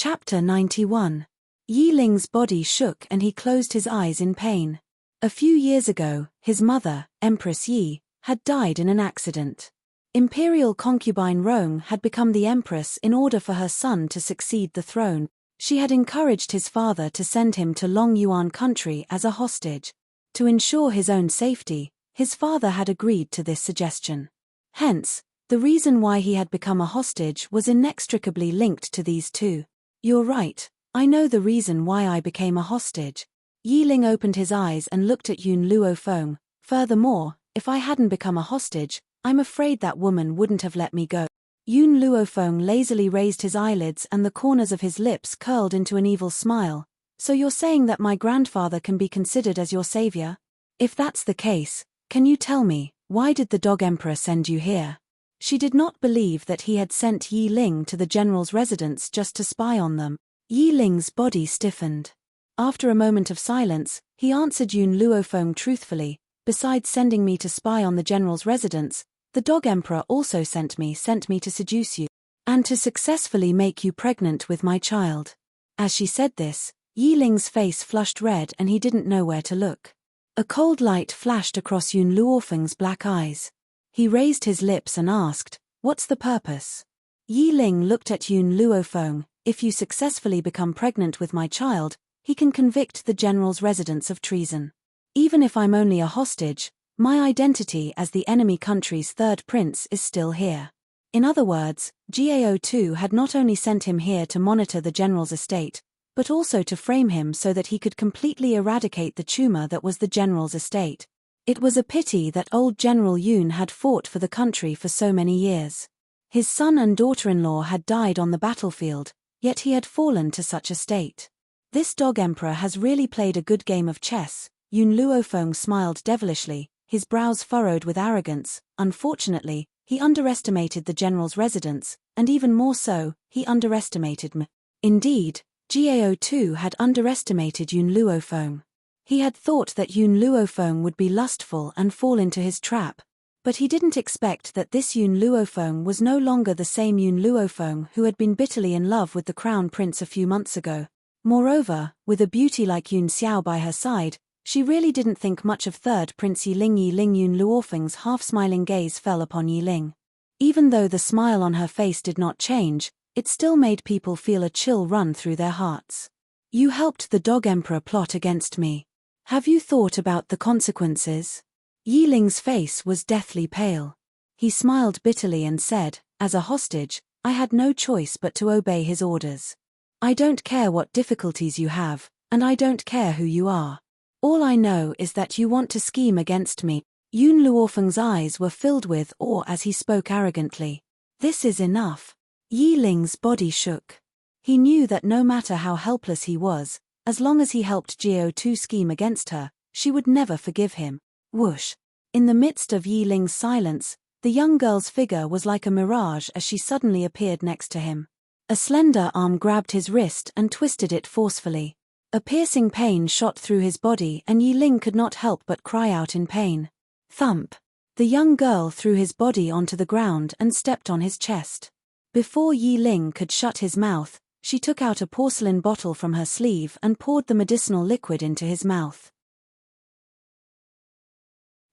Chapter 91. Yi Ling's body shook and he closed his eyes in pain. A few years ago, his mother, Empress Yi, had died in an accident. Imperial concubine Rong had become the empress in order for her son to succeed the throne. She had encouraged his father to send him to Long Yuan country as a hostage. To ensure his own safety, his father had agreed to this suggestion. Hence, the reason why he had become a hostage was inextricably linked to these two. You're right, I know the reason why I became a hostage. Yi Ling opened his eyes and looked at Yun Luofeng. Furthermore, if I hadn't become a hostage, I'm afraid that woman wouldn't have let me go. Yun Luofeng lazily raised his eyelids and the corners of his lips curled into an evil smile. So you're saying that my grandfather can be considered as your savior? If that's the case, can you tell me, why did the Dog Emperor send you here? She did not believe that he had sent Yi Ling to the general's residence just to spy on them. Yi Ling's body stiffened. After a moment of silence, he answered Yun Luofeng truthfully, besides sending me to spy on the general's residence, the Dog Emperor also sent me to seduce you, and to successfully make you pregnant with my child. As she said this, Yi Ling's face flushed red and he didn't know where to look. A cold light flashed across Yun Luofeng's black eyes. He raised his lips and asked, "What's the purpose?" Yi Ling looked at Yun Luofeng. If you successfully become pregnant with my child, he can convict the general's residence of treason. Even if I'm only a hostage, my identity as the enemy country's third prince is still here. In other words, Gao2 had not only sent him here to monitor the general's estate, but also to frame him so that he could completely eradicate the tumor that was the general's estate. It was a pity that old General Yun had fought for the country for so many years. His son and daughter-in-law had died on the battlefield, yet he had fallen to such a state. This Dog Emperor has really played a good game of chess. Yun Luofeng smiled devilishly, his brows furrowed with arrogance. Unfortunately, he underestimated the general's residence, and even more so, he underestimated me. Indeed, Gao2 had underestimated Yun Luofeng. He had thought that Yun Luofeng would be lustful and fall into his trap, but he didn't expect that this Yun Luofeng was no longer the same Yun Luofeng who had been bitterly in love with the crown prince a few months ago. Moreover, with a beauty like Yun Xiao by her side, she really didn't think much of third Prince Yi Ling. Yun Luofeng's half-smiling gaze fell upon Yi Ling. Even though the smile on her face did not change, it still made people feel a chill run through their hearts. You helped the Dog Emperor plot against me. Have you thought about the consequences? Yi Ling's face was deathly pale. He smiled bitterly and said, as a hostage, I had no choice but to obey his orders. I don't care what difficulties you have, and I don't care who you are. All I know is that you want to scheme against me. Yun Luofeng's eyes were filled with awe as he spoke arrogantly. This is enough. Yi Ling's body shook. He knew that no matter how helpless he was, as long as he helped Gao2 scheme against her, she would never forgive him. Whoosh! In the midst of Yi Ling's silence, the young girl's figure was like a mirage as she suddenly appeared next to him. A slender arm grabbed his wrist and twisted it forcefully. A piercing pain shot through his body and Yi Ling could not help but cry out in pain. Thump! The young girl threw his body onto the ground and stepped on his chest. Before Yi Ling could shut his mouth, she took out a porcelain bottle from her sleeve and poured the medicinal liquid into his mouth.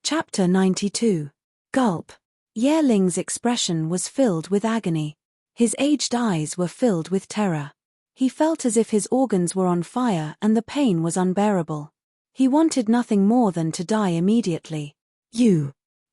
Chapter 92. Gulp. Ye Ling's expression was filled with agony. His aged eyes were filled with terror. He felt as if his organs were on fire and the pain was unbearable. He wanted nothing more than to die immediately.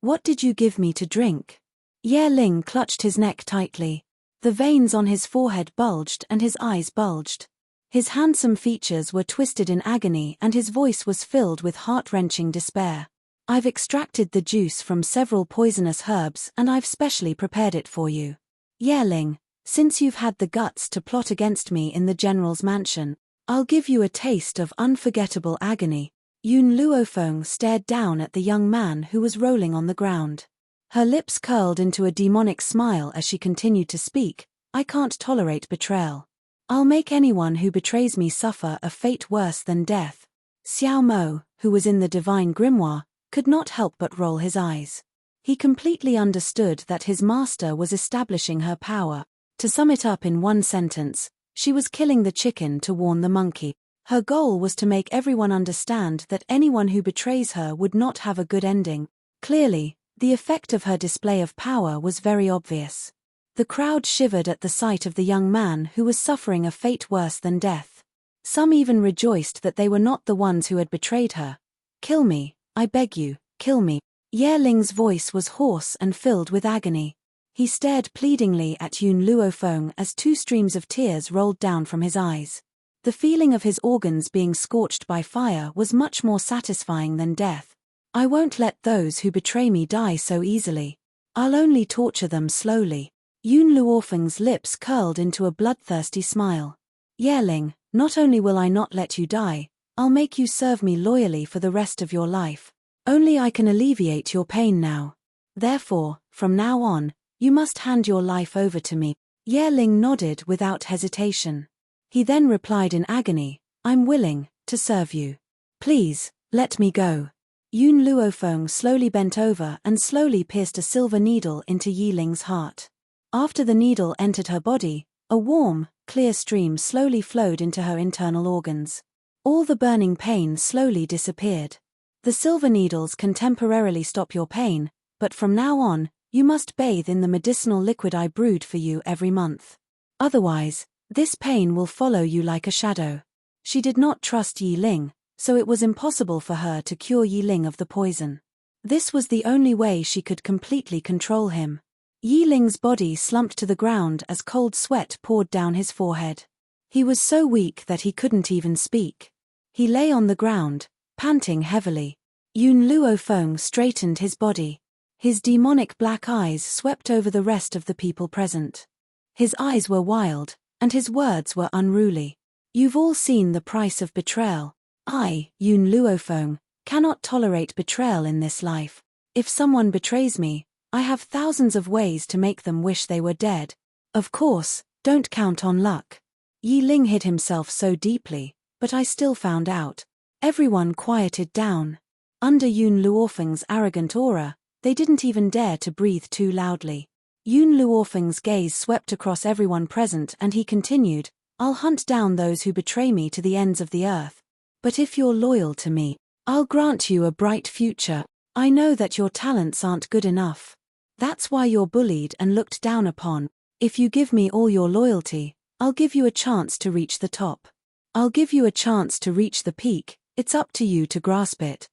What did you give me to drink? Ye Ling clutched his neck tightly. The veins on his forehead bulged and his eyes bulged. His handsome features were twisted in agony and his voice was filled with heart-wrenching despair. I've extracted the juice from several poisonous herbs and I've specially prepared it for you. Ye Ling, since you've had the guts to plot against me in the general's mansion, I'll give you a taste of unforgettable agony. Yun Luofeng stared down at the young man who was rolling on the ground. Her lips curled into a demonic smile as she continued to speak. I can't tolerate betrayal. I'll make anyone who betrays me suffer a fate worse than death. Xiao Mo, who was in the divine grimoire, could not help but roll his eyes. He completely understood that his master was establishing her power. To sum it up in one sentence, She was killing the chicken to warn the monkey. Her goal was to make everyone understand that anyone who betrays her would not have a good ending. Clearly, the effect of her display of power was very obvious. The crowd shivered at the sight of the young man who was suffering a fate worse than death. Some even rejoiced that they were not the ones who had betrayed her. "Kill me, I beg you, kill me." Ye Ling's voice was hoarse and filled with agony. He stared pleadingly at Yun Luofeng as 2 streams of tears rolled down from his eyes. The feeling of his organs being scorched by fire was much more satisfying than death. "I won't let those who betray me die so easily. I'll only torture them slowly." Yun Luofeng's lips curled into a bloodthirsty smile. "Ye Ling, not only will I not let you die, I'll make you serve me loyally for the rest of your life. Only I can alleviate your pain now. Therefore, from now on, you must hand your life over to me." Ye Ling nodded without hesitation. He then replied in agony, "I'm willing to serve you. Please, let me go." Yun Luofeng slowly bent over and slowly pierced a silver needle into Ye Ling's heart. After the needle entered her body, a warm, clear stream slowly flowed into her internal organs. All the burning pain slowly disappeared. "The silver needles can temporarily stop your pain, but from now on, you must bathe in the medicinal liquid I brewed for you every month. Otherwise, this pain will follow you like a shadow." She did not trust Ye Ling, so it was impossible for her to cure Ye Ling of the poison. This was the only way she could completely control him. Ye Ling's body slumped to the ground as cold sweat poured down his forehead. He was so weak that he couldn't even speak. He lay on the ground, panting heavily. Yun Luofeng straightened his body. His demonic black eyes swept over the rest of the people present. His eyes were wild, and his words were unruly. "You've all seen the price of betrayal. I, Yun Luofeng, cannot tolerate betrayal in this life. If someone betrays me, I have thousands of ways to make them wish they were dead. Of course, don't count on luck." Ye Ling hid himself so deeply, but I still found out. Everyone quieted down. Under Yun Luofeng's arrogant aura, they didn't even dare to breathe too loudly. Yun Luofeng's gaze swept across everyone present and he continued, "I'll hunt down those who betray me to the ends of the earth. But if you're loyal to me, I'll grant you a bright future. I know that your talents aren't good enough. That's why you're bullied and looked down upon. If you give me all your loyalty, I'll give you a chance to reach the top. I'll give you a chance to reach the peak, it's up to you to grasp it."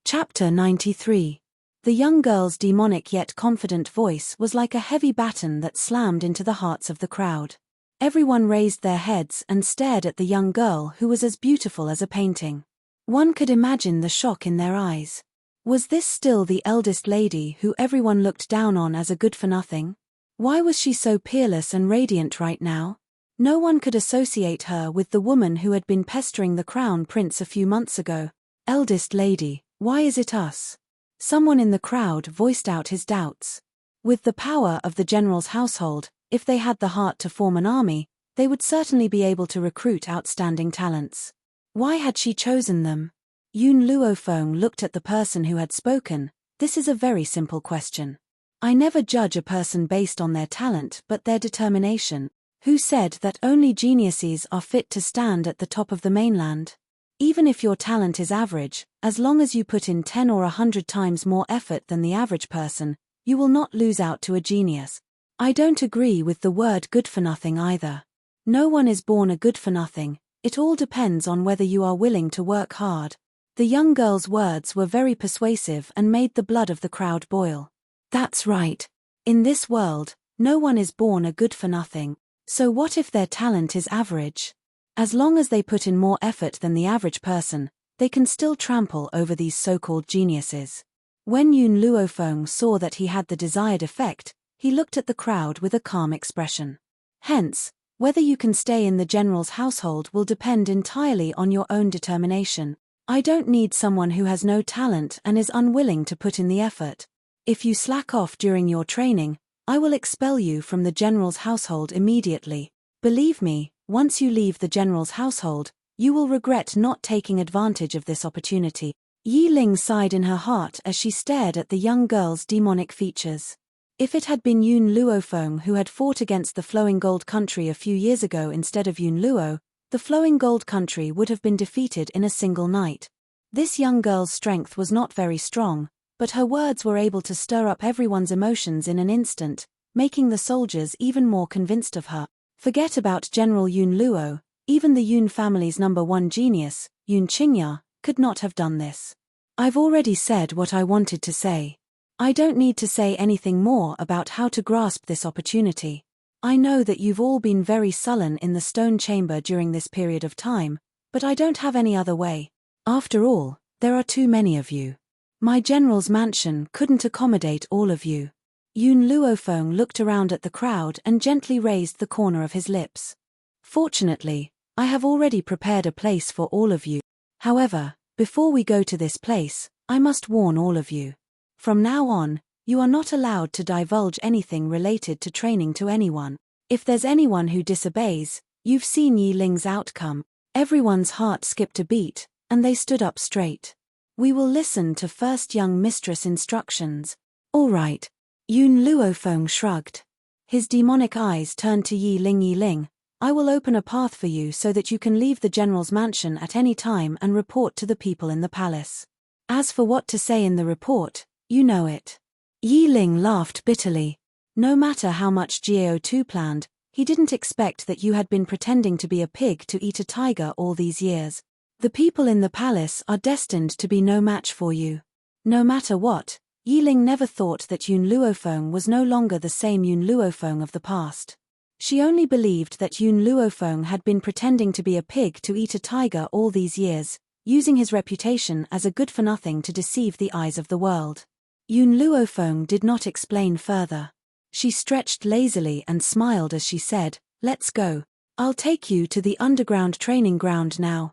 Chapter 93. The young girl's demonic yet confident voice was like a heavy baton that slammed into the hearts of the crowd. Everyone raised their heads and stared at the young girl who was as beautiful as a painting. One could imagine the shock in their eyes. Was this still the eldest lady who everyone looked down on as a good-for-nothing? Why was she so peerless and radiant right now? No one could associate her with the woman who had been pestering the crown prince a few months ago. "Eldest lady, why is it us?" Someone in the crowd voiced out his doubts. With the power of the general's household, if they had the heart to form an army, they would certainly be able to recruit outstanding talents. Why had she chosen them? Yun Luofeng looked at the person who had spoken. "This is a very simple question. I never judge a person based on their talent but their determination. Who said that only geniuses are fit to stand at the top of the mainland? Even if your talent is average, as long as you put in 10 or 100 times more effort than the average person, you will not lose out to a genius." I don't agree with the word good-for-nothing either. No one is born a good-for-nothing, it all depends on whether you are willing to work hard. The young girl's words were very persuasive and made the blood of the crowd boil. That's right. In this world, no one is born a good-for-nothing. So what if their talent is average? As long as they put in more effort than the average person, they can still trample over these so-called geniuses. When Yun Luofeng saw that he had the desired effect, he looked at the crowd with a calm expression. Hence, whether you can stay in the general's household will depend entirely on your own determination. I don't need someone who has no talent and is unwilling to put in the effort. If you slack off during your training, I will expel you from the general's household immediately. Believe me, once you leave the general's household, you will regret not taking advantage of this opportunity. Ye Ling sighed in her heart as she stared at the young girl's demonic features. If it had been Yun Luofeng who had fought against the Flowing Gold Country a few years ago instead of Yun Luo, the Flowing Gold Country would have been defeated in a single night. This young girl's strength was not very strong, but her words were able to stir up everyone's emotions in an instant, making the soldiers even more convinced of her. Forget about General Yun Luo, even the Yun family's #1 genius, Yun Qingya, could not have done this. I've already said what I wanted to say. I don't need to say anything more about how to grasp this opportunity. I know that you've all been very sullen in the stone chamber during this period of time, but I don't have any other way. After all, there are too many of you. My general's mansion couldn't accommodate all of you. Yun Luofeng looked around at the crowd and gently raised the corner of his lips. Fortunately, I have already prepared a place for all of you. However, before we go to this place, I must warn all of you. From now on, you are not allowed to divulge anything related to training to anyone. If there's anyone who disobeys, you've seen Yi Ling's outcome. Everyone's heart skipped a beat, and they stood up straight. We will listen to first young mistress instructions. All right. Yun Luofeng shrugged. His demonic eyes turned to Yi Ling. Yi Ling, I will open a path for you so that you can leave the general's mansion at any time and report to the people in the palace. As for what to say in the report, you know it. Yi Ling laughed bitterly. No matter how much Jiao planned, he didn't expect that you had been pretending to be a pig to eat a tiger all these years. The people in the palace are destined to be no match for you. No matter what, Yi Ling never thought that Yun Luofeng was no longer the same Yun Luofeng of the past. She only believed that Yun Luofeng had been pretending to be a pig to eat a tiger all these years, using his reputation as a good-for-nothing to deceive the eyes of the world. Yun Luofeng did not explain further. She stretched lazily and smiled as she said, "Let's go. I'll take you to the underground training ground now."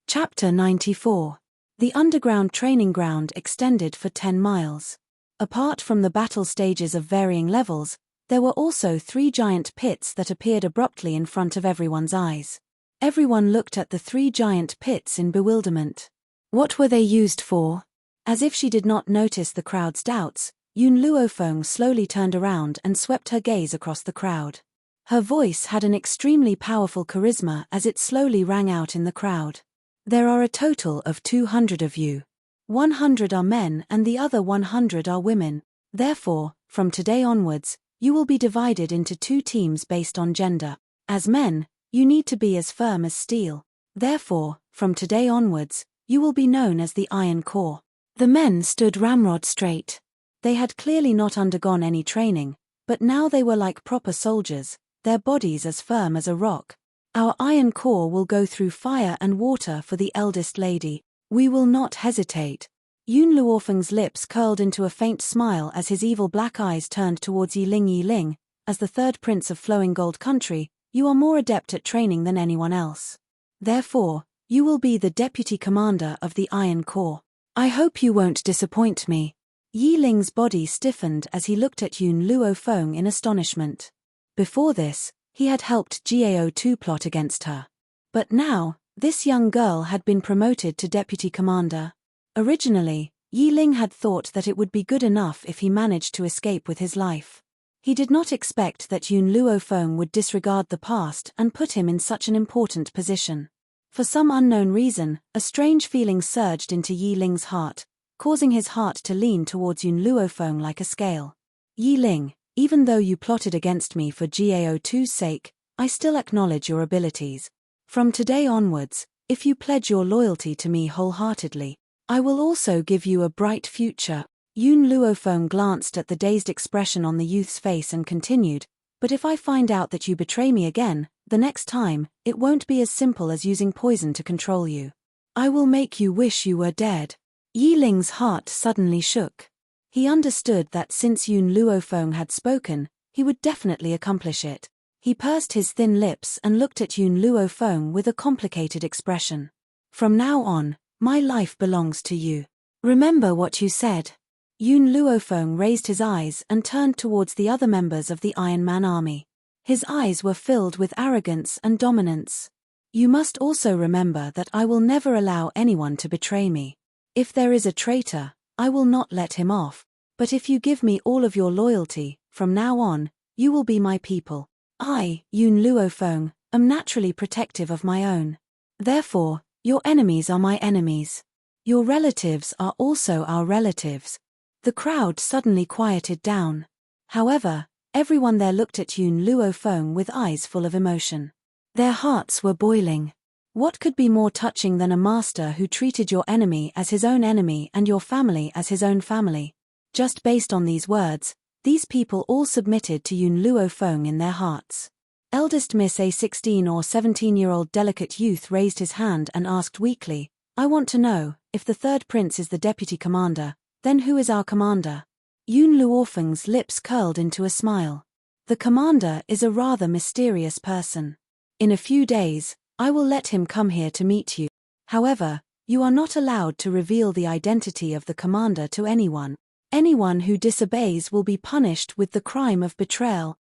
Chapter 94. The underground training ground extended for 10 miles. Apart from the battle stages of varying levels, there were also 3 giant pits that appeared abruptly in front of everyone's eyes. Everyone looked at the 3 giant pits in bewilderment. What were they used for? As if she did not notice the crowd's doubts, Yun Luofeng slowly turned around and swept her gaze across the crowd. Her voice had an extremely powerful charisma as it slowly rang out in the crowd. There are a total of 200 of you. 100 are men and the other 100 are women. Therefore, from today onwards, you will be divided into 2 teams based on gender. As men, you need to be as firm as steel. Therefore, from today onwards, you will be known as the Iron Core. The men stood ramrod straight. They had clearly not undergone any training, but now they were like proper soldiers, their bodies as firm as a rock. Our Iron Core will go through fire and water for the eldest lady. We will not hesitate. Yun Luofeng's lips curled into a faint smile as his evil black eyes turned towards Yi Ling. Yi Ling, as the 3rd prince of Flowing Gold Country, you are more adept at training than anyone else. Therefore, you will be the deputy commander of the Iron Corps. I hope you won't disappoint me. Yi Ling's body stiffened as he looked at Yun Luofeng in astonishment. Before this, he had helped Jiao plot against her. But now, this young girl had been promoted to deputy commander. Originally, Yi Ling had thought that it would be good enough if he managed to escape with his life. He did not expect that Yun Luofeng would disregard the past and put him in such an important position. For some unknown reason, a strange feeling surged into Yi Ling's heart, causing his heart to lean towards Yun Luofeng like a scale. Yi Ling, even though you plotted against me for Jiao sake, I still acknowledge your abilities. From today onwards, if you pledge your loyalty to me wholeheartedly, I will also give you a bright future. Yun Luofeng glanced at the dazed expression on the youth's face and continued, but if I find out that you betray me again, the next time, it won't be as simple as using poison to control you. I will make you wish you were dead. Yi Ling's heart suddenly shook. He understood that since Yun Luofeng had spoken, he would definitely accomplish it. He pursed his thin lips and looked at Yun Luofeng with a complicated expression. From now on, my life belongs to you. Remember what you said. Yun Luofeng raised his eyes and turned towards the other members of the Iron Man army. His eyes were filled with arrogance and dominance. You must also remember that I will never allow anyone to betray me. If there is a traitor, I will not let him off. But if you give me all of your loyalty, from now on, you will be my people. I, Yun Luofeng, am naturally protective of my own. Therefore, your enemies are my enemies. Your relatives are also our relatives. The crowd suddenly quieted down. However, everyone there looked at Yun Luofeng with eyes full of emotion. Their hearts were boiling. What could be more touching than a master who treated your enemy as his own enemy and your family as his own family? Just based on these words, these people all submitted to Yun Luofeng in their hearts. Eldest Miss, a 16 or 17-year-old delicate youth, raised his hand and asked weakly, I want to know, if the third prince is the deputy commander, then who is our commander? Yun Luofeng's lips curled into a smile. The commander is a rather mysterious person. In a few days, I will let him come here to meet you. However, you are not allowed to reveal the identity of the commander to anyone. Anyone who disobeys will be punished with the crime of betrayal.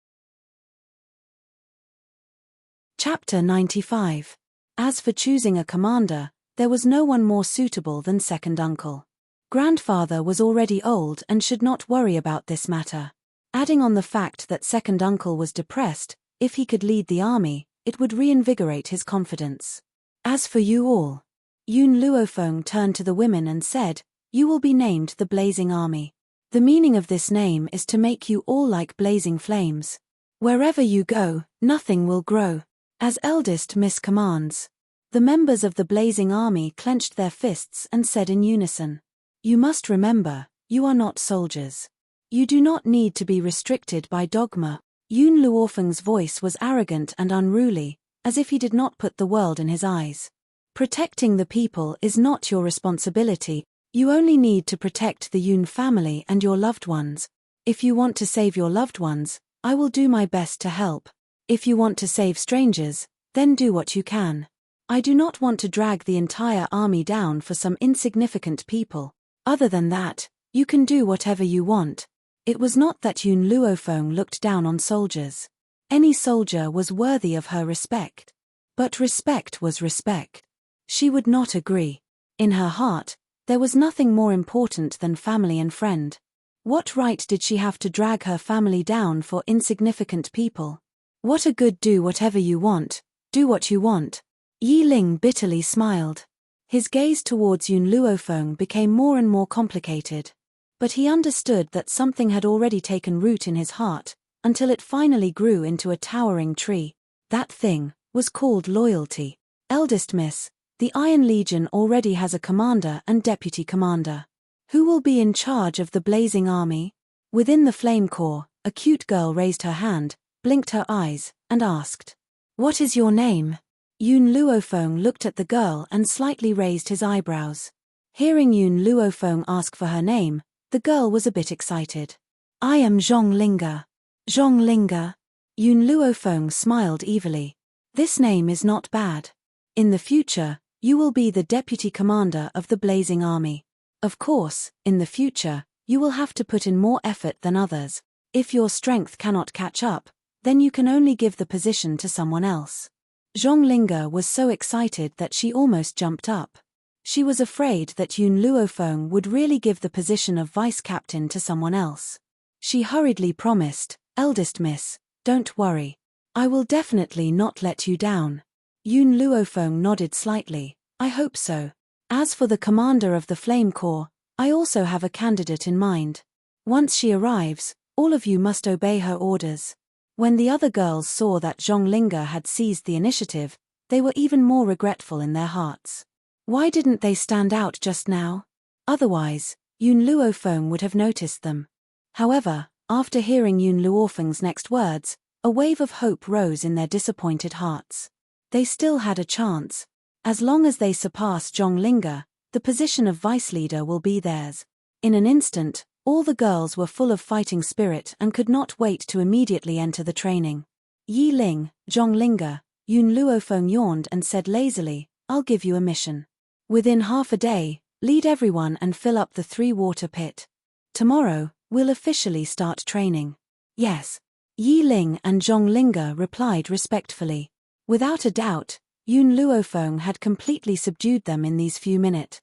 Chapter 95. As for choosing a commander, there was no one more suitable than second uncle. Grandfather was already old and should not worry about this matter. Adding on the fact that second uncle was depressed, if he could lead the army, it would reinvigorate his confidence. As for you all, Yun Luofeng turned to the women and said, you will be named the Blazing Army. The meaning of this name is to make you all like blazing flames. Wherever you go, nothing will grow. As Eldest Miss commands. The members of the Blazing Army clenched their fists and said in unison, you must remember, you are not soldiers. You do not need to be restricted by dogma. Yun Luofeng's voice was arrogant and unruly, as if he did not put the world in his eyes. Protecting the people is not your responsibility. You only need to protect the Yun family and your loved ones. If you want to save your loved ones, I will do my best to help. If you want to save strangers, then do what you can. I do not want to drag the entire army down for some insignificant people. Other than that, you can do whatever you want. It was not that Yun Luofeng looked down on soldiers. Any soldier was worthy of her respect. But respect was respect. She would not agree. In her heart, there was nothing more important than family and friend. What right did she have to drag her family down for insignificant people? What a good do whatever you want, do what you want. Yi Ling bitterly smiled. His gaze towards Yun Luofeng became more and more complicated. But he understood that something had already taken root in his heart, until it finally grew into a towering tree. That thing was called loyalty. Eldest Miss, the Iron Legion already has a commander and deputy commander. Who will be in charge of the Blazing Army? Within the Flame Corps, a cute girl raised her hand, blinked her eyes, and asked, what is your name? Yun Luofeng looked at the girl and slightly raised his eyebrows. Hearing Yun Luofeng ask for her name, the girl was a bit excited. I am Zhong Linga. Zhong Linga? Yun Luofeng smiled evilly. This name is not bad. In the future, you will be the deputy commander of the Blazing Army. Of course, in the future, you will have to put in more effort than others. If your strength cannot catch up, then you can only give the position to someone else. Zhong Linga was so excited that she almost jumped up. She was afraid that Yun Luofeng would really give the position of vice captain to someone else. She hurriedly promised, Eldest Miss, don't worry. I will definitely not let you down. Yun Luofeng nodded slightly, I hope so. As for the commander of the Flame Corps, I also have a candidate in mind. Once she arrives, all of you must obey her orders. When the other girls saw that Zhong Linga had seized the initiative, they were even more regretful in their hearts. Why didn't they stand out just now? Otherwise, Yun Luofeng would have noticed them. However, after hearing Yun Luofeng's next words, a wave of hope rose in their disappointed hearts. They still had a chance. As long as they surpass Zhong Linga, the position of vice leader will be theirs. In an instant, all the girls were full of fighting spirit and could not wait to immediately enter the training. Yi Ling, Zhong Linga, Yun Luofeng yawned and said lazily, I'll give you a mission. Within half a day, lead everyone and fill up the 3-water pit. Tomorrow, we'll officially start training. Yes. Yi Ling and Zhong Linga replied respectfully. Without a doubt, Yun Luofeng had completely subdued them in these few minutes.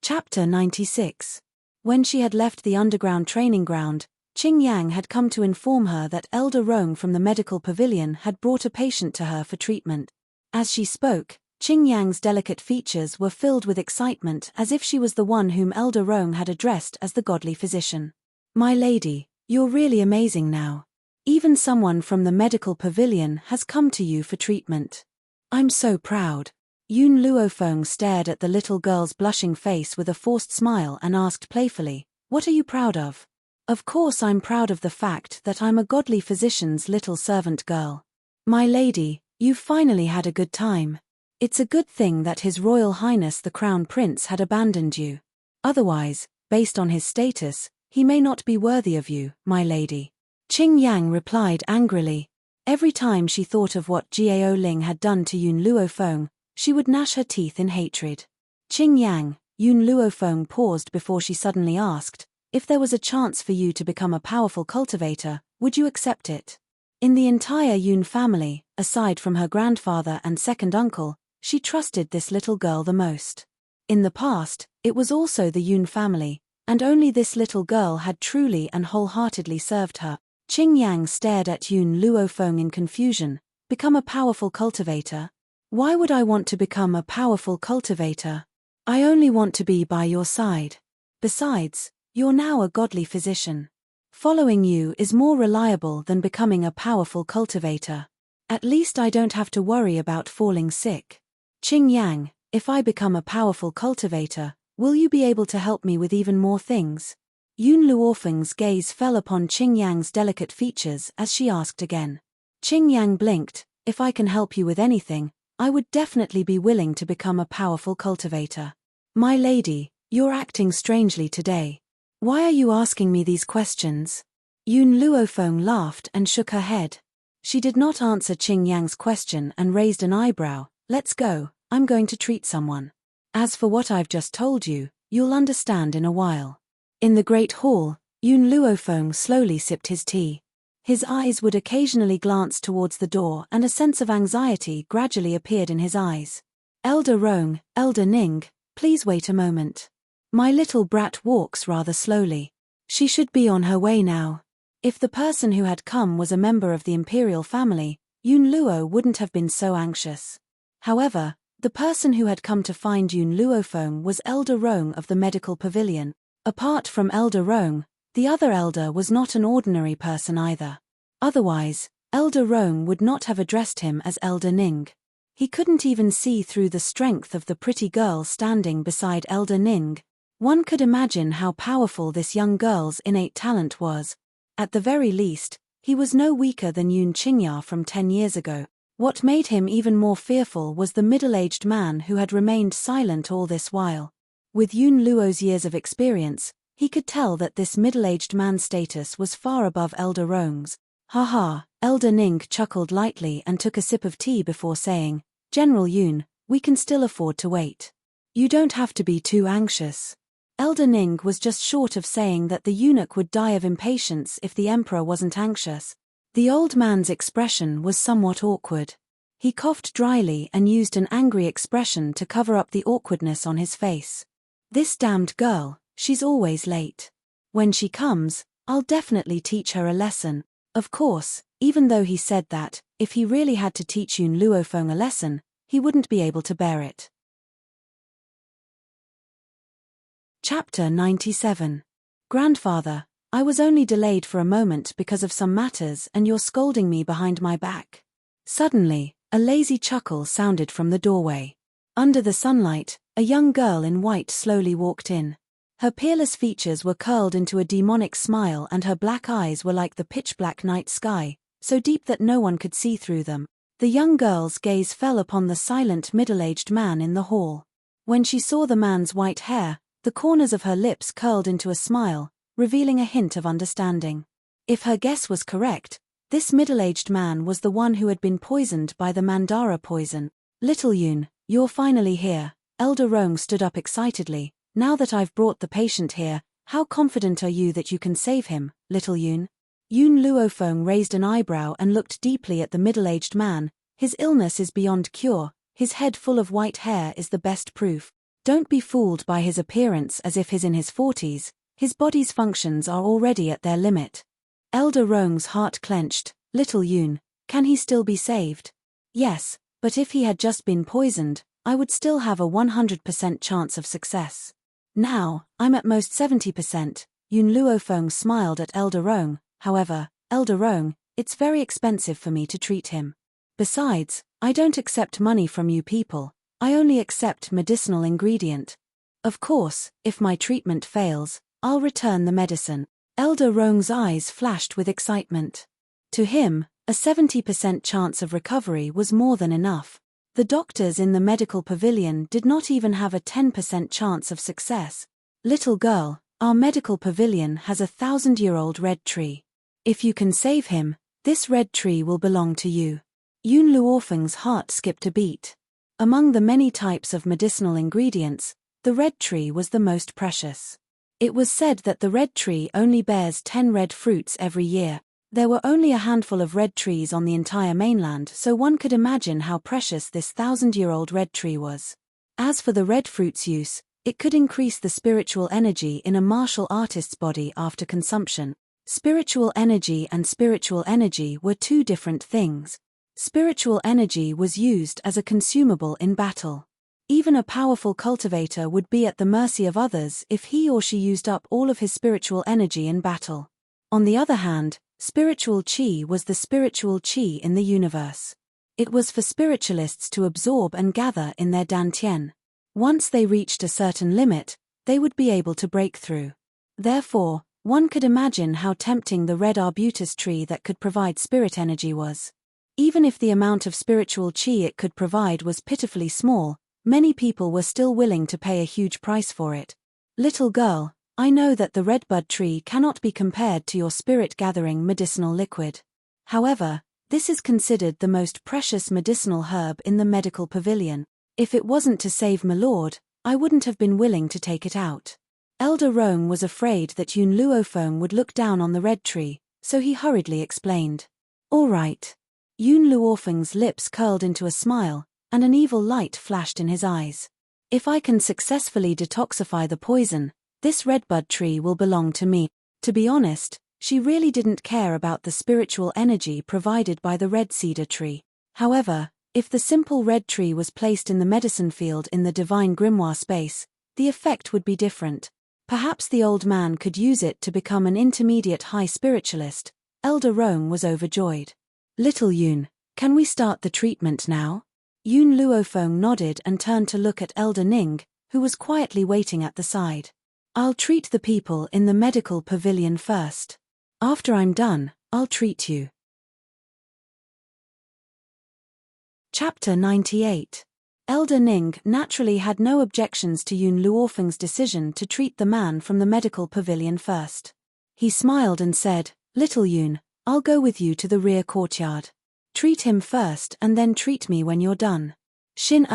Chapter 96. When she had left the underground training ground, Qing Yang had come to inform her that Elder Rong from the medical pavilion had brought a patient to her for treatment. As she spoke, Qing Yang's delicate features were filled with excitement as if she was the one whom Elder Rong had addressed as the godly physician. "My lady, you're really amazing now. Even someone from the medical pavilion has come to you for treatment. I'm so proud." Yun Luofeng stared at the little girl's blushing face with a forced smile and asked playfully, "What are you proud of?" "Of course I'm proud of the fact that I'm a godly physician's little servant girl. My lady, you've finally had a good time. It's a good thing that His Royal Highness the Crown Prince had abandoned you. Otherwise, based on his status, he may not be worthy of you, my lady." Qing Yang replied angrily. Every time she thought of what Jiao Ling had done to Yun Luofeng, she would gnash her teeth in hatred. "Qing Yang," Yun Luofeng paused before she suddenly asked, "If there was a chance for you to become a powerful cultivator, would you accept it?" In the entire Yun family, aside from her grandfather and second uncle, she trusted this little girl the most. In the past, it was also the Yun family, and only this little girl had truly and wholeheartedly served her. Qing Yang stared at Yun Luofeng in confusion. "Become a powerful cultivator? Why would I want to become a powerful cultivator? I only want to be by your side. Besides, you're now a godly physician. Following you is more reliable than becoming a powerful cultivator. At least I don't have to worry about falling sick. Qing Yang, if I become a powerful cultivator, will you be able to help me with even more things?" Yun Luofeng's gaze fell upon Qing Yang's delicate features as she asked again. Qing Yang blinked. "If I can help you with anything, I would definitely be willing to become a powerful cultivator." "My lady, you're acting strangely today. Why are you asking me these questions?" Yun Luofeng laughed and shook her head. She did not answer Qing Yang's question and raised an eyebrow. "Let's go, I'm going to treat someone. As for what I've just told you, you'll understand in a while." In the great hall, Yun Luofeng slowly sipped his tea. His eyes would occasionally glance towards the door and a sense of anxiety gradually appeared in his eyes. "Elder Rong, Elder Ning, please wait a moment. My little brat walks rather slowly. She should be on her way now." If the person who had come was a member of the imperial family, Yun Luo wouldn't have been so anxious. However, the person who had come to find Yun Luofeng was Elder Rong of the medical pavilion. Apart from Elder Rong, the other elder was not an ordinary person either. Otherwise, Elder Rong would not have addressed him as Elder Ning. He couldn't even see through the strength of the pretty girl standing beside Elder Ning. One could imagine how powerful this young girl's innate talent was. At the very least, he was no weaker than Yun Qingya from 10 years ago. What made him even more fearful was the middle-aged man who had remained silent all this while. With Yun Luo's years of experience, he could tell that this middle-aged man's status was far above Elder Rong's. "Ha." Elder Ning chuckled lightly and took a sip of tea before saying, "General Yun, we can still afford to wait. You don't have to be too anxious." Elder Ning was just short of saying that the eunuch would die of impatience if the emperor wasn't anxious. The old man's expression was somewhat awkward. He coughed dryly and used an angry expression to cover up the awkwardness on his face. "This damned girl, she's always late. When she comes, I'll definitely teach her a lesson." Of course, even though he said that, if he really had to teach Yun Luofeng a lesson, he wouldn't be able to bear it. Chapter 97. "Grandfather, I was only delayed for a moment because of some matters and you're scolding me behind my back." Suddenly, a lazy chuckle sounded from the doorway. Under the sunlight, a young girl in white slowly walked in. Her peerless features were curled into a demonic smile and her black eyes were like the pitch-black night sky, so deep that no one could see through them. The young girl's gaze fell upon the silent middle-aged man in the hall. When she saw the man's white hair, the corners of her lips curled into a smile, revealing a hint of understanding. If her guess was correct, this middle-aged man was the one who had been poisoned by the Mandara poison. "Little Yun, you're finally here." Elder Rong stood up excitedly. "Now that I've brought the patient here, how confident are you that you can save him, little Yun?" Yun Luofeng raised an eyebrow and looked deeply at the middle-aged man. "His illness is beyond cure, his head full of white hair is the best proof. Don't be fooled by his appearance as if he's in his 40s, his body's functions are already at their limit. Elder Rong's heart clenched. Little Yoon, can he still be saved? Yes, but if he had just been poisoned, I would still have a 100% chance of success. Now, I'm at most 70%, Yoon Luofeng smiled at Elder Rong. However, Elder Rong, it's very expensive for me to treat him. Besides, I don't accept money from you people, I only accept medicinal ingredient. Of course, if my treatment fails, I'll return the medicine. Elder Rong's eyes flashed with excitement. To him, a 70% chance of recovery was more than enough. The doctors in the medical pavilion did not even have a 10% chance of success. Little girl, our medical pavilion has a 1,000-year-old red tree. If you can save him, this red tree will belong to you. Yoon Luofeng's heart skipped a beat. Among the many types of medicinal ingredients, the red tree was the most precious. It was said that the red tree only bears 10 red fruits every year. There were only a handful of red trees on the entire mainland, so one could imagine how precious this 1,000-year-old red tree was. As for the red fruit's use, it could increase the spiritual energy in a martial artist's body after consumption. Spiritual energy and spiritual energy were two different things. Spiritual energy was used as a consumable in battle. Even a powerful cultivator would be at the mercy of others if he or she used up all of his spiritual energy in battle. On the other hand, spiritual qi was the spiritual qi in the universe. It was for spiritualists to absorb and gather in their dantian. Once they reached a certain limit, they would be able to break through. Therefore, one could imagine how tempting the red arbutus tree that could provide spirit energy was. Even if the amount of spiritual qi it could provide was pitifully small, many people were still willing to pay a huge price for it. Little girl, I know that the redbud tree cannot be compared to your spirit-gathering medicinal liquid. However, this is considered the most precious medicinal herb in the medical pavilion. If it wasn't to save my lord, I wouldn't have been willing to take it out. Elder Rong was afraid that Yoon Luofeng would look down on the red tree, so he hurriedly explained. All right. Yoon Luofeng's lips curled into a smile, and an evil light flashed in his eyes. If I can successfully detoxify the poison, this redbud tree will belong to me. To be honest, she really didn't care about the spiritual energy provided by the red cedar tree. However, if the simple red tree was placed in the medicine field in the divine grimoire space, the effect would be different. Perhaps the old man could use it to become an intermediate high spiritualist. Elder Rong was overjoyed. Little Yoon, can we start the treatment now? Yoon Luofeng nodded and turned to look at Elder Ning, who was quietly waiting at the side. I'll treat the people in the medical pavilion first. After I'm done, I'll treat you. Chapter 98. Elder Ning naturally had no objections to Yoon Luofeng's decision to treat the man from the medical pavilion first. He smiled and said, Little Yoon, I'll go with you to the rear courtyard. Treat him first and then treat me when you're done. Shin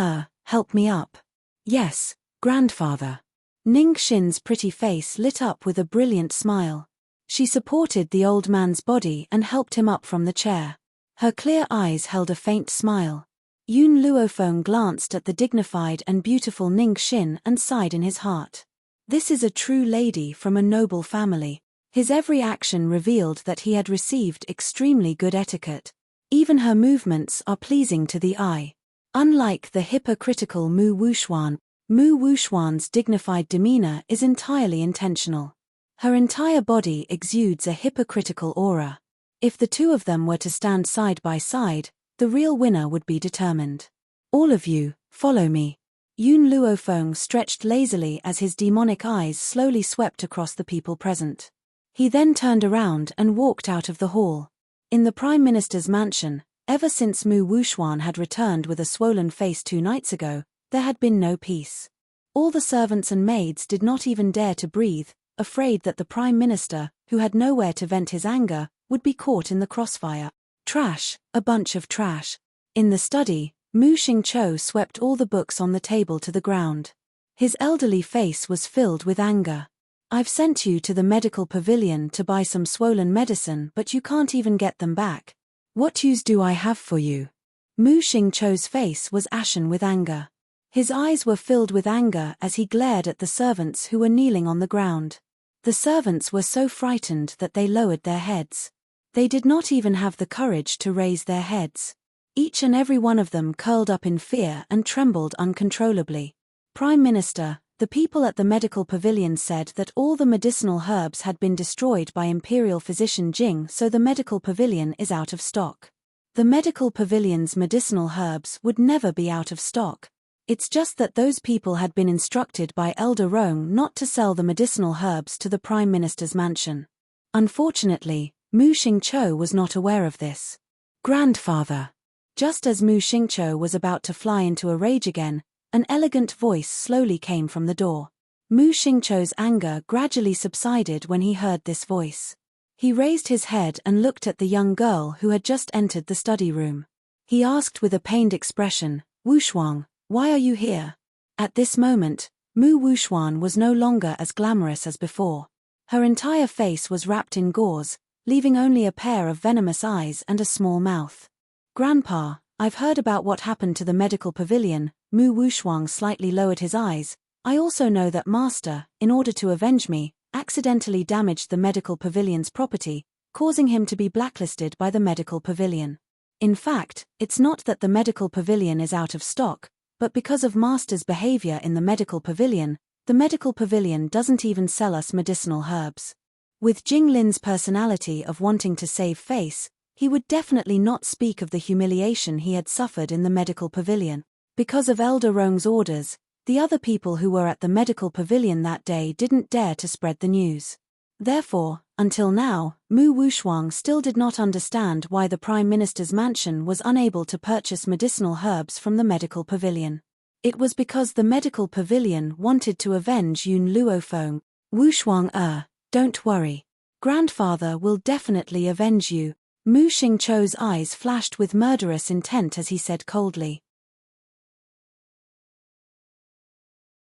help me up. Yes, grandfather. Ning Shin's pretty face lit up with a brilliant smile. She supported the old man's body and helped him up from the chair. Her clear eyes held a faint smile. Yoon Luofeng glanced at the dignified and beautiful Ning Shin and sighed in his heart. This is a true lady from a noble family. His every action revealed that he had received extremely good etiquette. Even her movements are pleasing to the eye. Unlike the hypocritical Mu Wuxuan, Mu Wuxuan's dignified demeanor is entirely intentional. Her entire body exudes a hypocritical aura. If the two of them were to stand side by side, the real winner would be determined. All of you, follow me. Yoon Luofeng stretched lazily as his demonic eyes slowly swept across the people present. He then turned around and walked out of the hall. In the Prime Minister's mansion, ever since Mu Wuxuan had returned with a swollen face 2 nights ago, there had been no peace. All the servants and maids did not even dare to breathe, afraid that the Prime Minister, who had nowhere to vent his anger, would be caught in the crossfire. Trash, a bunch of trash. In the study, Mu Xingqiu swept all the books on the table to the ground. His elderly face was filled with anger. I've sent you to the medical pavilion to buy some swollen medicine, but you can't even get them back. What use do I have for you? Mu Xingqiu's face was ashen with anger. His eyes were filled with anger as he glared at the servants who were kneeling on the ground. The servants were so frightened that they lowered their heads. They did not even have the courage to raise their heads. Each and every one of them curled up in fear and trembled uncontrollably. Prime Minister, the people at the medical pavilion said that all the medicinal herbs had been destroyed by Imperial Physician Jing, so the medical pavilion is out of stock. The medical pavilion's medicinal herbs would never be out of stock. It's just that those people had been instructed by Elder Rong not to sell the medicinal herbs to the Prime Minister's mansion. Unfortunately, Mu Xingqiu was not aware of this. Grandfather. Just as Mu Xingqiu was about to fly into a rage again, an elegant voice slowly came from the door. Mu Xingqiu's anger gradually subsided when he heard this voice. He raised his head and looked at the young girl who had just entered the study room. He asked with a pained expression, "Wu Shuang, why are you here?" At this moment, Mu Wuxuan was no longer as glamorous as before. Her entire face was wrapped in gauze, leaving only a pair of venomous eyes and a small mouth. "Grandpa, I've heard about what happened to the medical pavilion." Mu Wuxuan slightly lowered his eyes. "I also know that Master, in order to avenge me, accidentally damaged the medical pavilion's property, causing him to be blacklisted by the medical pavilion. In fact, it's not that the medical pavilion is out of stock, but because of Master's behavior in the medical pavilion, the medical pavilion doesn't even sell us medicinal herbs." With Jing Lin's personality of wanting to save face, he would definitely not speak of the humiliation he had suffered in the medical pavilion. Because of Elder Rong's orders, the other people who were at the medical pavilion that day didn't dare to spread the news. Therefore, until now, Mu Wuxuang still did not understand why the Prime Minister's mansion was unable to purchase medicinal herbs from the medical pavilion. It was because the medical pavilion wanted to avenge Yun Luofeng. "Wuxuang, don't worry. Grandfather will definitely avenge you." Mu Xingqiu's eyes flashed with murderous intent as he said coldly.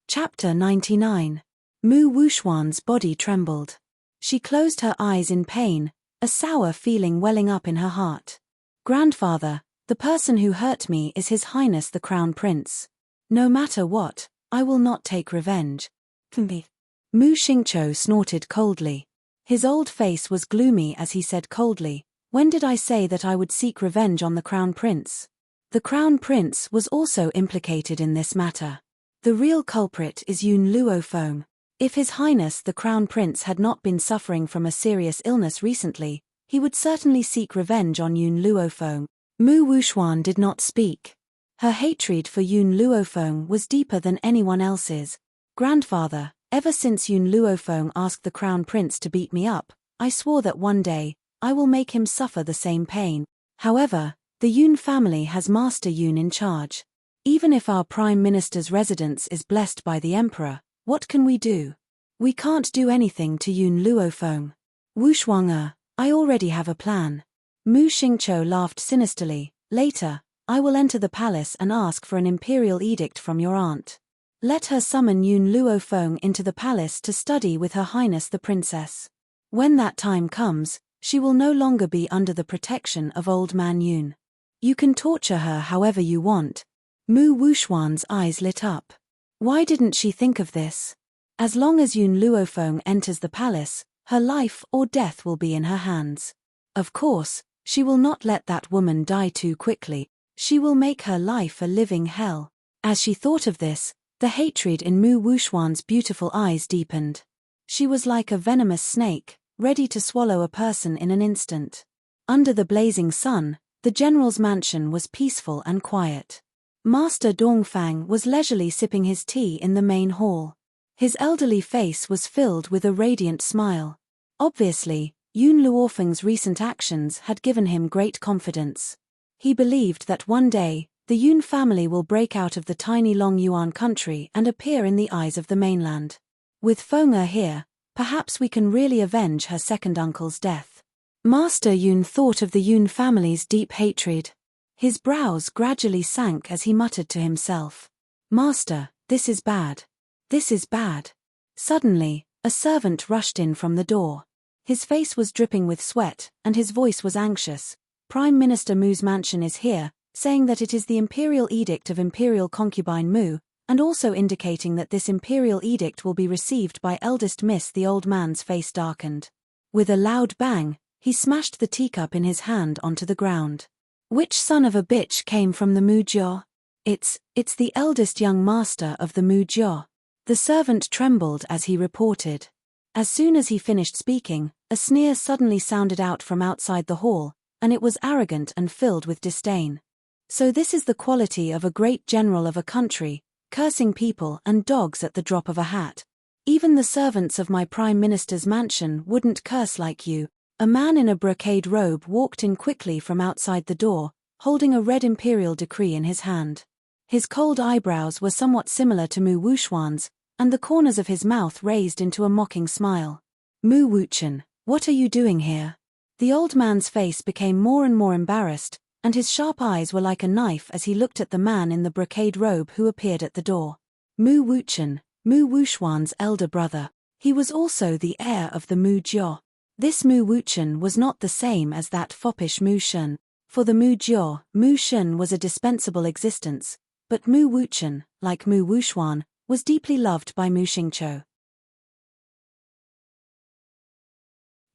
Chapter 99. Mu Wuxuan's body trembled. She closed her eyes in pain, a sour feeling welling up in her heart. "Grandfather, the person who hurt me is His Highness the Crown Prince. No matter what, I will not take revenge." Mu Xingqiu snorted coldly. His old face was gloomy as he said coldly, "When did I say that I would seek revenge on the Crown Prince?" The Crown Prince was also implicated in this matter. The real culprit is Yun Luofeng. If His Highness the Crown Prince had not been suffering from a serious illness recently, he would certainly seek revenge on Yun Luofeng. Mu Wuxuan did not speak. Her hatred for Yun Luofeng was deeper than anyone else's. "Grandfather, ever since Yun Luofeng asked the Crown Prince to beat me up, I swore that one day, I will make him suffer the same pain. However, the Yun family has Master Yun in charge. Even if our Prime Minister's residence is blessed by the Emperor, what can we do? We can't do anything to Yun Luofeng." "Wuxuang, I already have a plan." Mu Xingqiu laughed sinisterly. "Later, I will enter the palace and ask for an imperial edict from your aunt. Let her summon Yun Luofeng into the palace to study with Her Highness the Princess. When that time comes, she will no longer be under the protection of Old Man Yun. You can torture her however you want." Mu Wuxuan's eyes lit up. Why didn't she think of this? As long as Yun Luofeng enters the palace, her life or death will be in her hands. Of course, she will not let that woman die too quickly. She will make her life a living hell. As she thought of this, the hatred in Mu Wuxuan's beautiful eyes deepened. She was like a venomous snake, ready to swallow a person in an instant. Under the blazing sun, the general's mansion was peaceful and quiet. Master Dongfang was leisurely sipping his tea in the main hall. His elderly face was filled with a radiant smile. Obviously, Yun Luofeng's recent actions had given him great confidence. He believed that one day, the Yun family will break out of the tiny Long Yuan country and appear in the eyes of the mainland. With Feng here, perhaps we can really avenge her second uncle's death. Master Yun thought of the Yun family's deep hatred. His brows gradually sank as he muttered to himself. "Master, this is bad. This is bad." Suddenly, a servant rushed in from the door. His face was dripping with sweat, and his voice was anxious. "Prime Minister Mu's mansion is here, saying that it is the imperial edict of Imperial Concubine Mu, and also indicating that this imperial edict will be received by Eldest Miss. The old man's face darkened. With a loud bang, he smashed the teacup in his hand onto the ground. Which son of a bitch came from the Mujio? It's the eldest young master of the Mujio. The servant trembled as he reported. As soon as he finished speaking, a sneer suddenly sounded out from outside the hall, and it was arrogant and filled with disdain. So this is the quality of a great general of a country, cursing people and dogs at the drop of a hat. Even the servants of my prime minister's mansion wouldn't curse like you. A man in a brocade robe walked in quickly from outside the door, holding a red imperial decree in his hand. His cold eyebrows were somewhat similar to Mu Wuchuan's, and the corners of his mouth raised into a mocking smile. Mu Wuchen, what are you doing here? The old man's face became more and more embarrassed, and his sharp eyes were like a knife as he looked at the man in the brocade robe who appeared at the door. Mu Wuchen, Mu Wuchuan's elder brother. He was also the heir of the Mu Jiao. This Mu Wuchen was not the same as that foppish Mu Shun. For the Mu Jiao, Mu Shun was a dispensable existence, but Mu Wuchen, like Mu Wuchuan, was deeply loved by Mu Xingqiu.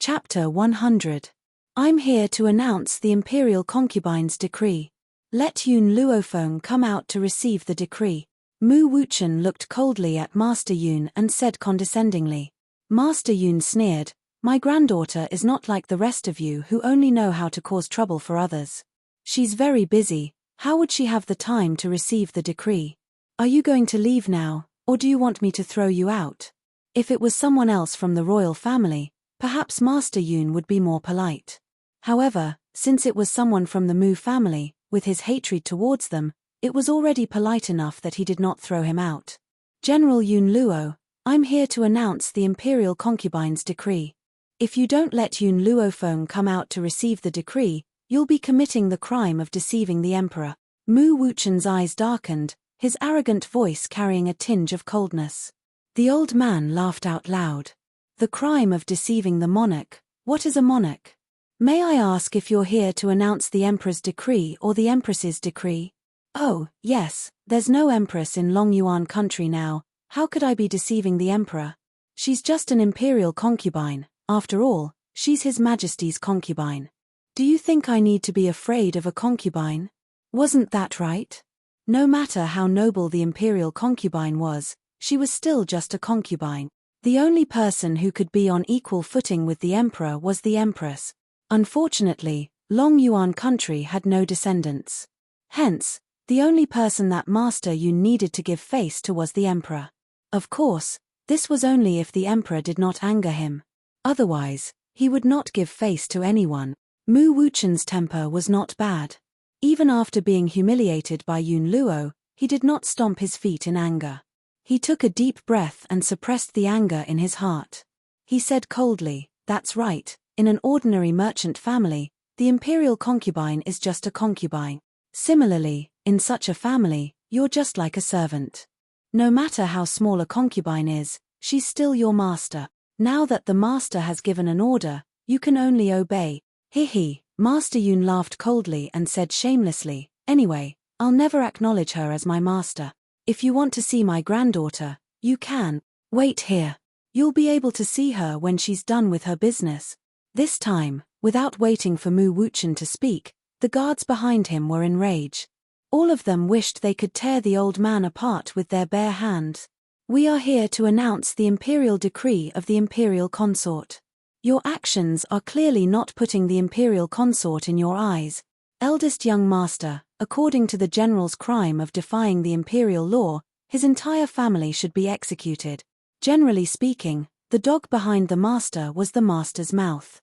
Chapter 100. I'm here to announce the imperial concubine's decree. Let Yun Luofeng come out to receive the decree. Mu Wuchen looked coldly at Master Yun and said condescendingly. Master Yun sneered, my granddaughter is not like the rest of you who only know how to cause trouble for others. She's very busy, how would she have the time to receive the decree? Are you going to leave now, or do you want me to throw you out? If it was someone else from the royal family, perhaps Master Yun would be more polite. However, since it was someone from the Mu family, with his hatred towards them, it was already polite enough that he did not throw him out. General Yun Luo, I'm here to announce the imperial concubine's decree. If you don't let Yun Luofeng come out to receive the decree, you'll be committing the crime of deceiving the emperor. Mu Wuchen's eyes darkened, his arrogant voice carrying a tinge of coldness. The old man laughed out loud. The crime of deceiving the monarch. What is a monarch? May I ask if you're here to announce the emperor's decree or the empress's decree? Oh, yes, there's no empress in Longyuan country now, how could I be deceiving the emperor? She's just an imperial concubine, after all, she's His Majesty's concubine. Do you think I need to be afraid of a concubine? Wasn't that right? No matter how noble the imperial concubine was, she was still just a concubine. The only person who could be on equal footing with the emperor was the empress. Unfortunately, Longyuan country had no descendants. Hence, the only person that Master Yun needed to give face to was the emperor. Of course, this was only if the emperor did not anger him. Otherwise, he would not give face to anyone. Mu Wuchen's temper was not bad. Even after being humiliated by Yun Luo, he did not stomp his feet in anger. He took a deep breath and suppressed the anger in his heart. He said coldly, that's right, in an ordinary merchant family, the imperial concubine is just a concubine. Similarly, in such a family, you're just like a servant. No matter how small a concubine is, she's still your master. Now that the master has given an order, you can only obey. He. Master Yun laughed coldly and said shamelessly, anyway, I'll never acknowledge her as my master. If you want to see my granddaughter, you can. Wait here. You'll be able to see her when she's done with her business. This time, without waiting for Mu Wuchen to speak, the guards behind him were enraged. All of them wished they could tear the old man apart with their bare hands. We are here to announce the imperial decree of the imperial consort. Your actions are clearly not putting the imperial consort in your eyes. Eldest young master, according to the general's crime of defying the imperial law, his entire family should be executed. Generally speaking, the dog behind the master was the master's mouth.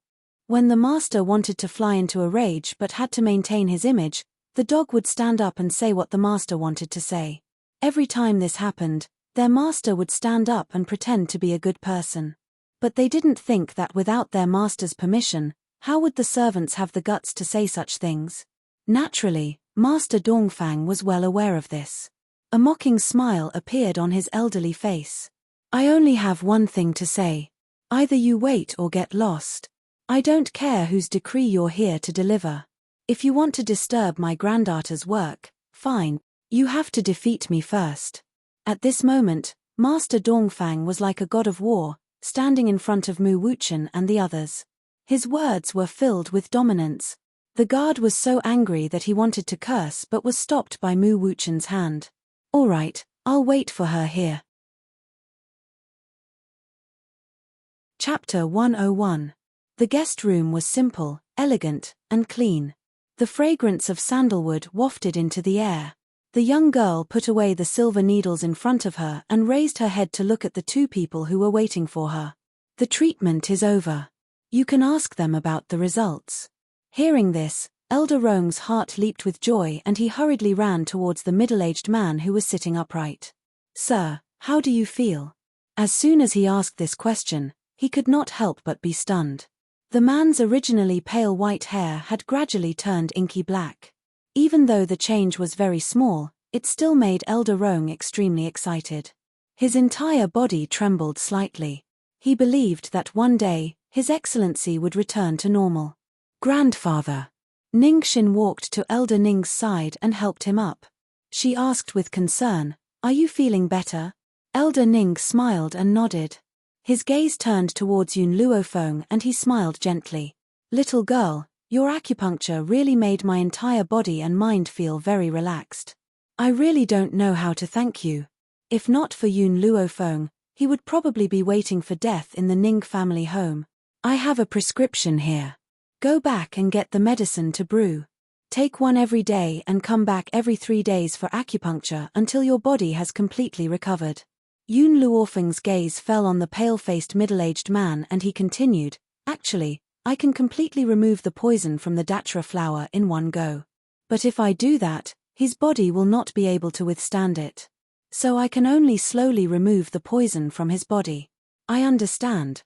When the master wanted to fly into a rage but had to maintain his image, the dog would stand up and say what the master wanted to say. Every time this happened, their master would stand up and pretend to be a good person. But they didn't think that without their master's permission, how would the servants have the guts to say such things? Naturally, Master Dongfang was well aware of this. A mocking smile appeared on his elderly face. I only have one thing to say. Either you wait or get lost. I don't care whose decree you're here to deliver. If you want to disturb my granddaughter's work, fine, you have to defeat me first. At this moment, Master Dongfang was like a god of war, standing in front of Mu Wuchen and the others. His words were filled with dominance. The guard was so angry that he wanted to curse but was stopped by Mu Wuchen's hand. "All right, I'll wait for her here." Chapter 101. The guest room was simple, elegant, and clean. The fragrance of sandalwood wafted into the air. The young girl put away the silver needles in front of her and raised her head to look at the two people who were waiting for her. "The treatment is over. You can ask them about the results." Hearing this, Elder Rong's heart leaped with joy and he hurriedly ran towards the middle-aged man who was sitting upright. "Sir, how do you feel?" As soon as he asked this question, he could not help but be stunned. The man's originally pale white hair had gradually turned inky black. Even though the change was very small, it still made Elder Rong extremely excited. His entire body trembled slightly. He believed that one day, His Excellency would return to normal. "Grandfather." Ningxin walked to Elder Ning's side and helped him up. She asked with concern, "Are you feeling better?" Elder Ning smiled and nodded. His gaze turned towards Yun Luofeng and he smiled gently. "Little girl, your acupuncture really made my entire body and mind feel very relaxed. I really don't know how to thank you. If not for Yun Luofeng, he would probably be waiting for death in the Ning family home. I have a prescription here. Go back and get the medicine to brew. Take one every day and come back every 3 days for acupuncture until your body has completely recovered." Yun Luofeng's gaze fell on the pale-faced middle-aged man and he continued, "Actually, I can completely remove the poison from the datra flower in one go. But if I do that, his body will not be able to withstand it. So I can only slowly remove the poison from his body." I understand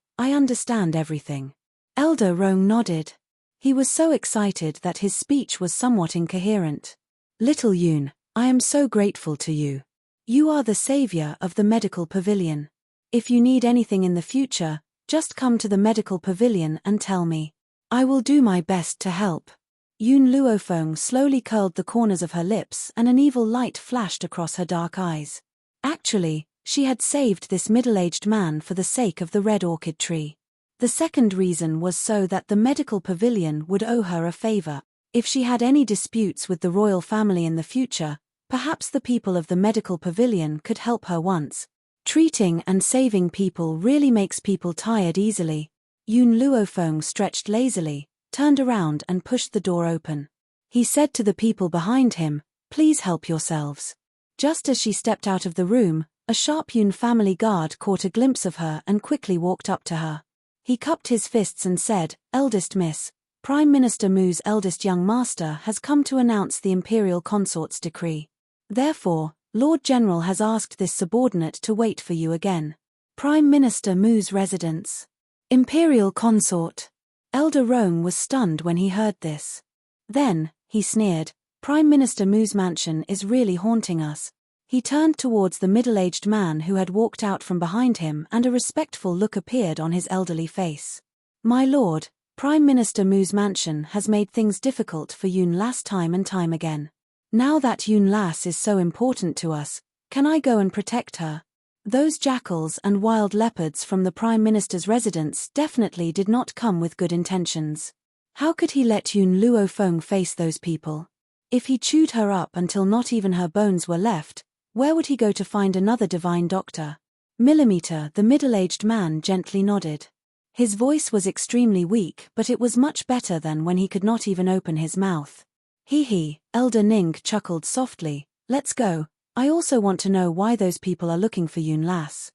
everything." Elder Rong nodded. He was so excited that his speech was somewhat incoherent. "Little Yun, I am so grateful to you. You are the savior of the medical pavilion. If you need anything in the future, just come to the medical pavilion and tell me. I will do my best to help." Yun Luofeng slowly curled the corners of her lips and an evil light flashed across her dark eyes. Actually, she had saved this middle-aged man for the sake of the red orchid tree. The second reason was so that the medical pavilion would owe her a favor. If she had any disputes with the royal family in the future, perhaps the people of the medical pavilion could help her once. Treating and saving people really makes people tired easily. Yun Luofeng stretched lazily, turned around and pushed the door open. He said to the people behind him, "Please help yourselves." Just as she stepped out of the room, a sharp Yun family guard caught a glimpse of her and quickly walked up to her. He cupped his fists and said, "Eldest Miss, Prime Minister Mu's eldest young master has come to announce the imperial consort's decree. Therefore, Lord General has asked this subordinate to wait for you again. Prime Minister Mu's residence." Imperial consort. Elder Rong was stunned when he heard this. Then, he sneered, "Prime Minister Mu's mansion is really haunting us." He turned towards the middle-aged man who had walked out from behind him and a respectful look appeared on his elderly face. "My lord, Prime Minister Mu's mansion has made things difficult for Yun Las time and time again. Now that Yun Las is so important to us, can I go and protect her?" Those jackals and wild leopards from the Prime Minister's residence definitely did not come with good intentions. How could he let Yun Luofeng face those people? If he chewed her up until not even her bones were left, where would he go to find another divine doctor? Millimeter, the middle-aged man gently nodded. His voice was extremely weak but it was much better than when he could not even open his mouth. Hee, Elder Ning chuckled softly, "Let's go, I also want to know why those people are looking for Yun Las."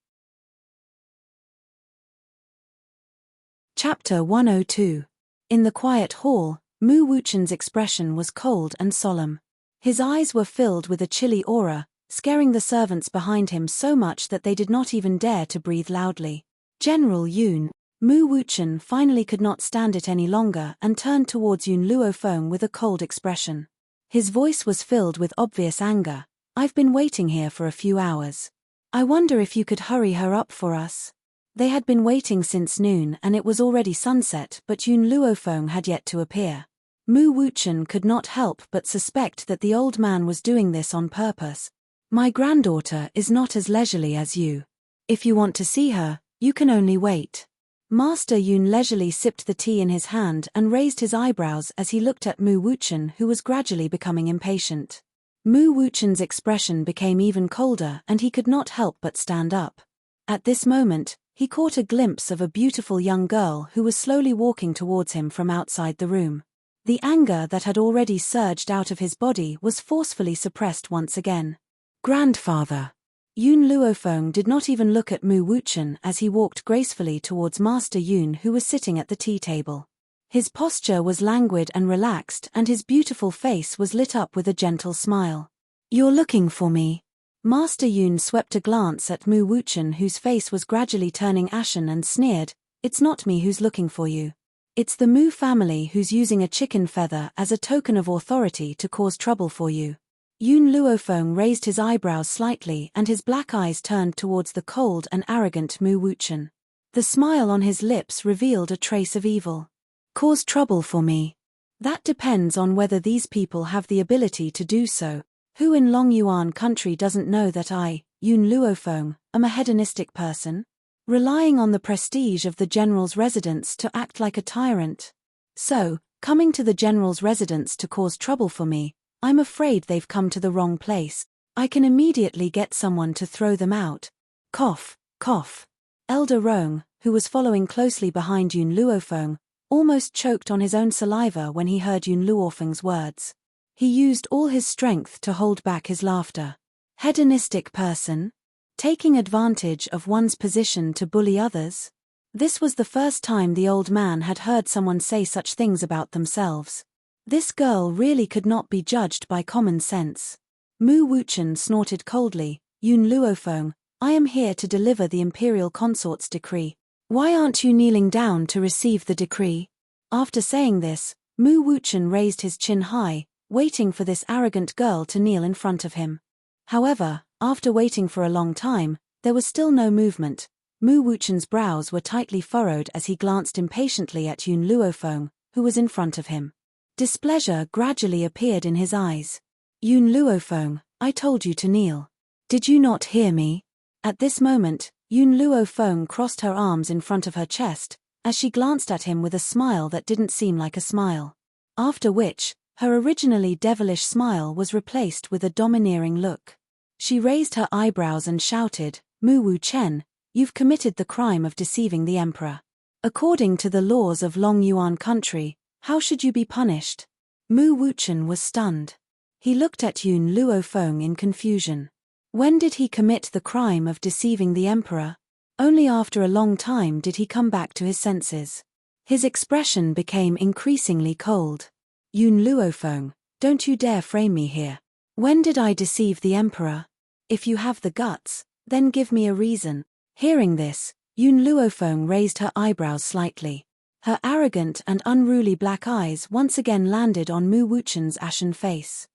Chapter 102. In the quiet hall, Mu Wuchen's expression was cold and solemn. His eyes were filled with a chilly aura, scaring the servants behind him so much that they did not even dare to breathe loudly. "General Yun." Mu Wuchen finally could not stand it any longer and turned towards Yun Luofeng with a cold expression. His voice was filled with obvious anger. "I've been waiting here for a few hours. I wonder if you could hurry her up for us." They had been waiting since noon and it was already sunset but Yun Luofeng had yet to appear. Mu Wuchen could not help but suspect that the old man was doing this on purpose. My granddaughter is not as leisurely as you. If you want to see her, you can only wait. Master Yun leisurely sipped the tea in his hand and raised his eyebrows as he looked at Mu Wuchen, who was gradually becoming impatient. Mu Wuchen's expression became even colder and he could not help but stand up. At this moment, he caught a glimpse of a beautiful young girl who was slowly walking towards him from outside the room. The anger that had already surged out of his body was forcefully suppressed once again. Grandfather. Yun Luofeng did not even look at Mu Wuchen as he walked gracefully towards Master Yun, who was sitting at the tea table. His posture was languid and relaxed and his beautiful face was lit up with a gentle smile. You're looking for me? Master Yun swept a glance at Mu Wuchen, whose face was gradually turning ashen, and sneered, It's not me who's looking for you. It's the Mu family who's using a chicken feather as a token of authority to cause trouble for you. Yun Luofeng raised his eyebrows slightly and his black eyes turned towards the cold and arrogant Mu Wuchen. The smile on his lips revealed a trace of evil. Cause trouble for me? That depends on whether these people have the ability to do so. Who in Long Yuan country doesn't know that I, Yun Luofeng, am a hedonistic person? Relying on the prestige of the general's residence to act like a tyrant. So, coming to the general's residence to cause trouble for me, I'm afraid they've come to the wrong place. I can immediately get someone to throw them out. Cough, cough. Elder Rong, who was following closely behind Yun Luofeng, almost choked on his own saliva when he heard Yun Luofeng's words. He used all his strength to hold back his laughter. Hedonistic person? Taking advantage of one's position to bully others? This was the first time the old man had heard someone say such things about themselves. This girl really could not be judged by common sense. Mu Wuchen snorted coldly, Yun Luofeng, I am here to deliver the imperial consort's decree. Why aren't you kneeling down to receive the decree? After saying this, Mu Wuchen raised his chin high, waiting for this arrogant girl to kneel in front of him. However, after waiting for a long time, there was still no movement. Mu Wuchen's brows were tightly furrowed as he glanced impatiently at Yun Luofeng, who was in front of him. Displeasure gradually appeared in his eyes. Yun Luofeng, I told you to kneel. Did you not hear me? At this moment, Yun Luofeng crossed her arms in front of her chest, as she glanced at him with a smile that didn't seem like a smile. After which, her originally devilish smile was replaced with a domineering look. She raised her eyebrows and shouted, Mu Wuchen, you've committed the crime of deceiving the emperor. According to the laws of Long Yuan country, how should you be punished? Mu Wuchen was stunned. He looked at Yun Luofeng in confusion. When did he commit the crime of deceiving the emperor? Only after a long time did he come back to his senses. His expression became increasingly cold. Yun Luofeng, don't you dare frame me here. When did I deceive the emperor? If you have the guts, then give me a reason. Hearing this, Yun Luofeng raised her eyebrows slightly. Her arrogant and unruly black eyes once again landed on Mu Wuchen's ashen face.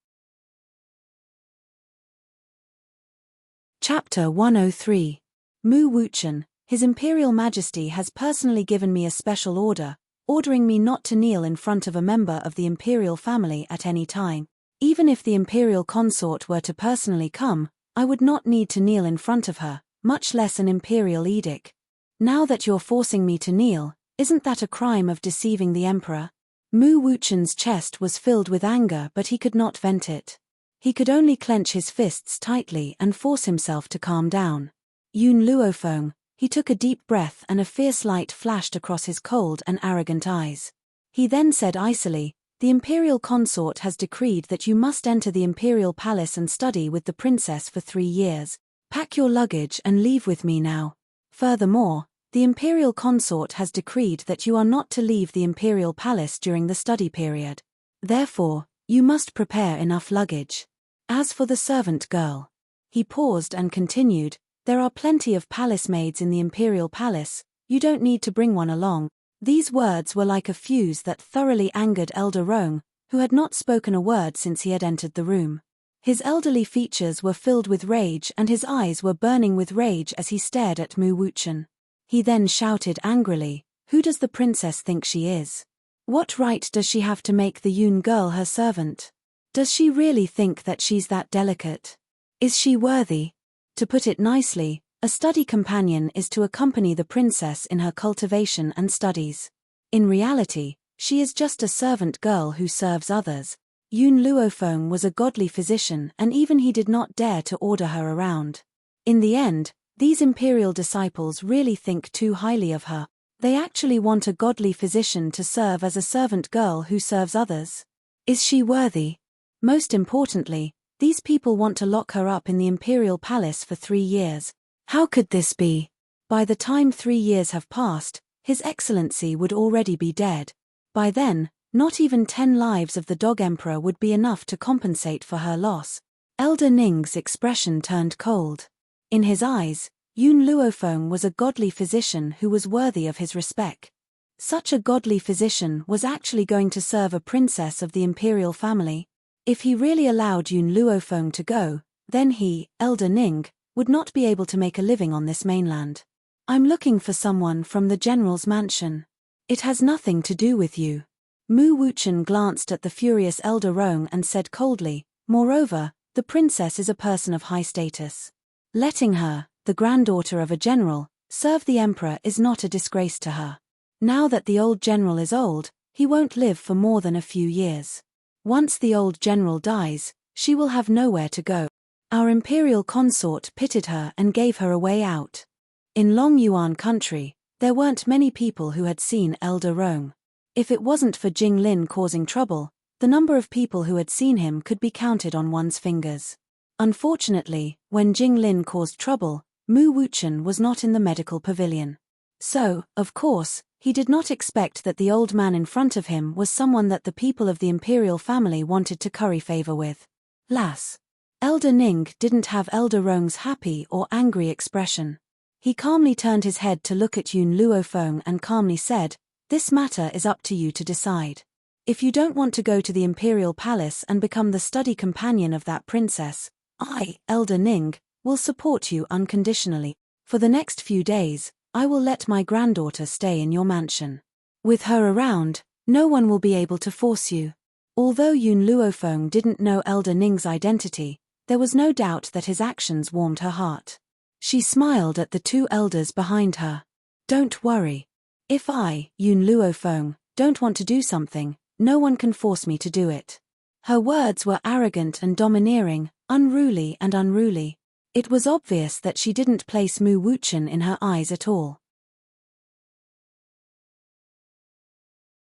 Chapter 103. Mu Wuchen, His Imperial Majesty has personally given me a special order, ordering me not to kneel in front of a member of the imperial family at any time. Even if the imperial consort were to personally come, I would not need to kneel in front of her, much less an imperial edict. Now that you're forcing me to kneel, isn't that a crime of deceiving the emperor? Mu Wuchen's chest was filled with anger, but he could not vent it. He could only clench his fists tightly and force himself to calm down. Yun Luofeng, he took a deep breath and a fierce light flashed across his cold and arrogant eyes. He then said icily, The imperial consort has decreed that you must enter the imperial palace and study with the princess for 3 years. Pack your luggage and leave with me now. Furthermore, the imperial consort has decreed that you are not to leave the imperial palace during the study period. Therefore, you must prepare enough luggage. As for the servant girl. He paused and continued, There are plenty of palace maids in the imperial palace, you don't need to bring one along. These words were like a fuse that thoroughly angered Elder Rong, who had not spoken a word since he had entered the room. His elderly features were filled with rage and his eyes were burning with rage as he stared at Mu Wuchen. He then shouted angrily, Who does the princess think she is? What right does she have to make the Yun girl her servant? Does she really think that she's that delicate? Is she worthy? To put it nicely, a study companion is to accompany the princess in her cultivation and studies. In reality, she is just a servant girl who serves others. Yun Luofeng was a godly physician, and even he did not dare to order her around. In the end, these imperial disciples really think too highly of her. They actually want a godly physician to serve as a servant girl who serves others. Is she worthy? Most importantly, these people want to lock her up in the imperial palace for 3 years. How could this be? By the time 3 years have passed, His Excellency would already be dead. By then, not even 10 lives of the Dog Emperor would be enough to compensate for her loss. Elder Ning's expression turned cold. In his eyes, Yun Luofeng was a godly physician who was worthy of his respect. Such a godly physician was actually going to serve a princess of the imperial family. If he really allowed Yun Luofeng to go, then he, Elder Ning, would not be able to make a living on this mainland. I'm looking for someone from the general's mansion. It has nothing to do with you. Mu Wuchen glanced at the furious Elder Rong and said coldly, moreover, the princess is a person of high status. Letting her, the granddaughter of a general, serve the emperor is not a disgrace to her. Now that the old general is old, he won't live for more than a few years. Once the old general dies, she will have nowhere to go. Our imperial consort pitied her and gave her a way out. In Long Yuan country, there weren't many people who had seen Elder Rong. If it wasn't for Jing Lin causing trouble, the number of people who had seen him could be counted on one's fingers. Unfortunately, when Jing Lin caused trouble, Mu Wuchen was not in the medical pavilion. So, of course, he did not expect that the old man in front of him was someone that the people of the imperial family wanted to curry favor with. Las. Elder Ning didn't have Elder Rong's happy or angry expression. He calmly turned his head to look at Yun Luofeng and calmly said, "This matter is up to you to decide. If you don't want to go to the imperial palace and become the study companion of that princess, I, Elder Ning, will support you unconditionally. For the next few days, I will let my granddaughter stay in your mansion. With her around, no one will be able to force you." Although Yun Luofeng didn't know Elder Ning's identity, there was no doubt that his actions warmed her heart. She smiled at the 2 elders behind her. "Don't worry. If I, Yun Luofeng, don't want to do something, no one can force me to do it." Her words were arrogant and domineering, unruly and unruly. It was obvious that she didn't place Mu Wuchen in her eyes at all.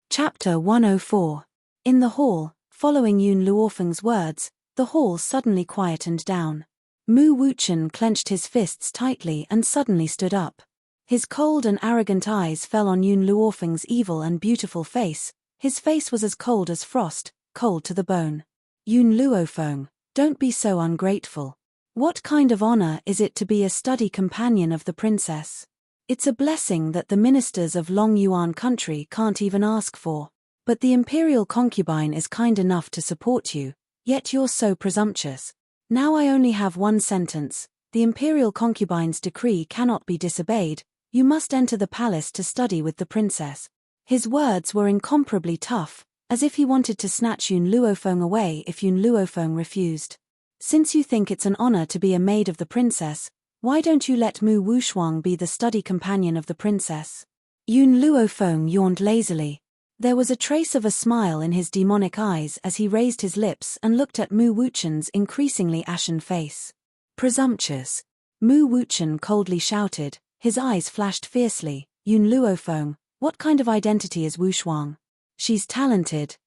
Chapter 104. In the hall, following Yun Luofeng's words, the hall suddenly quietened down. Mu Wuchen clenched his fists tightly and suddenly stood up. His cold and arrogant eyes fell on Yun Luofeng's evil and beautiful face. His face was as cold as frost, cold to the bone. "Yun Luofeng, don't be so ungrateful. What kind of honor is it to be a study companion of the princess? It's a blessing that the ministers of Long Yuan country can't even ask for. But the imperial concubine is kind enough to support you, yet you're so presumptuous. Now I only have one sentence: the imperial concubine's decree cannot be disobeyed. You must enter the palace to study with the princess." His words were incomparably tough, as if he wanted to snatch Yun Luofeng away if Yun Luofeng refused. "Since you think it's an honor to be a maid of the princess, why don't you let Mu Wuchuang be the study companion of the princess?" Yun Luofeng yawned lazily. There was a trace of a smile in his demonic eyes as he raised his lips and looked at Mu Wuchen's increasingly ashen face. "Presumptuous!" Mu Wuchen coldly shouted, his eyes flashed fiercely. "Yun Luofeng, what kind of identity is Wuchuang? She's talented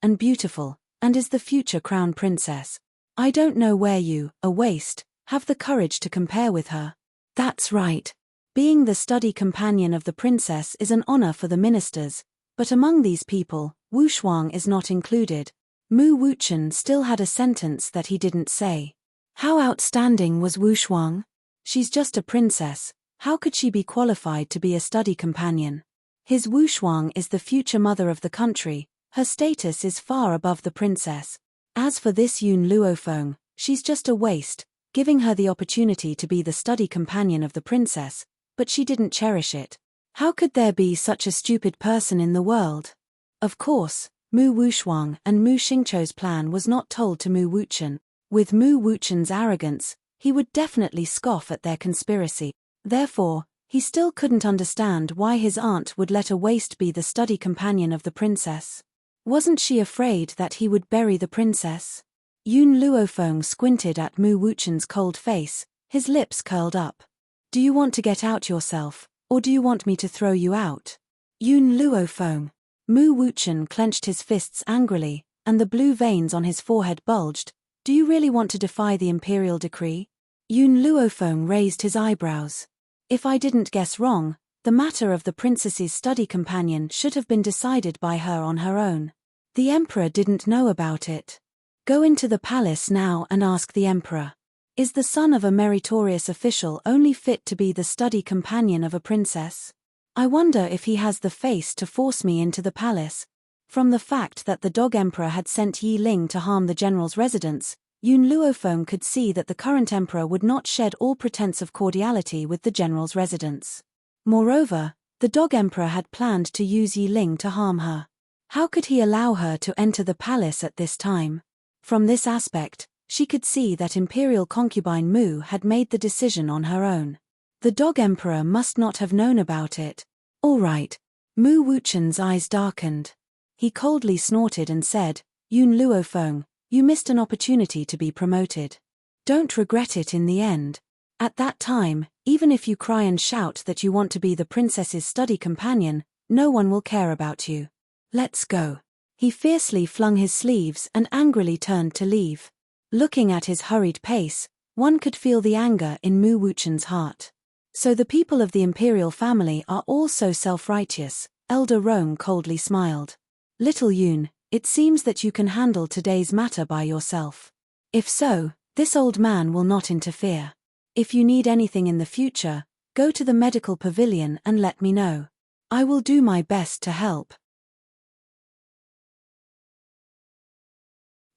and beautiful, and is the future crown princess. I don't know where you, a waste, have the courage to compare with her." "That's right. Being the study companion of the princess is an honor for the ministers, but among these people, Wuchuang is not included." Mu Wuchen still had a sentence that he didn't say. How outstanding was Wuchuang? She's just a princess. How could she be qualified to be a study companion? His Wuchuang is the future mother of the country. Her status is far above the princess. As for this Yun Luofeng, she's just a waste, giving her the opportunity to be the study companion of the princess, but she didn't cherish it. How could there be such a stupid person in the world? Of course, Mu Wuchuang and Mu Xingqiu's plan was not told to Mu Wuchen. With Mu Wuchen's arrogance, he would definitely scoff at their conspiracy. Therefore, he still couldn't understand why his aunt would let a waste be the study companion of the princess. Wasn't she afraid that he would bury the princess? Yun Luofeng squinted at Mu Wuchen's cold face, his lips curled up. Do you want to get out yourself, or do you want me to throw you out? Yun Luofeng. Mu Wuchen clenched his fists angrily, and the blue veins on his forehead bulged. Do you really want to defy the imperial decree? Yun Luofeng raised his eyebrows. If I didn't guess wrong, the matter of the princess's study companion should have been decided by her on her own. The emperor didn't know about it. Go into the palace now and ask the emperor. Is the son of a meritorious official only fit to be the study companion of a princess? I wonder if he has the face to force me into the palace. From the fact that the dog emperor had sent Yi Ling to harm the general's residence, Yun Luofeng could see that the current emperor would not shed all pretense of cordiality with the general's residence. Moreover, the dog emperor had planned to use Yi Ling to harm her. How could he allow her to enter the palace at this time? From this aspect, she could see that imperial concubine Mu had made the decision on her own. The dog emperor must not have known about it. All right. Mu Wuchen's eyes darkened. He coldly snorted and said, Yun Luofeng, you missed an opportunity to be promoted. Don't regret it in the end. At that time, even if you cry and shout that you want to be the princess's study companion, no one will care about you. Let's go. He fiercely flung his sleeves and angrily turned to leave. Looking at his hurried pace, one could feel the anger in Mu Wuchen's heart. So the people of the imperial family are all so self-righteous, Elder Rong coldly smiled. Little Yun, it seems that you can handle today's matter by yourself. If so, this old man will not interfere. If you need anything in the future, go to the medical pavilion and let me know. I will do my best to help.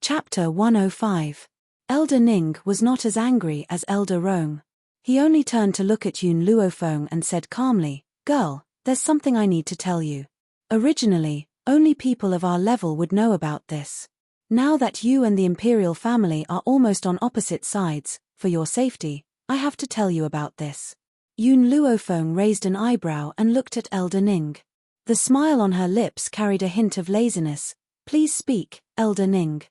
Chapter 105. Elder Ning was not as angry as Elder Rong. He only turned to look at Yun Luofeng and said calmly, Girl, there's something I need to tell you. Originally, only people of our level would know about this. Now that you and the imperial family are almost on opposite sides, for your safety, I have to tell you about this. Yun Luofeng raised an eyebrow and looked at Elder Ning. The smile on her lips carried a hint of laziness. Please speak, Elder Ning.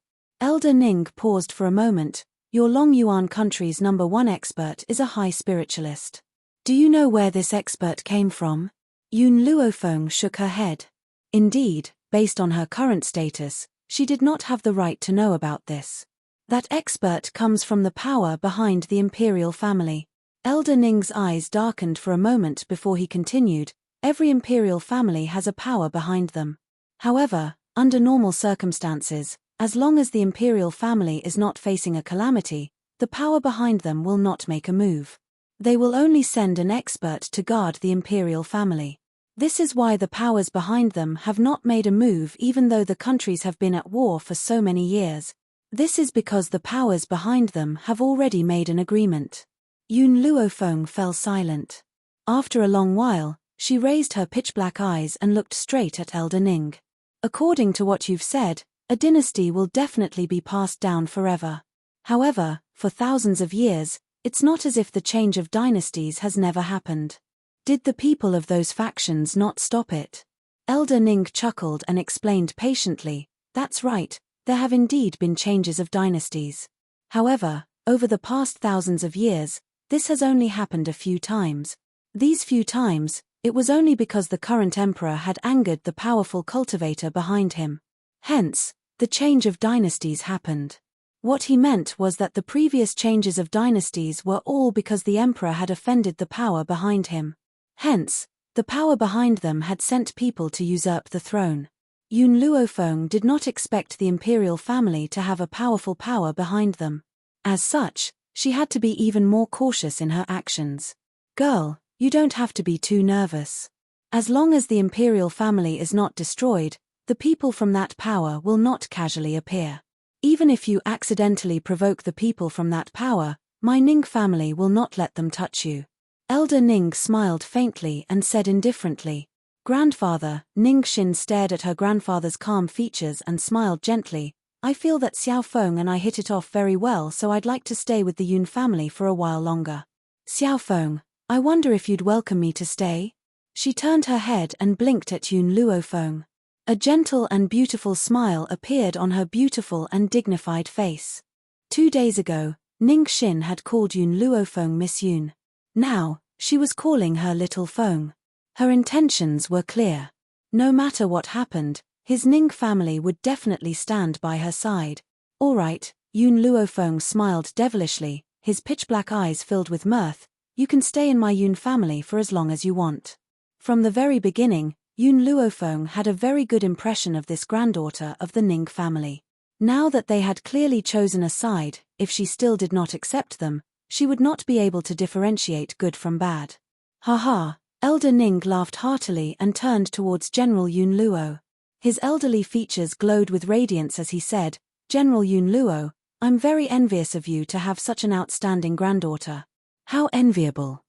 Elder Ning paused for a moment. Your Long Yuan country's #1 expert is a high spiritualist. Do you know where this expert came from? Yun Luofeng shook her head. Indeed, based on her current status, she did not have the right to know about this. That expert comes from the power behind the imperial family. Elder Ning's eyes darkened for a moment before he continued, every imperial family has a power behind them. However, under normal circumstances, as long as the imperial family is not facing a calamity, the power behind them will not make a move. They will only send an expert to guard the imperial family. This is why the powers behind them have not made a move even though the countries have been at war for so many years. This is because the powers behind them have already made an agreement. Yun Luofeng fell silent. After a long while, she raised her pitch-black eyes and looked straight at Elder Ning. According to what you've said, a dynasty will definitely be passed down forever. However, for thousands of years, it's not as if the change of dynasties has never happened. Did the people of those factions not stop it? Elder Ning chuckled and explained patiently, that's right, there have indeed been changes of dynasties. However, over the past thousands of years, this has only happened a few times. These few times, it was only because the current emperor had angered the powerful cultivator behind him. Hence, the change of dynasties happened. What he meant was that the previous changes of dynasties were all because the emperor had offended the power behind him. Hence, the power behind them had sent people to usurp the throne. Yun Luofeng did not expect the imperial family to have a powerful power behind them. As such, she had to be even more cautious in her actions. Girl, you don't have to be too nervous. As long as the imperial family is not destroyed, the people from that power will not casually appear. Even if you accidentally provoke the people from that power, my Ning family will not let them touch you. Elder Ning smiled faintly and said indifferently. Grandfather, Ning Xin stared at her grandfather's calm features and smiled gently. I feel that Xiao Feng and I hit it off very well, so I'd like to stay with the Yun family for a while longer. Xiao Feng, I wonder if you'd welcome me to stay? She turned her head and blinked at Yun Luofeng. A gentle and beautiful smile appeared on her beautiful and dignified face. 2 days ago, Ning Xin had called Yun Luofeng Miss Yun. Now, she was calling her Little Feng. Her intentions were clear. No matter what happened, his Ning family would definitely stand by her side. All right, Yun Luofeng smiled devilishly, his pitch-black eyes filled with mirth. You can stay in my Yun family for as long as you want. From the very beginning, Yun Luofeng had a very good impression of this granddaughter of the Ning family. Now that they had clearly chosen a side, if she still did not accept them, she would not be able to differentiate good from bad. Haha, Elder Ning laughed heartily and turned towards General Yun Luo. His elderly features glowed with radiance as he said, General Yun Luo, I'm very envious of you to have such an outstanding granddaughter. How enviable.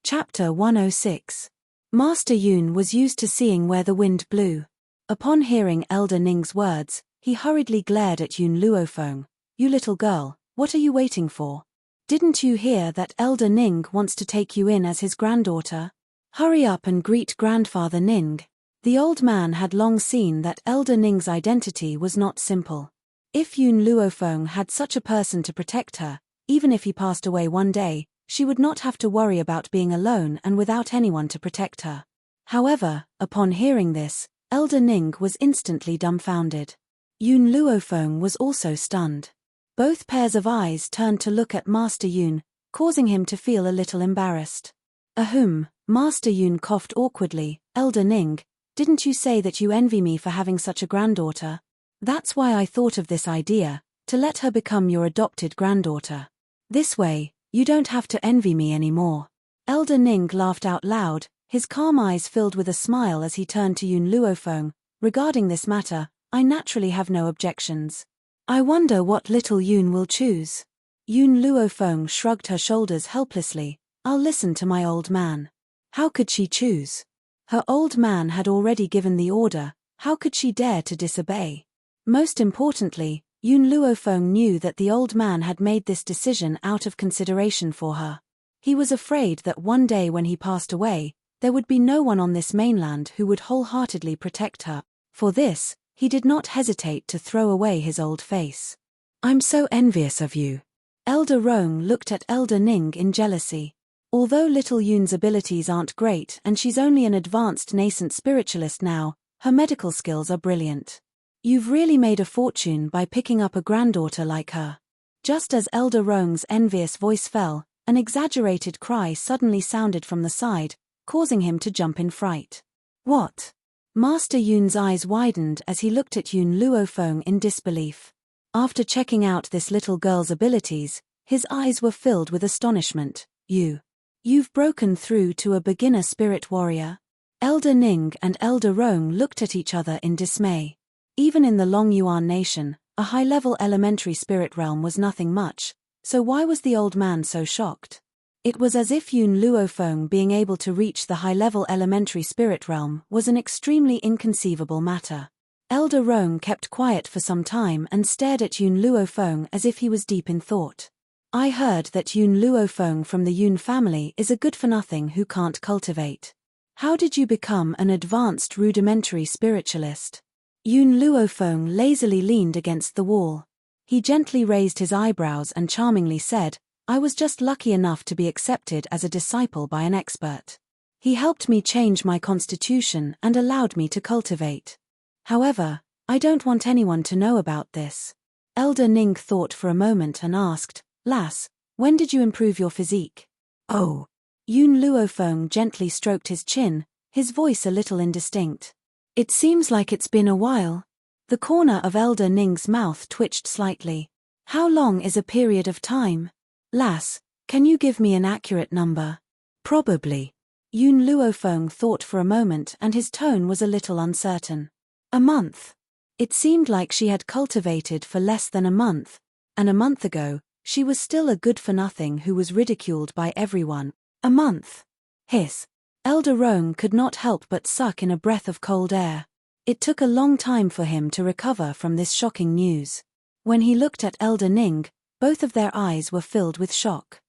Chapter 106. Master Yun was used to seeing where the wind blew. Upon hearing Elder Ning's words, he hurriedly glared at Yun Luofeng. You little girl, what are you waiting for? Didn't you hear that Elder Ning wants to take you in as his granddaughter? Hurry up and greet Grandfather Ning. The old man had long seen that Elder Ning's identity was not simple. If Yun Luofeng had such a person to protect her, even if he passed away one day, she would not have to worry about being alone and without anyone to protect her. However, upon hearing this, Elder Ning was instantly dumbfounded. Yun Luofeng was also stunned. Both pairs of eyes turned to look at Master Yun, causing him to feel a little embarrassed. Ahem, Master Yun coughed awkwardly. Elder Ning, didn't you say that you envy me for having such a granddaughter? That's why I thought of this idea, to let her become your adopted granddaughter. This way, you don't have to envy me anymore. Elder Ning laughed out loud, his calm eyes filled with a smile as he turned to Yun Luofeng. Regarding this matter, I naturally have no objections. I wonder what little Yun will choose. Yun Luofeng shrugged her shoulders helplessly. I'll listen to my old man. How could she choose? Her old man had already given the order, how could she dare to disobey? Most importantly, Yun Luofeng knew that the old man had made this decision out of consideration for her. He was afraid that one day when he passed away, there would be no one on this mainland who would wholeheartedly protect her. For this, he did not hesitate to throw away his old face. I'm so envious of you. Elder Rong looked at Elder Ning in jealousy. Although little Yun's abilities aren't great and she's only an advanced nascent spiritualist now, her medical skills are brilliant. You've really made a fortune by picking up a granddaughter like her. Just as Elder Rong's envious voice fell, an exaggerated cry suddenly sounded from the side, causing him to jump in fright. What? Master Yun's eyes widened as he looked at Yun Luofeng in disbelief. After checking out this little girl's abilities, his eyes were filled with astonishment. You've broken through to a beginner spirit warrior? Elder Ning and Elder Rong looked at each other in dismay. Even in the Long Yuan nation, a high-level elementary spirit realm was nothing much, so why was the old man so shocked? It was as if Yun Luofeng being able to reach the high-level elementary spirit realm was an extremely inconceivable matter. Elder Rong kept quiet for some time and stared at Yun Luofeng as if he was deep in thought. I heard that Yun Luofeng from the Yun family is a good-for-nothing who can't cultivate. How did you become an advanced rudimentary spiritualist? Yun Luofeng lazily leaned against the wall. He gently raised his eyebrows and charmingly said, I was just lucky enough to be accepted as a disciple by an expert. He helped me change my constitution and allowed me to cultivate. However, I don't want anyone to know about this. Elder Ning thought for a moment and asked, Lass, when did you improve your physique? Oh. Yun Luofeng gently stroked his chin, his voice a little indistinct. It seems like it's been a while. The corner of Elder Ning's mouth twitched slightly. How long is a period of time? Lass, can you give me an accurate number? Probably. Yun Luofeng thought for a moment and his tone was a little uncertain. A month. It seemed like she had cultivated for less than a month, and a month ago, she was still a good-for-nothing who was ridiculed by everyone. A month. Hiss. Elder Rong could not help but suck in a breath of cold air. It took a long time for him to recover from this shocking news. When he looked at Elder Ning, both of their eyes were filled with shock.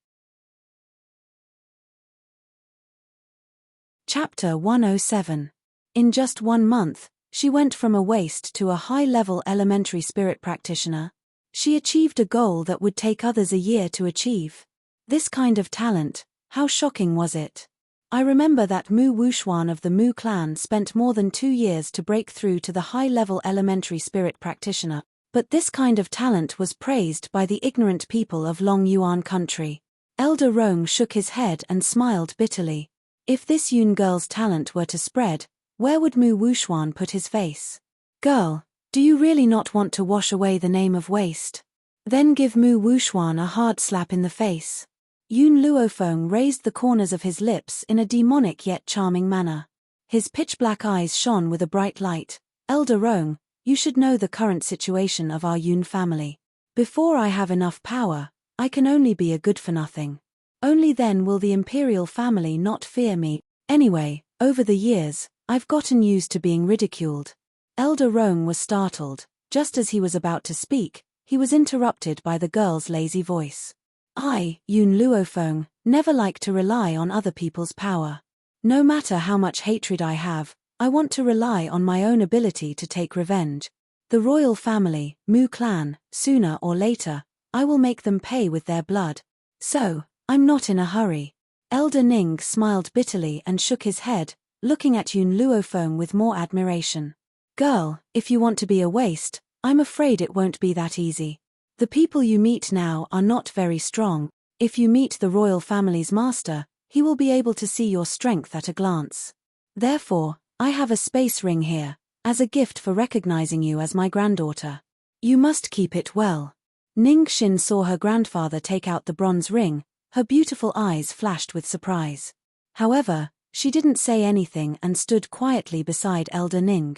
Chapter 107. In just 1 month, she went from a waste to a high-level elementary spirit practitioner. She achieved a goal that would take others a year to achieve. This kind of talent, how shocking was it? I remember that Mu Wuxuan of the Mu clan spent more than 2 years to break through to the high-level elementary spirit practitioner, but this kind of talent was praised by the ignorant people of Long Yuan country. Elder Rong shook his head and smiled bitterly. If this Yun girl's talent were to spread, where would Mu Wuxuan put his face? Girl, do you really not want to wash away the name of waste? Then give Mu Wuxuan a hard slap in the face. Yun Luofeng raised the corners of his lips in a demonic yet charming manner. His pitch-black eyes shone with a bright light. Elder Rong, you should know the current situation of our Yun family. Before I have enough power, I can only be a good-for-nothing. Only then will the imperial family not fear me. Anyway, over the years, I've gotten used to being ridiculed. Elder Rong was startled. Just as he was about to speak, he was interrupted by the girl's lazy voice. I, Yun Luofeng, never like to rely on other people's power. No matter how much hatred I have, I want to rely on my own ability to take revenge. The royal family, Mu clan, sooner or later, I will make them pay with their blood. So, I'm not in a hurry. Elder Ning smiled bitterly and shook his head, looking at Yun Luofeng with more admiration. Girl, if you want to be a waste, I'm afraid it won't be that easy. The people you meet now are not very strong. If you meet the royal family's master, he will be able to see your strength at a glance. Therefore, I have a space ring here, as a gift for recognizing you as my granddaughter. You must keep it well. Ning Xin saw her grandfather take out the bronze ring. Her beautiful eyes flashed with surprise. However, she didn't say anything and stood quietly beside Elder Ning.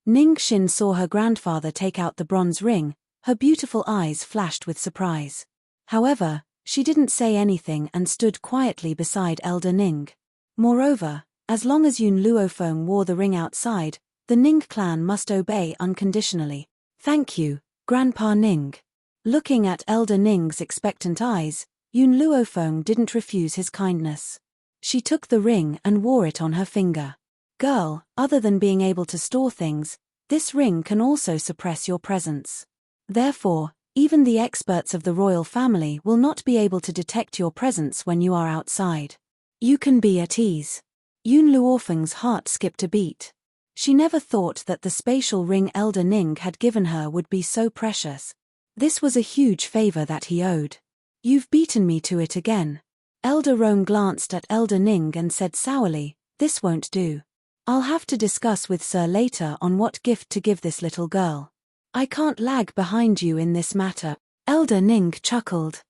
Ning Xin saw her grandfather take out the bronze ring. Her beautiful eyes flashed with surprise. However, she didn't say anything and stood quietly beside Elder Ning. Moreover, as long as Yun Luofeng wore the ring outside, the Ning clan must obey unconditionally. Thank you, Grandpa Ning. Looking at Elder Ning's expectant eyes, Yun Luofeng didn't refuse his kindness. She took the ring and wore it on her finger. Girl, other than being able to store things, this ring can also suppress your presence. Therefore, even the experts of the royal family will not be able to detect your presence when you are outside. You can be at ease. Yun Luofeng's heart skipped a beat. She never thought that the spatial ring Elder Ning had given her would be so precious. This was a huge favor that he owed. You've beaten me to it again. Elder Rong glanced at Elder Ning and said sourly, this won't do. I'll have to discuss with Sir later on what gift to give this little girl. I can't lag behind you in this matter. Elder Ning chuckled.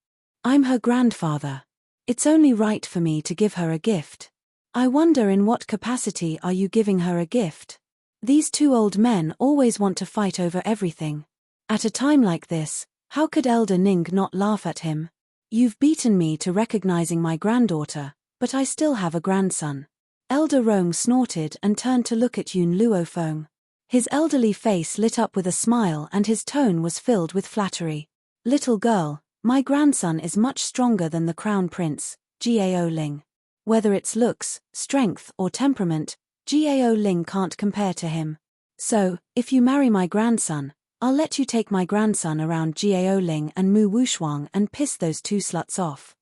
I'm her grandfather. It's only right for me to give her a gift. I wonder in what capacity are you giving her a gift? These two old men always want to fight over everything. At a time like this, how could Elder Ning not laugh at him? You've beaten me to recognizing my granddaughter, but I still have a grandson. Elder Rong snorted and turned to look at Yun Luofeng. His elderly face lit up with a smile and his tone was filled with flattery. Little girl, my grandson is much stronger than the crown prince, Gao Ling. Whether it's looks, strength or temperament, Gao Ling can't compare to him. So, if you marry my grandson, I'll let you take my grandson around Gao Ling and Mu Wuxuan and piss those two sluts off.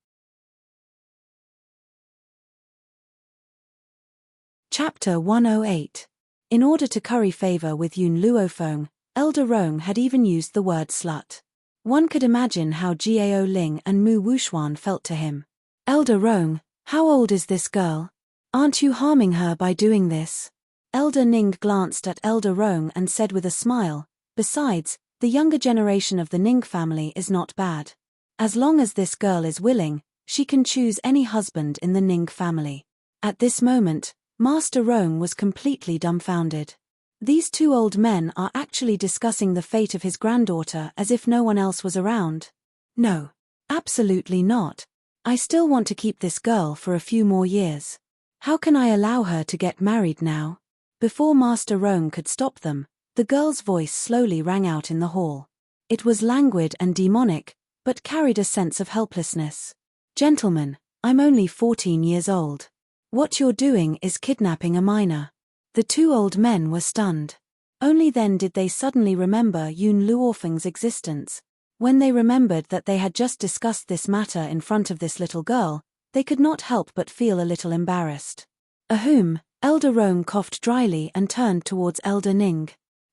Chapter 108. In order to curry favor with Yun Luofeng, Elder Rong had even used the word slut. One could imagine how Gao Ling and Mu Wuxuan felt to him. Elder Rong, how old is this girl? Aren't you harming her by doing this? Elder Ning glanced at Elder Rong and said with a smile, besides, the younger generation of the Ning family is not bad. As long as this girl is willing, she can choose any husband in the Ning family. At this moment, Master Rong was completely dumbfounded. These two old men are actually discussing the fate of his granddaughter as if no one else was around. No, absolutely not. I still want to keep this girl for a few more years. How can I allow her to get married now? Before Master Roan could stop them, the girl's voice slowly rang out in the hall. It was languid and demonic, but carried a sense of helplessness. "Gentlemen, I'm only 14 years old. What you're doing is kidnapping a minor." The two old men were stunned. Only then did they suddenly remember Yun Luofeng's existence. When they remembered that they had just discussed this matter in front of this little girl, they could not help but feel a little embarrassed. "Ahem," Elder Roan coughed dryly and turned towards Elder Ning.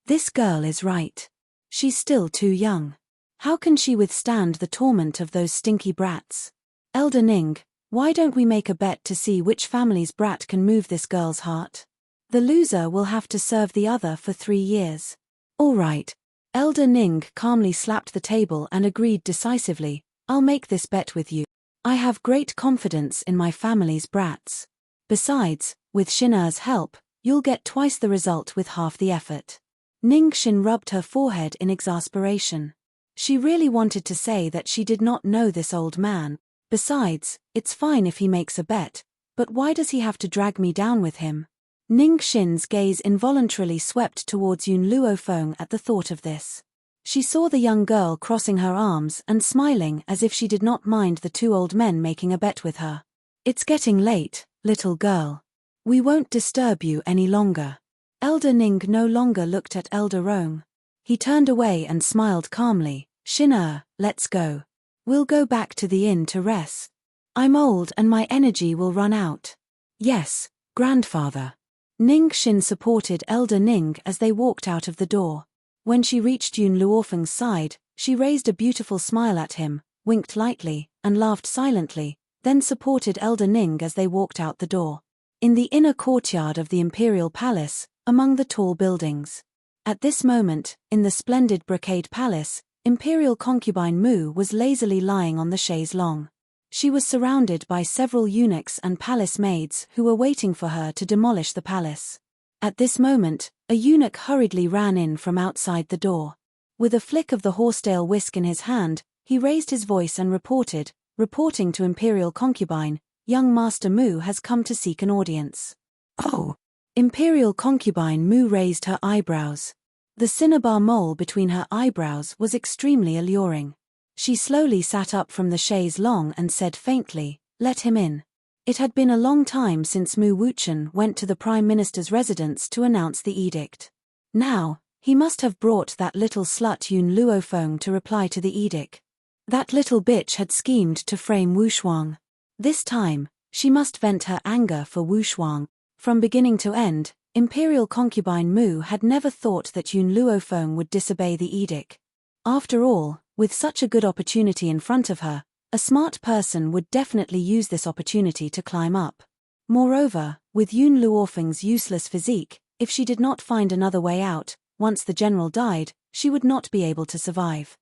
"This girl is right. She's still too young. How can she withstand the torment of those stinky brats? Elder Ning, why don't we make a bet to see which family's brat can move this girl's heart? The loser will have to serve the other for 3 years. All right." Elder Ning calmly slapped the table and agreed decisively, "I'll make this bet with you. I have great confidence in my family's brats. Besides, with Shin'er's help, you'll get twice the result with half the effort." Ning Xin rubbed her forehead in exasperation. She really wanted to say that she did not know this old man. Besides, it's fine if he makes a bet, but why does he have to drag me down with him? Ning Xin's gaze involuntarily swept towards Yun Luofeng at the thought of this. She saw the young girl crossing her arms and smiling as if she did not mind the two old men making a bet with her. "It's getting late, little girl. We won't disturb you any longer." Elder Ning no longer looked at Elder Roan. He turned away and smiled calmly. "Shin'er, let's go. We'll go back to the inn to rest. I'm old and my energy will run out." "Yes, grandfather." Ning Xin supported Elder Ning as they walked out of the door. When she reached Yun Luofeng's side, she raised a beautiful smile at him, winked lightly, and laughed silently, then supported Elder Ning as they walked out the door. In the inner courtyard of the Imperial Palace, among the tall buildings. At this moment, in the splendid brocade palace, Imperial concubine Mu was lazily lying on the chaise longue. She was surrounded by several eunuchs and palace maids who were waiting for her to demolish the palace. At this moment, a eunuch hurriedly ran in from outside the door. With a flick of the horsetail whisk in his hand, he raised his voice and reporting to Imperial concubine, "Young Master Mu has come to seek an audience." "Oh." Imperial concubine Mu raised her eyebrows. The cinnabar mole between her eyebrows was extremely alluring. She slowly sat up from the chaise longue and said faintly, "Let him in." It had been a long time since Mu Wuchen went to the Prime Minister's residence to announce the edict. Now, he must have brought that little slut Yun Luofeng to reply to the edict. That little bitch had schemed to frame Wu Shuang. This time, she must vent her anger for Wu Shuang. From beginning to end, Imperial concubine Mu had never thought that Yun Luofeng would disobey the edict. After all, with such a good opportunity in front of her, a smart person would definitely use this opportunity to climb up. Moreover, with Yun Luofeng's useless physique, if she did not find another way out, once the general died, she would not be able to survive.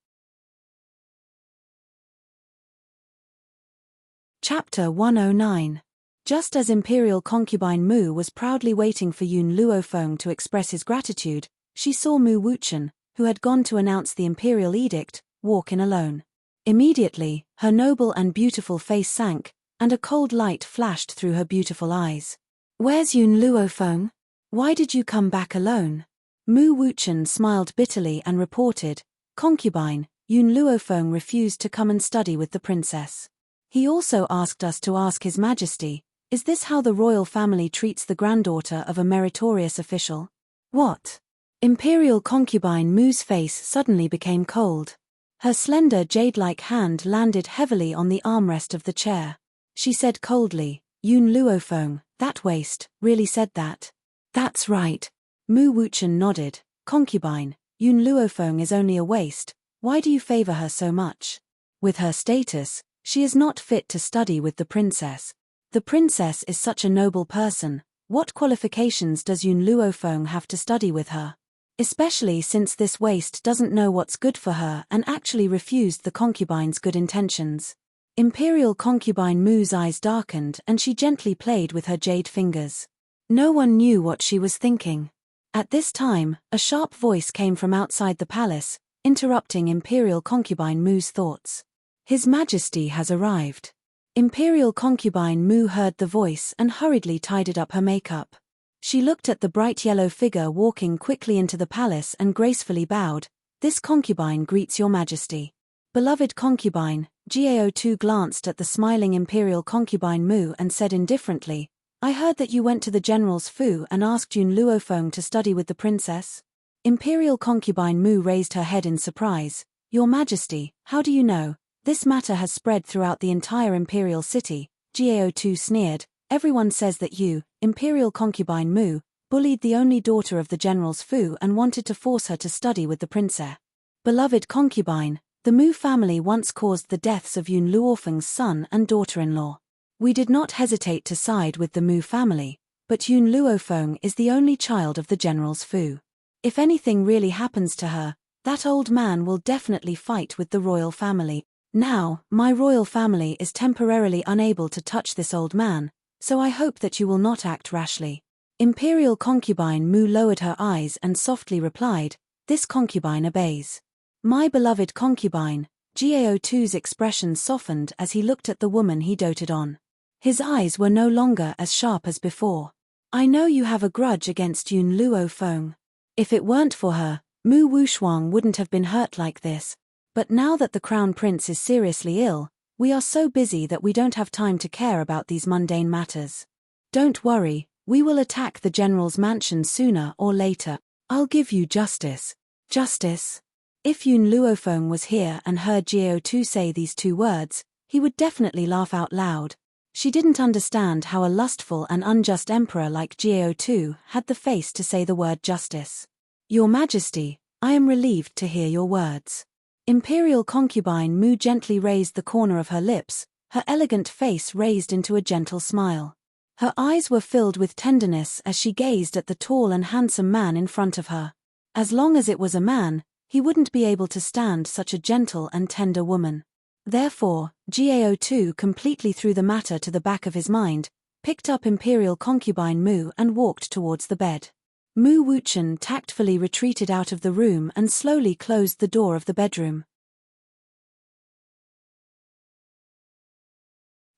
Chapter 109. Just as Imperial concubine Mu was proudly waiting for Yun Luofeng to express his gratitude, she saw Mu Wuchen, who had gone to announce the imperial edict, walk in alone. Immediately, her noble and beautiful face sank, and a cold light flashed through her beautiful eyes. "Where's Yun Luofeng? Why did you come back alone?" Mu Wuchen smiled bitterly and reported, "Concubine, Yun Luofeng refused to come and study with the princess. He also asked us to ask His Majesty, is this how the royal family treats the granddaughter of a meritorious official?" "What?" Imperial concubine Mu's face suddenly became cold. Her slender jade-like hand landed heavily on the armrest of the chair. She said coldly, "Yun Luofeng, that waste, really said that?" "That's right." Mu Wuchen nodded. "Concubine, Yun Luofeng is only a waste. Why do you favor her so much? With her status, she is not fit to study with the princess. The princess is such a noble person. What qualifications does Yun Luofeng have to study with her? Especially since this waste doesn't know what's good for her and actually refused the concubine's good intentions." Imperial concubine Mu's eyes darkened and she gently played with her jade fingers. No one knew what she was thinking. At this time, a sharp voice came from outside the palace, interrupting Imperial concubine Mu's thoughts. "His Majesty has arrived." Imperial concubine Mu heard the voice and hurriedly tidied up her makeup. She looked at the bright yellow figure walking quickly into the palace and gracefully bowed. "This concubine greets your majesty." Beloved concubine, Gao2 glanced at the smiling imperial concubine Mu and said indifferently, "I heard that you went to the general's Fu and asked Yun Luofeng to study with the princess." Imperial concubine Mu raised her head in surprise. "Your majesty, how do you know? This matter has spread throughout the entire imperial city." Gao2 sneered. "Everyone says that you, imperial concubine Mu, bullied the only daughter of the general's Fu and wanted to force her to study with the princess." Beloved concubine, the Mu family once caused the deaths of Yun Luofeng's son and daughter-in-law. We did not hesitate to side with the Mu family, but Yun Luofeng is the only child of the general's Fu. If anything really happens to her, that old man will definitely fight with the royal family. Now, my royal family is temporarily unable to touch this old man, so I hope that you will not act rashly. Imperial concubine Mu lowered her eyes and softly replied, "This concubine obeys." My beloved concubine, Gao2's expression softened as he looked at the woman he doted on. His eyes were no longer as sharp as before. "I know you have a grudge against Yun Luofeng. If it weren't for her, Mu Wushuang wouldn't have been hurt like this. But now that the crown prince is seriously ill, we are so busy that we don't have time to care about these mundane matters. Don't worry, we will attack the general's mansion sooner or later. I'll give you justice." Justice? If Yun Luofeng was here and heard Gao2 say these two words, he would definitely laugh out loud. She didn't understand how a lustful and unjust emperor like Gao2 had the face to say the word justice. "Your Majesty, I am relieved to hear your words." Imperial concubine Mu gently raised the corner of her lips, her elegant face raised into a gentle smile. Her eyes were filled with tenderness as she gazed at the tall and handsome man in front of her. As long as it was a man, he wouldn't be able to stand such a gentle and tender woman. Therefore, Gao2 completely threw the matter to the back of his mind, picked up Imperial concubine Mu and walked towards the bed. Mu Wuchen tactfully retreated out of the room and slowly closed the door of the bedroom.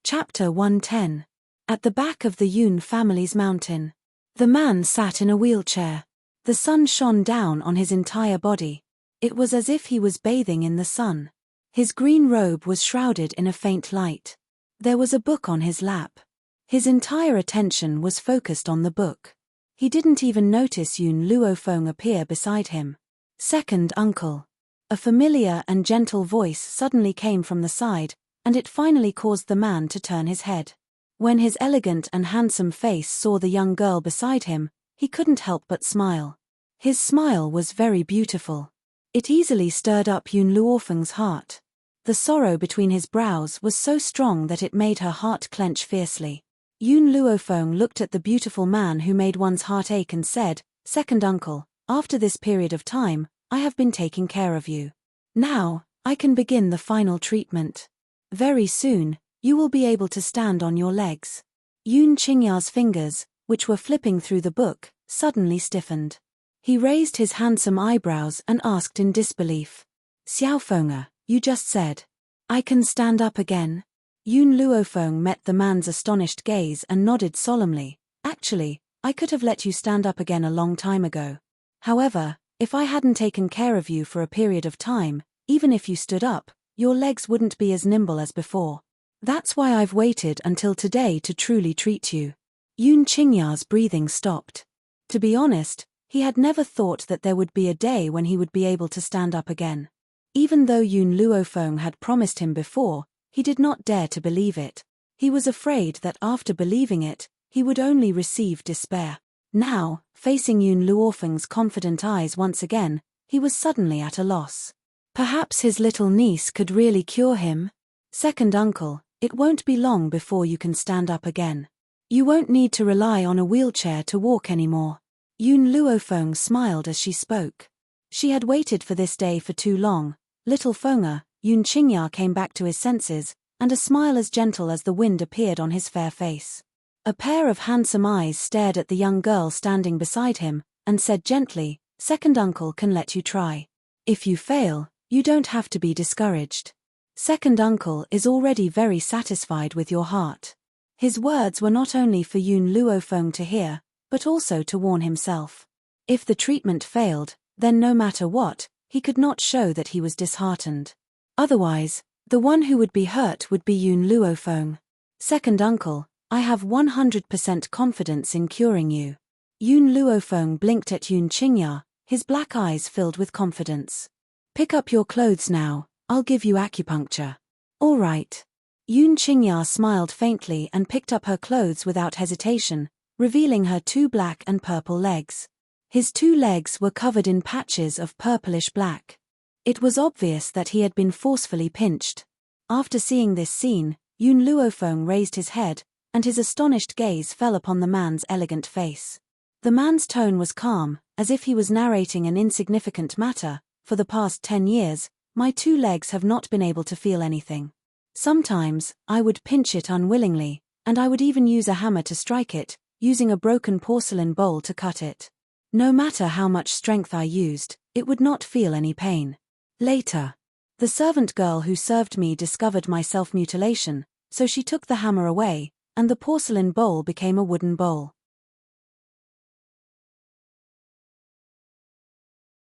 Chapter 110. At the back of the Yun family's mountain. The man sat in a wheelchair. The sun shone down on his entire body. It was as if he was bathing in the sun. His green robe was shrouded in a faint light. There was a book on his lap. His entire attention was focused on the book. He didn't even notice Yun Luofeng appear beside him. "Second uncle." A familiar and gentle voice suddenly came from the side, and it finally caused the man to turn his head. When his elegant and handsome face saw the young girl beside him, he couldn't help but smile. His smile was very beautiful. It easily stirred up Yun Luofeng's heart. The sorrow between his brows was so strong that it made her heart clench fiercely. Yun Luofeng looked at the beautiful man who made one's heart ache and said, "Second uncle, after this period of time, I have been taking care of you. Now, I can begin the final treatment. Very soon, you will be able to stand on your legs." Yun Qingya's fingers, which were flipping through the book, suddenly stiffened. He raised his handsome eyebrows and asked in disbelief, "Xiaofeng, you just said, I can stand up again?" Yun Luofeng met the man's astonished gaze and nodded solemnly. "Actually, I could have let you stand up again a long time ago. However, if I hadn't taken care of you for a period of time, even if you stood up, your legs wouldn't be as nimble as before. That's why I've waited until today to truly treat you." Yun Qingya's breathing stopped. To be honest, he had never thought that there would be a day when he would be able to stand up again. Even though Yun Luofeng had promised him before, he did not dare to believe it. He was afraid that after believing it, he would only receive despair. Now, facing Yun Luofeng's confident eyes once again, he was suddenly at a loss. Perhaps his little niece could really cure him? "Second uncle, it won't be long before you can stand up again. You won't need to rely on a wheelchair to walk anymore." Yun Luofeng smiled as she spoke. She had waited for this day for too long. Little Feng'er, Yun Qingya came back to his senses, and a smile as gentle as the wind appeared on his fair face. A pair of handsome eyes stared at the young girl standing beside him, and said gently, "Second uncle can let you try. If you fail, you don't have to be discouraged. Second uncle is already very satisfied with your heart." His words were not only for Yun Luofeng to hear, but also to warn himself. If the treatment failed, then no matter what, he could not show that he was disheartened. Otherwise, the one who would be hurt would be Yun Luofeng. Second uncle, I have 100% confidence in curing you. Yun Luofeng blinked at Yun Qingya, his black eyes filled with confidence. Pick up your clothes now, I'll give you acupuncture. All right. Yun Qingya smiled faintly and picked up her clothes without hesitation, revealing her 2 black and purple legs. His 2 legs were covered in patches of purplish black. It was obvious that he had been forcefully pinched. After seeing this scene, Yun Luofeng raised his head, and his astonished gaze fell upon the man's elegant face. The man's tone was calm, as if he was narrating an insignificant matter. For the past 10 years, my 2 legs have not been able to feel anything. Sometimes, I would pinch it unwillingly, and I would even use a hammer to strike it, using a broken porcelain bowl to cut it. No matter how much strength I used, it would not feel any pain. Later, the servant girl who served me discovered my self-mutilation, so she took the hammer away, and the porcelain bowl became a wooden bowl.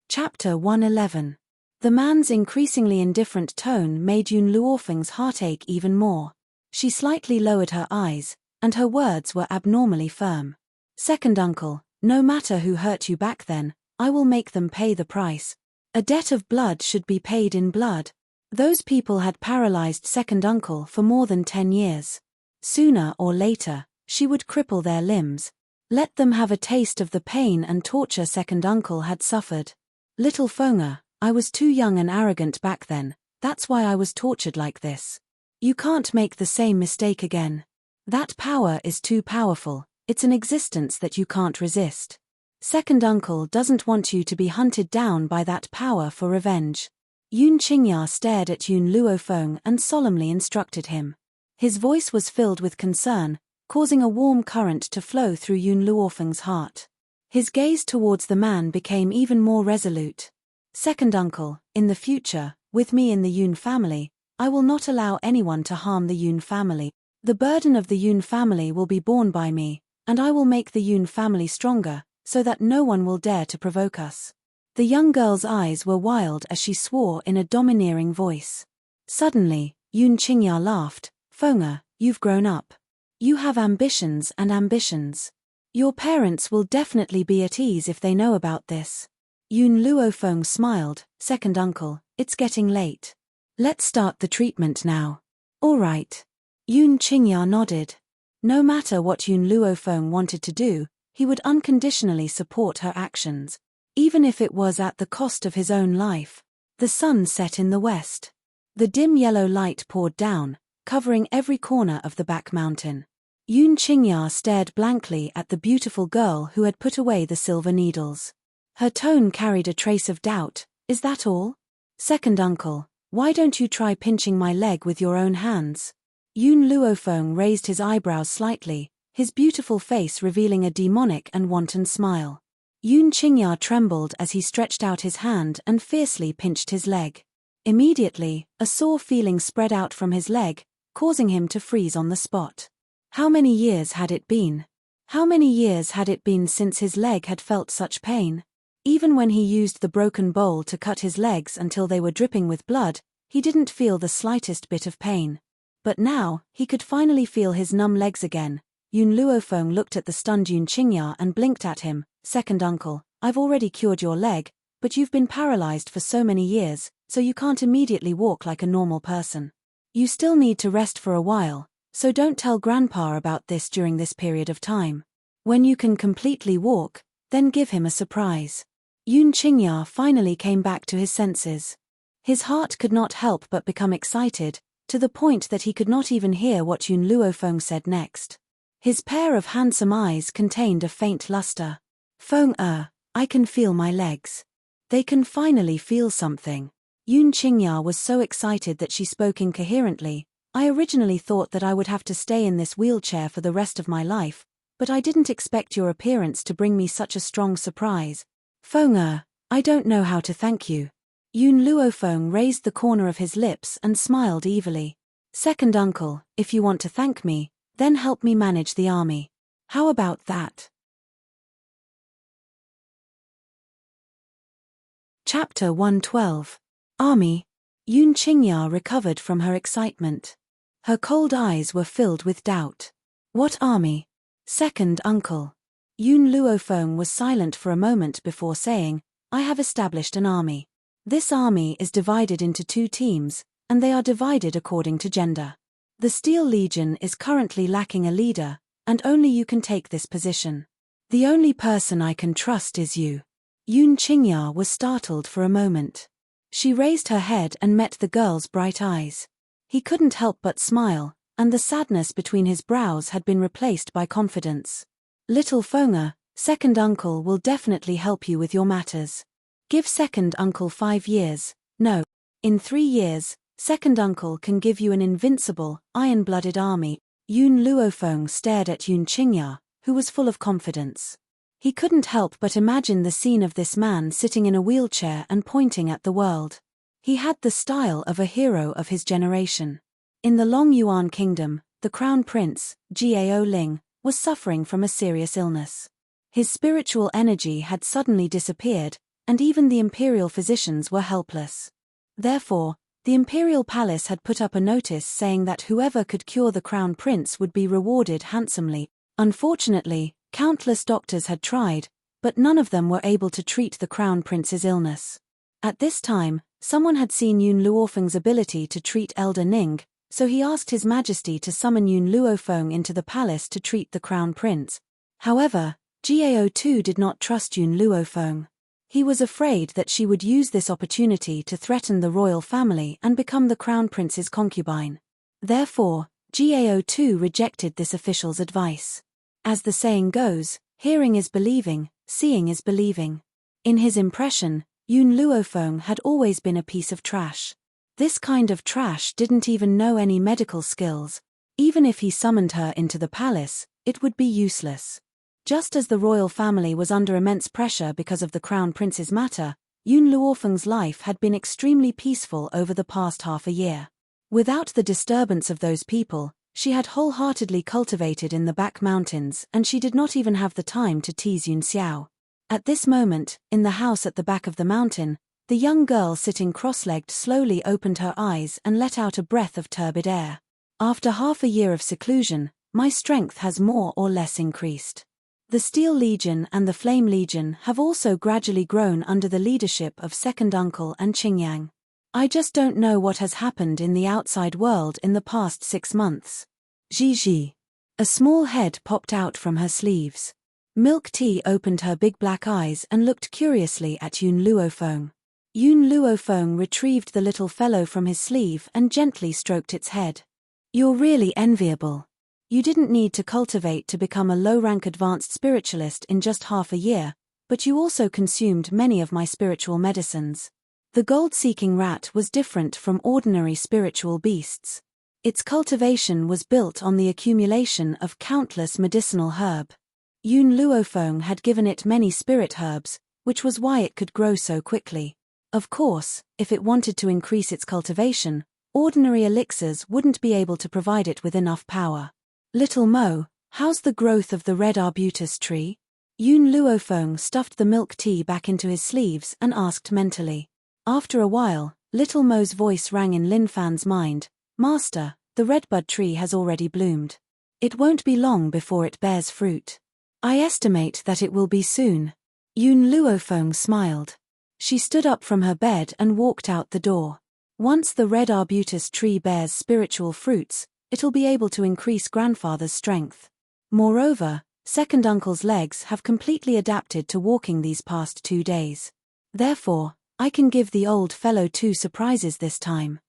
Chapter 111. The man's increasingly indifferent tone made Yun Luofeng's heart ache even more. She slightly lowered her eyes, and her words were abnormally firm. Second uncle, no matter who hurt you back then, I will make them pay the price. A debt of blood should be paid in blood. Those people had paralyzed second uncle for more than 10 years. Sooner or later, she would cripple their limbs. Let them have a taste of the pain and torture second uncle had suffered. Little Feng'er, I was too young and arrogant back then, that's why I was tortured like this. You can't make the same mistake again. That power is too powerful, it's an existence that you can't resist. Second uncle doesn't want you to be hunted down by that power for revenge. Yun Qingya stared at Yun Luofeng and solemnly instructed him. His voice was filled with concern, causing a warm current to flow through Yun Luofeng's heart. His gaze towards the man became even more resolute. Second uncle, in the future, with me in the Yun family, I will not allow anyone to harm the Yun family. The burden of the Yun family will be borne by me, and I will make the Yun family stronger, so that no one will dare to provoke us. The young girl's eyes were wild as she swore in a domineering voice. Suddenly, Yun Qingya laughed. Feng'er, you've grown up. You have ambitions and ambitions. Your parents will definitely be at ease if they know about this. Yun Luofeng smiled. Second uncle, it's getting late. Let's start the treatment now. All right. Yun Qingya nodded. No matter what Yun Luofeng wanted to do, he would unconditionally support her actions, even if it was at the cost of his own life. The sun set in the west. The dim yellow light poured down, covering every corner of the back mountain. Yun Qingya stared blankly at the beautiful girl who had put away the silver needles. Her tone carried a trace of doubt. Is that all? Second uncle, why don't you try pinching my leg with your own hands? Yun Luofeng raised his eyebrows slightly, his beautiful face revealing a demonic and wanton smile. Yun Qingya trembled as he stretched out his hand and fiercely pinched his leg. Immediately, a sore feeling spread out from his leg, causing him to freeze on the spot. How many years had it been? How many years had it been since his leg had felt such pain? Even when he used the broken bowl to cut his legs until they were dripping with blood, he didn't feel the slightest bit of pain. But now, he could finally feel his numb legs again. Yun Luofeng looked at the stunned Yun Qingya and blinked at him. Second uncle, I've already cured your leg, but you've been paralyzed for so many years, so you can't immediately walk like a normal person. You still need to rest for a while, so don't tell Grandpa about this during this period of time. When you can completely walk, then give him a surprise. Yun Qingya finally came back to his senses. His heart could not help but become excited, to the point that he could not even hear what Yun Luofeng said next. His pair of handsome eyes contained a faint luster. Feng'er, I can feel my legs. They can finally feel something. Yun Qingya was so excited that she spoke incoherently. I originally thought that I would have to stay in this wheelchair for the rest of my life, but I didn't expect your appearance to bring me such a strong surprise. Feng'er, I don't know how to thank you. Yun Luofeng raised the corner of his lips and smiled evilly. Second uncle, if you want to thank me, then help me manage the army. How about that? Chapter 112. Army. Yun Qingya recovered from her excitement. Her cold eyes were filled with doubt. What army? Second uncle. Yun Luofeng was silent for a moment before saying, I have established an army. This army is divided into 2 teams, and they are divided according to gender. The Steel Legion is currently lacking a leader, and only you can take this position. The only person I can trust is you. Yun Qingya was startled for a moment. She raised her head and met the girl's bright eyes. He couldn't help but smile, and the sadness between his brows had been replaced by confidence. Little Feng'er, second uncle will definitely help you with your matters. Give second uncle 5 years, no, in 3 years, second uncle can give you an invincible, iron-blooded army. Yun Luofeng stared at Yun Qingya, who was full of confidence. He couldn't help but imagine the scene of this man sitting in a wheelchair and pointing at the world. He had the style of a hero of his generation. In the Long Yuan Kingdom, the Crown Prince, Gao Ling, was suffering from a serious illness. His spiritual energy had suddenly disappeared, and even the imperial physicians were helpless. Therefore, the imperial palace had put up a notice saying that whoever could cure the Crown Prince would be rewarded handsomely. Unfortunately, countless doctors had tried, but none of them were able to treat the Crown Prince's illness. At this time, someone had seen Yun Luofeng's ability to treat Elder Ning, so he asked His Majesty to summon Yun Luofeng into the palace to treat the Crown Prince. However, Gao too did not trust Yun Luofeng. He was afraid that she would use this opportunity to threaten the royal family and become the Crown Prince's concubine. Therefore, Gao too rejected this official's advice. As the saying goes, hearing is believing, seeing is believing. In his impression, Yun Luofeng had always been a piece of trash. This kind of trash didn't even know any medical skills. Even if he summoned her into the palace, it would be useless. Just as the royal family was under immense pressure because of the Crown Prince's matter, Yun Luofeng's life had been extremely peaceful over the past half a year. Without the disturbance of those people, she had wholeheartedly cultivated in the back mountains, and she did not even have the time to tease Yun Xiao. At this moment, in the house at the back of the mountain, the young girl sitting cross-legged slowly opened her eyes and let out a breath of turbid air. After half a year of seclusion, my strength has more or less increased. The Steel Legion and the Flame Legion have also gradually grown under the leadership of second uncle and Qingyang. I just don't know what has happened in the outside world in the past 6 months. Gigi. A small head popped out from her sleeves. Milk Tea opened her big black eyes and looked curiously at Yun Luofeng. Yun Luofeng retrieved the little fellow from his sleeve and gently stroked its head. You're really enviable. You didn't need to cultivate to become a low-rank advanced spiritualist in just half a year, but you also consumed many of my spiritual medicines. The gold-seeking rat was different from ordinary spiritual beasts. Its cultivation was built on the accumulation of countless medicinal herb. Yun Luofeng had given it many spirit herbs, which was why it could grow so quickly. Of course, if it wanted to increase its cultivation, ordinary elixirs wouldn't be able to provide it with enough power. Little Mo, how's the growth of the red arbutus tree? Yun Luofeng stuffed the milk tea back into his sleeves and asked mentally. After a while, Little Mo's voice rang in Lin Fan's mind. Master, the redbud tree has already bloomed. It won't be long before it bears fruit. I estimate that it will be soon. Yun Luofeng smiled. She stood up from her bed and walked out the door. Once the red arbutus tree bears spiritual fruits, it'll be able to increase grandfather's strength. Moreover, second uncle's legs have completely adapted to walking these past 2 days. Therefore, I can give the old fellow 2 surprises this time.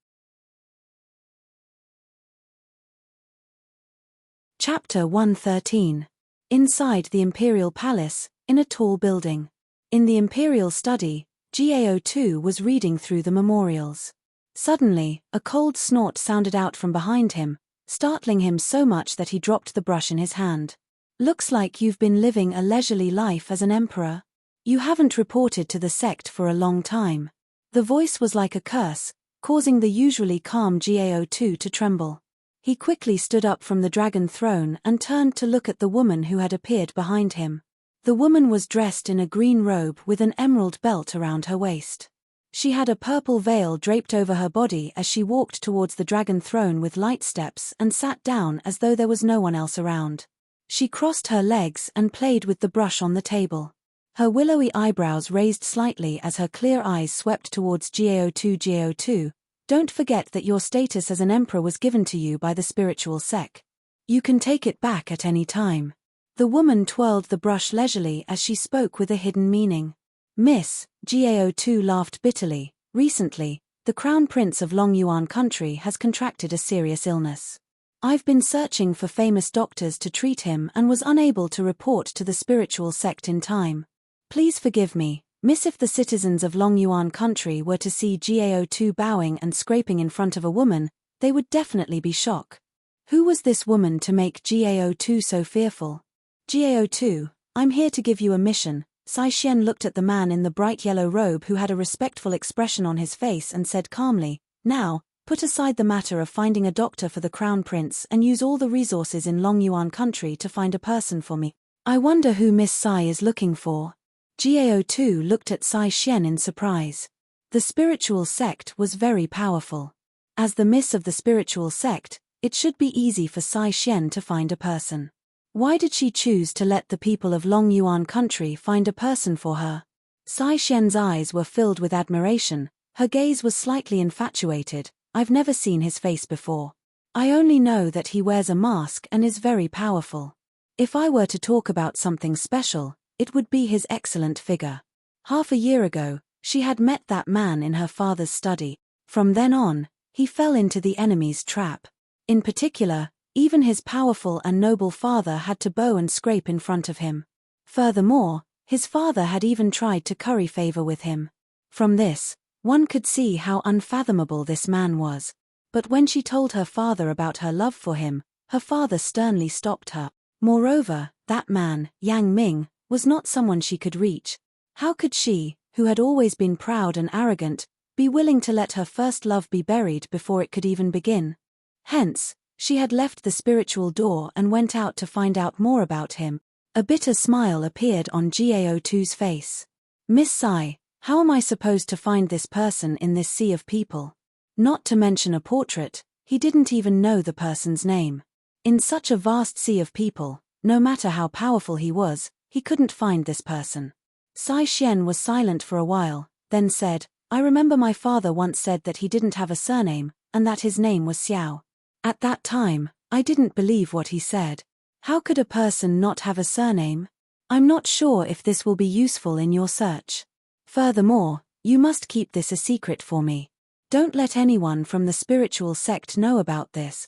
Chapter 113. Inside the Imperial Palace, in a tall building. In the Imperial study, Gao too was reading through the memorials. Suddenly, a cold snort sounded out from behind him, startling him so much that he dropped the brush in his hand. Looks like you've been living a leisurely life as an emperor. You haven't reported to the sect for a long time. The voice was like a curse, causing the usually calm Gao too to tremble. He quickly stood up from the dragon throne and turned to look at the woman who had appeared behind him. The woman was dressed in a green robe with an emerald belt around her waist. She had a purple veil draped over her body as she walked towards the dragon throne with light steps and sat down as though there was no one else around. She crossed her legs and played with the brush on the table. Her willowy eyebrows raised slightly as her clear eyes swept towards Gao2. Gao2, don't forget that your status as an emperor was given to you by the spiritual sect. You can take it back at any time. The woman twirled the brush leisurely as she spoke with a hidden meaning. Miss, Gao2 laughed bitterly. Recently, the Crown Prince of Longyuan country has contracted a serious illness. I've been searching for famous doctors to treat him and was unable to report to the spiritual sect in time. Please forgive me, miss. If the citizens of Longyuan country were to see Gao2 bowing and scraping in front of a woman, they would definitely be shocked. Who was this woman to make Gao2 so fearful? Gao2, I'm here to give you a mission. Sai Xian looked at the man in the bright yellow robe who had a respectful expression on his face and said calmly, now, put aside the matter of finding a doctor for the Crown Prince and use all the resources in Longyuan country to find a person for me. I wonder who Miss Sai is looking for. Gao2 looked at Sai Xian in surprise. The spiritual sect was very powerful. As the miss of the spiritual sect, it should be easy for Sai Xian to find a person. Why did she choose to let the people of Longyuan country find a person for her? Sai Xian's eyes were filled with admiration, her gaze was slightly infatuated. I've never seen his face before. I only know that he wears a mask and is very powerful. If I were to talk about something special, it would be his excellent figure. Half a year ago, she had met that man in her father's study. From then on, he fell into the enemy's trap. In particular, even his powerful and noble father had to bow and scrape in front of him. Furthermore, his father had even tried to curry favor with him. From this, one could see how unfathomable this man was. But when she told her father about her love for him, her father sternly stopped her. Moreover, that man, Yang Ming, was not someone she could reach. How could she, who had always been proud and arrogant, be willing to let her first love be buried before it could even begin? Hence, she had left the spiritual door and went out to find out more about him. A bitter smile appeared on Gao2's face. Miss Sai, how am I supposed to find this person in this sea of people? Not to mention a portrait, he didn't even know the person's name. In such a vast sea of people, no matter how powerful he was, he couldn't find this person. Sai Xian was silent for a while, then said, I remember my father once said that he didn't have a surname, and that his name was Xiao. At that time, I didn't believe what he said. How could a person not have a surname? I'm not sure if this will be useful in your search. Furthermore, you must keep this a secret for me. Don't let anyone from the spiritual sect know about this.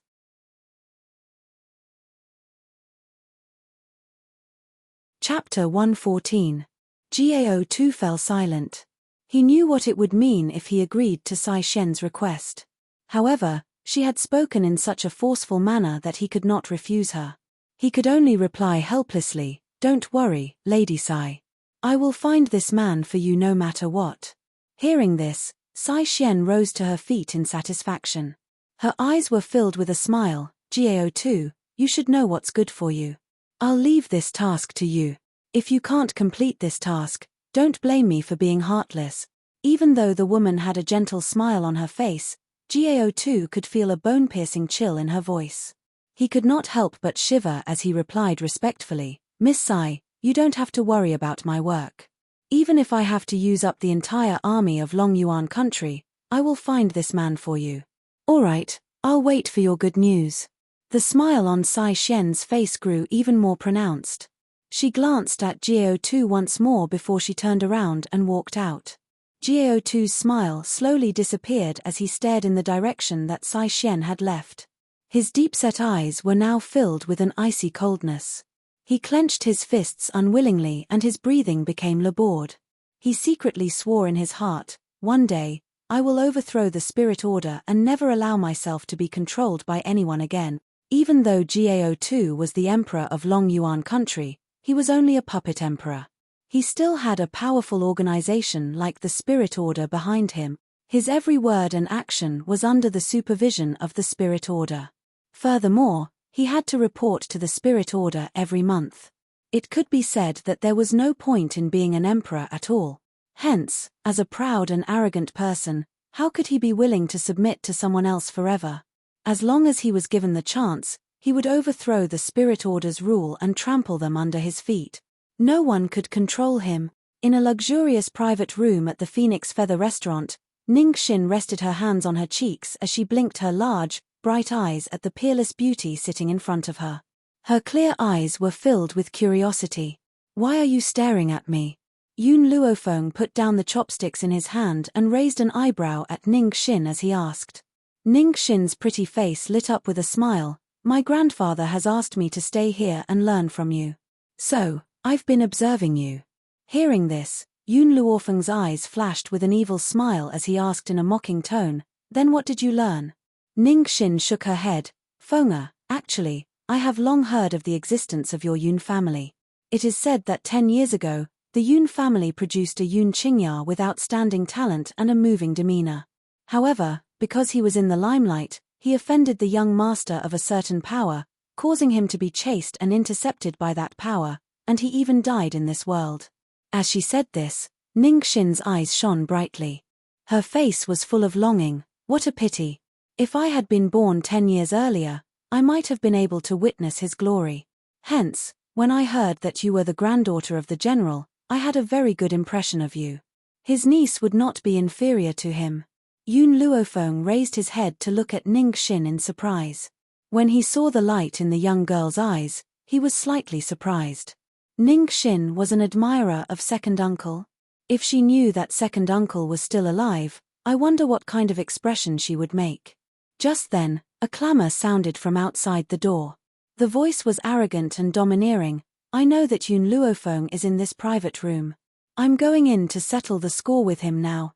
Chapter 114. Gao2 fell silent. He knew what it would mean if he agreed to Sai Xian's request. However, she had spoken in such a forceful manner that he could not refuse her. He could only reply helplessly, Don't worry, Lady Sai. I will find this man for you no matter what. Hearing this, Sai Xian rose to her feet in satisfaction. Her eyes were filled with a smile. Gao2, you should know what's good for you. I'll leave this task to you. If you can't complete this task, don't blame me for being heartless. Even though the woman had a gentle smile on her face, Gao2 could feel a bone-piercing chill in her voice. He could not help but shiver as he replied respectfully, Miss Sai, you don't have to worry about my work. Even if I have to use up the entire army of Longyuan country, I will find this man for you. All right, I'll wait for your good news. The smile on Sai Xian's face grew even more pronounced. She glanced at Gao2 once more before she turned around and walked out. Gao2's smile slowly disappeared as he stared in the direction that Sai Xian had left. His deep-set eyes were now filled with an icy coldness. He clenched his fists unwillingly and his breathing became labored. He secretly swore in his heart, one day, I will overthrow the spirit order and never allow myself to be controlled by anyone again. Even though Gao2 was the emperor of Longyuan country, he was only a puppet emperor. He still had a powerful organization like the Spirit Order behind him. His every word and action was under the supervision of the Spirit Order. Furthermore, he had to report to the Spirit Order every month. It could be said that there was no point in being an emperor at all. Hence, as a proud and arrogant person, how could he be willing to submit to someone else forever? As long as he was given the chance, he would overthrow the spirit order's rule and trample them under his feet. No one could control him. In a luxurious private room at the Phoenix Feather restaurant, Ningxin rested her hands on her cheeks as she blinked her large, bright eyes at the peerless beauty sitting in front of her. Her clear eyes were filled with curiosity. "Why are you staring at me?" Yun Luofeng put down the chopsticks in his hand and raised an eyebrow at Ningxin as he asked. Ningxin's pretty face lit up with a smile. "My grandfather has asked me to stay here and learn from you. So, I've been observing you." Hearing this, Yun Luofeng's eyes flashed with an evil smile as he asked in a mocking tone, "Then what did you learn?" Ningxin shook her head. "Feng'er, actually, I have long heard of the existence of your Yun family. It is said that 10 years ago, the Yun family produced a Yun Qingya with outstanding talent and a moving demeanor. However, because he was in the limelight, he offended the young master of a certain power, causing him to be chased and intercepted by that power, and he even died in this world." As she said this, Ningxin's eyes shone brightly. Her face was full of longing. What a pity. If I had been born 10 years earlier, I might have been able to witness his glory. Hence, when I heard that you were the granddaughter of the general, I had a very good impression of you. His niece would not be inferior to him. Yun Luofeng raised his head to look at Ningxin in surprise. When he saw the light in the young girl's eyes, he was slightly surprised. Ningxin was an admirer of second uncle. If she knew that second uncle was still alive, I wonder what kind of expression she would make. Just then, a clamor sounded from outside the door. The voice was arrogant and domineering. "I know that Yun Luofeng is in this private room. I'm going in to settle the score with him now."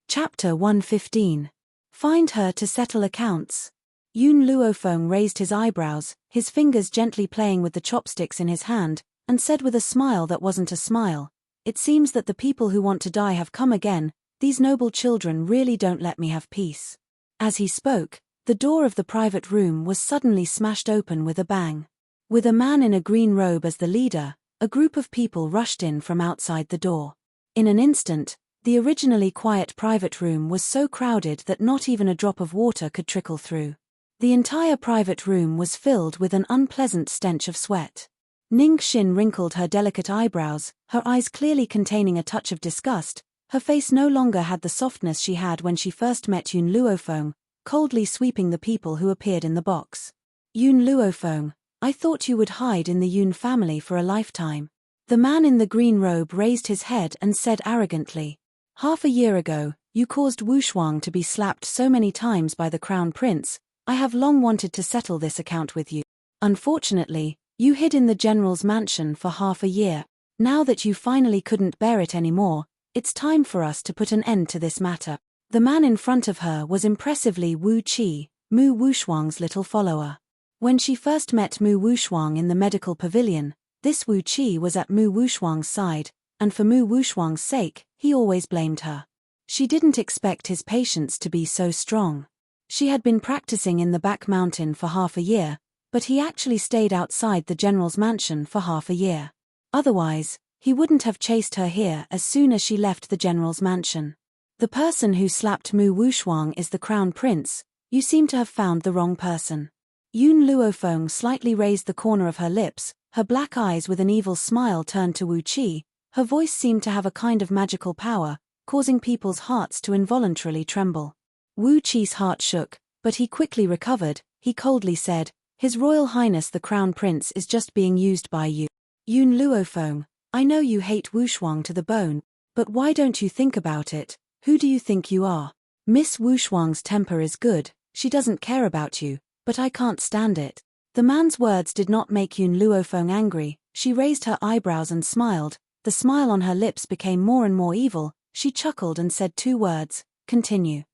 Chapter 115. Find her to settle accounts. Yun Luofeng raised his eyebrows, his fingers gently playing with the chopsticks in his hand, and said with a smile that wasn't a smile, "It seems that the people who want to die have come again. These noble children really don't let me have peace." As he spoke, the door of the private room was suddenly smashed open with a bang. With a man in a green robe as the leader, a group of people rushed in from outside the door. In an instant, the originally quiet private room was so crowded that not even a drop of water could trickle through. The entire private room was filled with an unpleasant stench of sweat. Ningxin wrinkled her delicate eyebrows, her eyes clearly containing a touch of disgust. Her face no longer had the softness she had when she first met Yun Luofeng, coldly sweeping the people who appeared in the box. "Yun Luofeng, I thought you would hide in the Yun family for a lifetime." The man in the green robe raised his head and said arrogantly, "Half a year ago, you caused Wu Shuang to be slapped so many times by the crown prince. I have long wanted to settle this account with you. Unfortunately, you hid in the general's mansion for half a year. Now that you finally couldn't bear it anymore, it's time for us to put an end to this matter." The man in front of her was impressively Wu Qi, Mu Wushuang's little follower. When she first met Mu Wushuang in the medical pavilion, this Wu Qi was at Mu Wushuang's side, and for Mu Wushuang's sake, he always blamed her. She didn't expect his patience to be so strong. She had been practicing in the back mountain for half a year, but he actually stayed outside the general's mansion for half a year. Otherwise, he wouldn't have chased her here as soon as she left the general's mansion. "The person who slapped Mu Wushuang is the crown prince. You seem to have found the wrong person." Yun Luofeng slightly raised the corner of her lips, her black eyes with an evil smile turned to Wu Qi. Her voice seemed to have a kind of magical power, causing people's hearts to involuntarily tremble. Wu Qi's heart shook, but he quickly recovered. He coldly said, "His Royal Highness the Crown Prince is just being used by you. Yun Luofeng, I know you hate Wu Shuang to the bone, but why don't you think about it? Who do you think you are? Miss Wu Shuang's temper is good, she doesn't care about you, but I can't stand it." The man's words did not make Yun Luofeng angry. She raised her eyebrows and smiled. The smile on her lips became more and more evil. She chuckled and said 2 words, "Continue."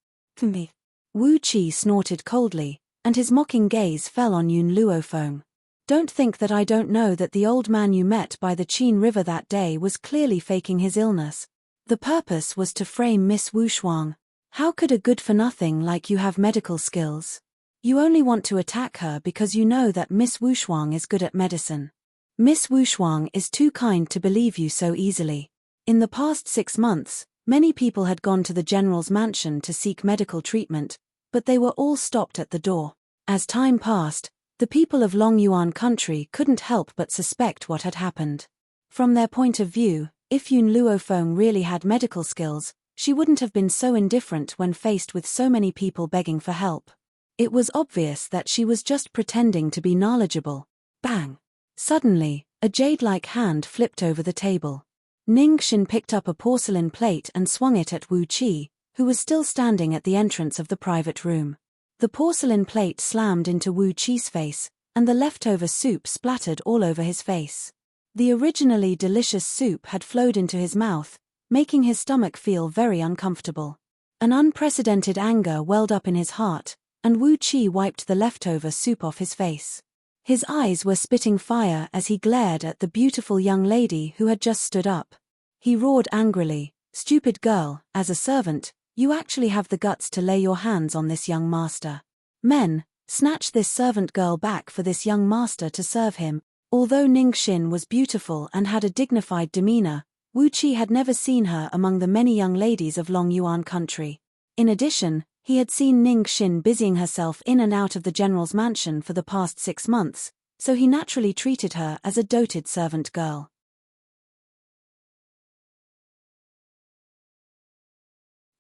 "Me." Wu Qi snorted coldly, and his mocking gaze fell on Yun Luofeng. "Don't think that I don't know that the old man you met by the Qin River that day was clearly faking his illness. The purpose was to frame Miss Wu Shuang. How could a good-for-nothing like you have medical skills?" You only want to attack her because you know that Miss Wushuang is good at medicine. Miss Wushuang is too kind to believe you so easily. In the past 6 months, many people had gone to the general's mansion to seek medical treatment, but they were all stopped at the door. As time passed, the people of Longyuan country couldn't help but suspect what had happened. From their point of view, if Yun Luofeng really had medical skills, she wouldn't have been so indifferent when faced with so many people begging for help. It was obvious that she was just pretending to be knowledgeable. Bang! Suddenly, a jade-like hand flipped over the table. Ningxin picked up a porcelain plate and swung it at Wu Qi, who was still standing at the entrance of the private room. The porcelain plate slammed into Wu Qi's face, and the leftover soup splattered all over his face. The originally delicious soup had flowed into his mouth, making his stomach feel very uncomfortable. An unprecedented anger welled up in his heart, and Wu Qi wiped the leftover soup off his face. His eyes were spitting fire as he glared at the beautiful young lady who had just stood up. He roared angrily, "Stupid girl, as a servant, you actually have the guts to lay your hands on this young master. Men, snatch this servant girl back for this young master to serve him." Although Ningxin was beautiful and had a dignified demeanor, Wu Qi had never seen her among the many young ladies of Longyuan country. In addition, he had seen Ningxin busying herself in and out of the general's mansion for the past 6 months, so he naturally treated her as a doted servant girl.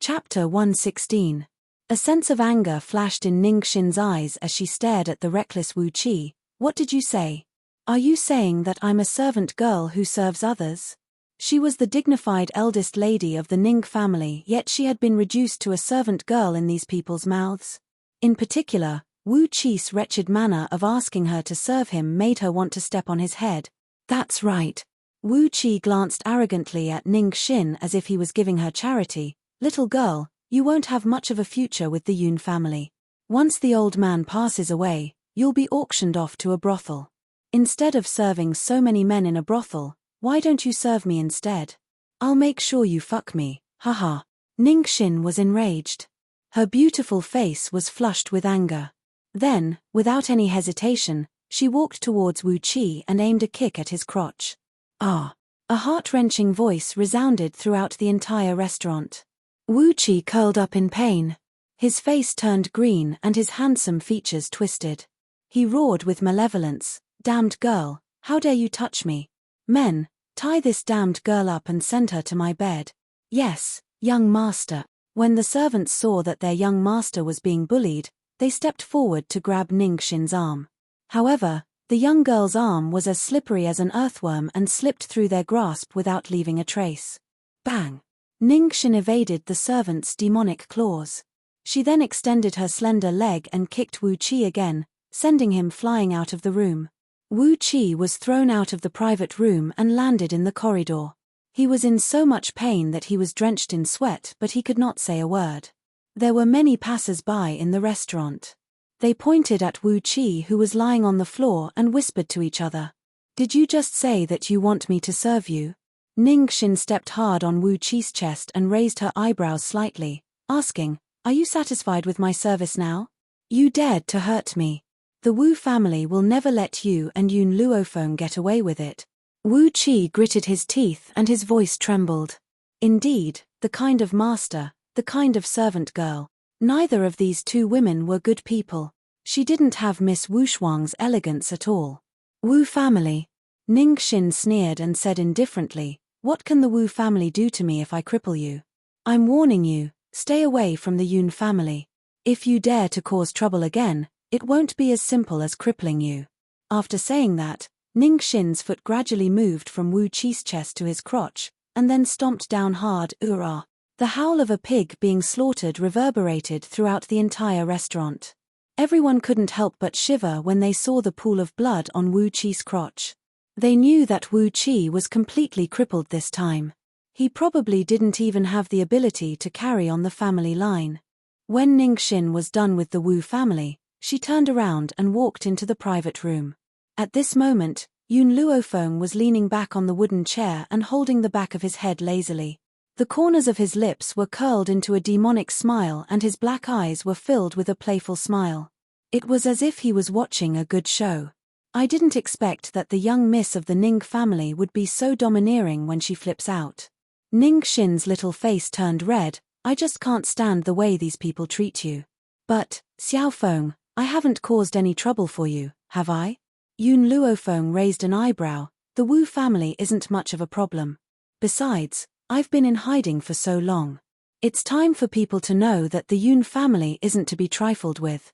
Chapter 116. A sense of anger flashed in Ningxin's eyes as she stared at the reckless Wu Qi. "What did you say? Are you saying that I'm a servant girl who serves others?" She was the dignified eldest lady of the Ning family, yet she had been reduced to a servant girl in these people's mouths. In particular, Wu Qi's wretched manner of asking her to serve him made her want to step on his head. "That's right." Wu Qi glanced arrogantly at Ningxin as if he was giving her charity. "Little girl, you won't have much of a future with the Yun family. Once the old man passes away, you'll be auctioned off to a brothel. Instead of serving so many men in a brothel, why don't you serve me instead? I'll make sure you fuck me, haha." Ningxin was enraged. Her beautiful face was flushed with anger. Then, without any hesitation, she walked towards Wu Qi and aimed a kick at his crotch. "Ah!" A heart-wrenching voice resounded throughout the entire restaurant. Wu Qi curled up in pain. His face turned green and his handsome features twisted. He roared with malevolence, "Damned girl, how dare you touch me? Men, tie this damned girl up and send her to my bed." "Yes, young master." When the servants saw that their young master was being bullied, they stepped forward to grab Ningxin's arm. However, the young girl's arm was as slippery as an earthworm and slipped through their grasp without leaving a trace. Bang! Ningxin evaded the servant's demonic claws. She then extended her slender leg and kicked Wu Qi again, sending him flying out of the room. Wu Qi was thrown out of the private room and landed in the corridor. He was in so much pain that he was drenched in sweat, but he could not say a word. There were many passers-by in the restaurant. They pointed at Wu Qi, who was lying on the floor, and whispered to each other. "Did you just say that you want me to serve you?" Ningxin stepped hard on Wu Qi's chest and raised her eyebrows slightly, asking, "Are you satisfied with my service now? You dared to hurt me. The Wu family will never let you and Yun Luofeng get away with it." Wu Qi gritted his teeth and his voice trembled. Indeed, the kind of master, the kind of servant girl. Neither of these two women were good people. She didn't have Miss Wushuang's elegance at all. "Wu family." Ningxin sneered and said indifferently, "What can the Wu family do to me if I cripple you? I'm warning you, stay away from the Yun family. If you dare to cause trouble again, it won't be as simple as crippling you." After saying that, Ningxin's foot gradually moved from Wu Qi's chest to his crotch, and then stomped down hard. "Ura!" The howl of a pig being slaughtered reverberated throughout the entire restaurant. Everyone couldn't help but shiver when they saw the pool of blood on Wu Qi's crotch. They knew that Wu Qi was completely crippled this time. He probably didn't even have the ability to carry on the family line. When Ningxin was done with the Wu family, she turned around and walked into the private room. At this moment, Yun Luofeng was leaning back on the wooden chair and holding the back of his head lazily. The corners of his lips were curled into a demonic smile and his black eyes were filled with a playful smile. It was as if he was watching a good show. I didn't expect that the young miss of the Ning family would be so domineering when she flips out. Ning Xin's little face turned red. I just can't stand the way these people treat you. But, Xiaofeng, I haven't caused any trouble for you, have I? Yun Luofeng raised an eyebrow. The Wu family isn't much of a problem. Besides, I've been in hiding for so long. It's time for people to know that the Yun family isn't to be trifled with.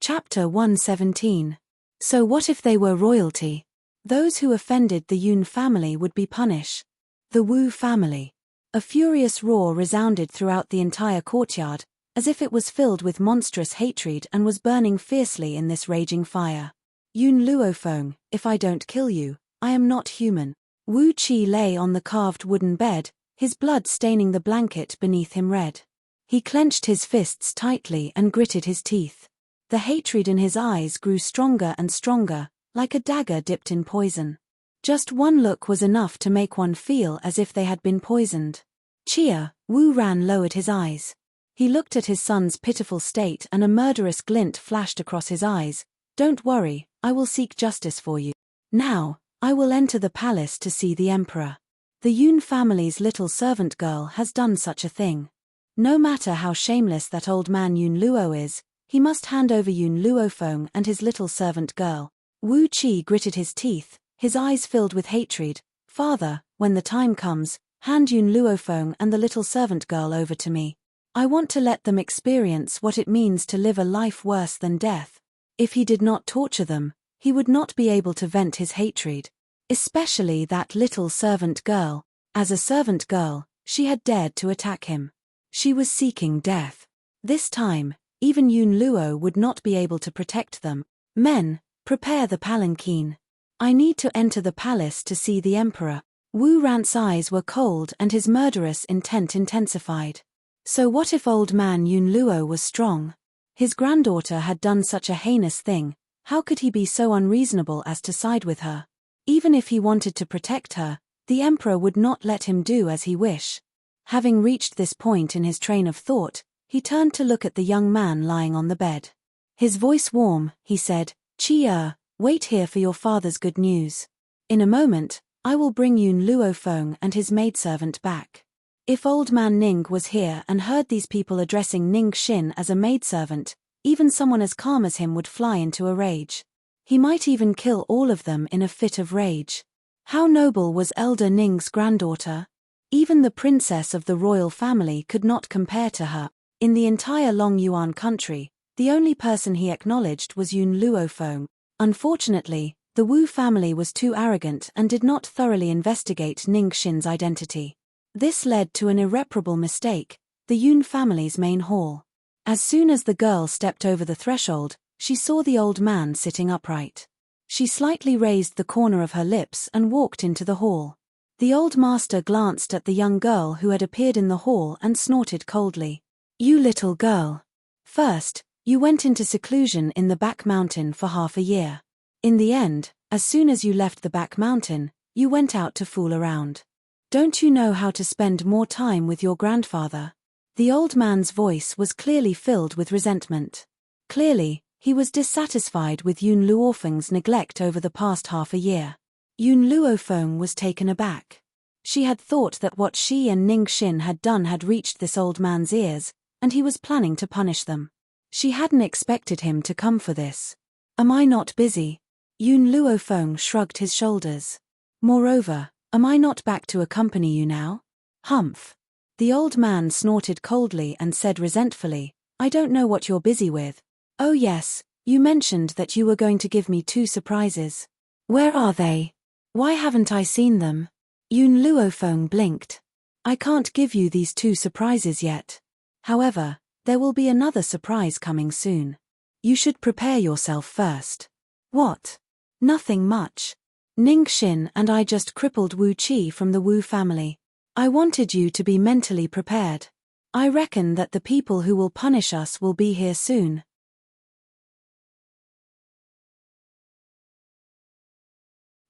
Chapter 117. So what if they were royalty? Those who offended the Yun family would be punished. The Wu family. A furious roar resounded throughout the entire courtyard, as if it was filled with monstrous hatred and was burning fiercely in this raging fire. Yun Luofeng, if I don't kill you, I am not human. Wu Qi lay on the carved wooden bed, his blood staining the blanket beneath him red. He clenched his fists tightly and gritted his teeth. The hatred in his eyes grew stronger and stronger, like a dagger dipped in poison. Just one look was enough to make one feel as if they had been poisoned. Chia, Wu Ran lowered his eyes. He looked at his son's pitiful state and a murderous glint flashed across his eyes. Don't worry, I will seek justice for you. Now, I will enter the palace to see the emperor. The Yun family's little servant girl has done such a thing. No matter how shameless that old man Yun Luo is, he must hand over Yun Luofeng and his little servant girl. Wu Qi gritted his teeth, his eyes filled with hatred. Father, when the time comes, hand Yun Luofeng and the little servant girl over to me. I want to let them experience what it means to live a life worse than death. If he did not torture them, he would not be able to vent his hatred. Especially that little servant girl. As a servant girl, she had dared to attack him. She was seeking death. This time, even Yun Luo would not be able to protect them. Men, prepare the palanquin. I need to enter the palace to see the emperor. Wu Rant's eyes were cold and his murderous intent intensified. So what if old man Yun Luo was strong? His granddaughter had done such a heinous thing, how could he be so unreasonable as to side with her? Even if he wanted to protect her, the emperor would not let him do as he wished. Having reached this point in his train of thought, he turned to look at the young man lying on the bed. His voice warm, he said, Chia, wait here for your father's good news. In a moment, I will bring Yun Luofeng and his maidservant back. If old man Ning was here and heard these people addressing Ning Xin as a maidservant, even someone as calm as him would fly into a rage. He might even kill all of them in a fit of rage. How noble was Elder Ning's granddaughter? Even the princess of the royal family could not compare to her. In the entire Long Yuan country, the only person he acknowledged was Yun Luofeng. Unfortunately, the Wu family was too arrogant and did not thoroughly investigate Ning Xin's identity. This led to an irreparable mistake, the Yun family's main hall. As soon as the girl stepped over the threshold, she saw the old man sitting upright. She slightly raised the corner of her lips and walked into the hall. The old master glanced at the young girl who had appeared in the hall and snorted coldly. You little girl. First, you went into seclusion in the back mountain for half a year. In the end, as soon as you left the back mountain, you went out to fool around. Don't you know how to spend more time with your grandfather? The old man's voice was clearly filled with resentment. Clearly, he was dissatisfied with Yun Luofeng's neglect over the past half a year. Yun Luofeng was taken aback. She had thought that what she and Ning Xin had done had reached this old man's ears, and he was planning to punish them. She hadn't expected him to come for this. Am I not busy? Yun Luofeng shrugged his shoulders. Moreover, am I not back to accompany you now? Humph. The old man snorted coldly and said resentfully, I don't know what you're busy with. Oh yes, you mentioned that you were going to give me 2 surprises. Where are they? Why haven't I seen them? Yun Luofeng blinked. I can't give you these 2 surprises yet. However, there will be another surprise coming soon. You should prepare yourself first. What? Nothing much. Ning Xin and I just crippled Wu Qi from the Wu family. I wanted you to be mentally prepared. I reckon that the people who will punish us will be here soon.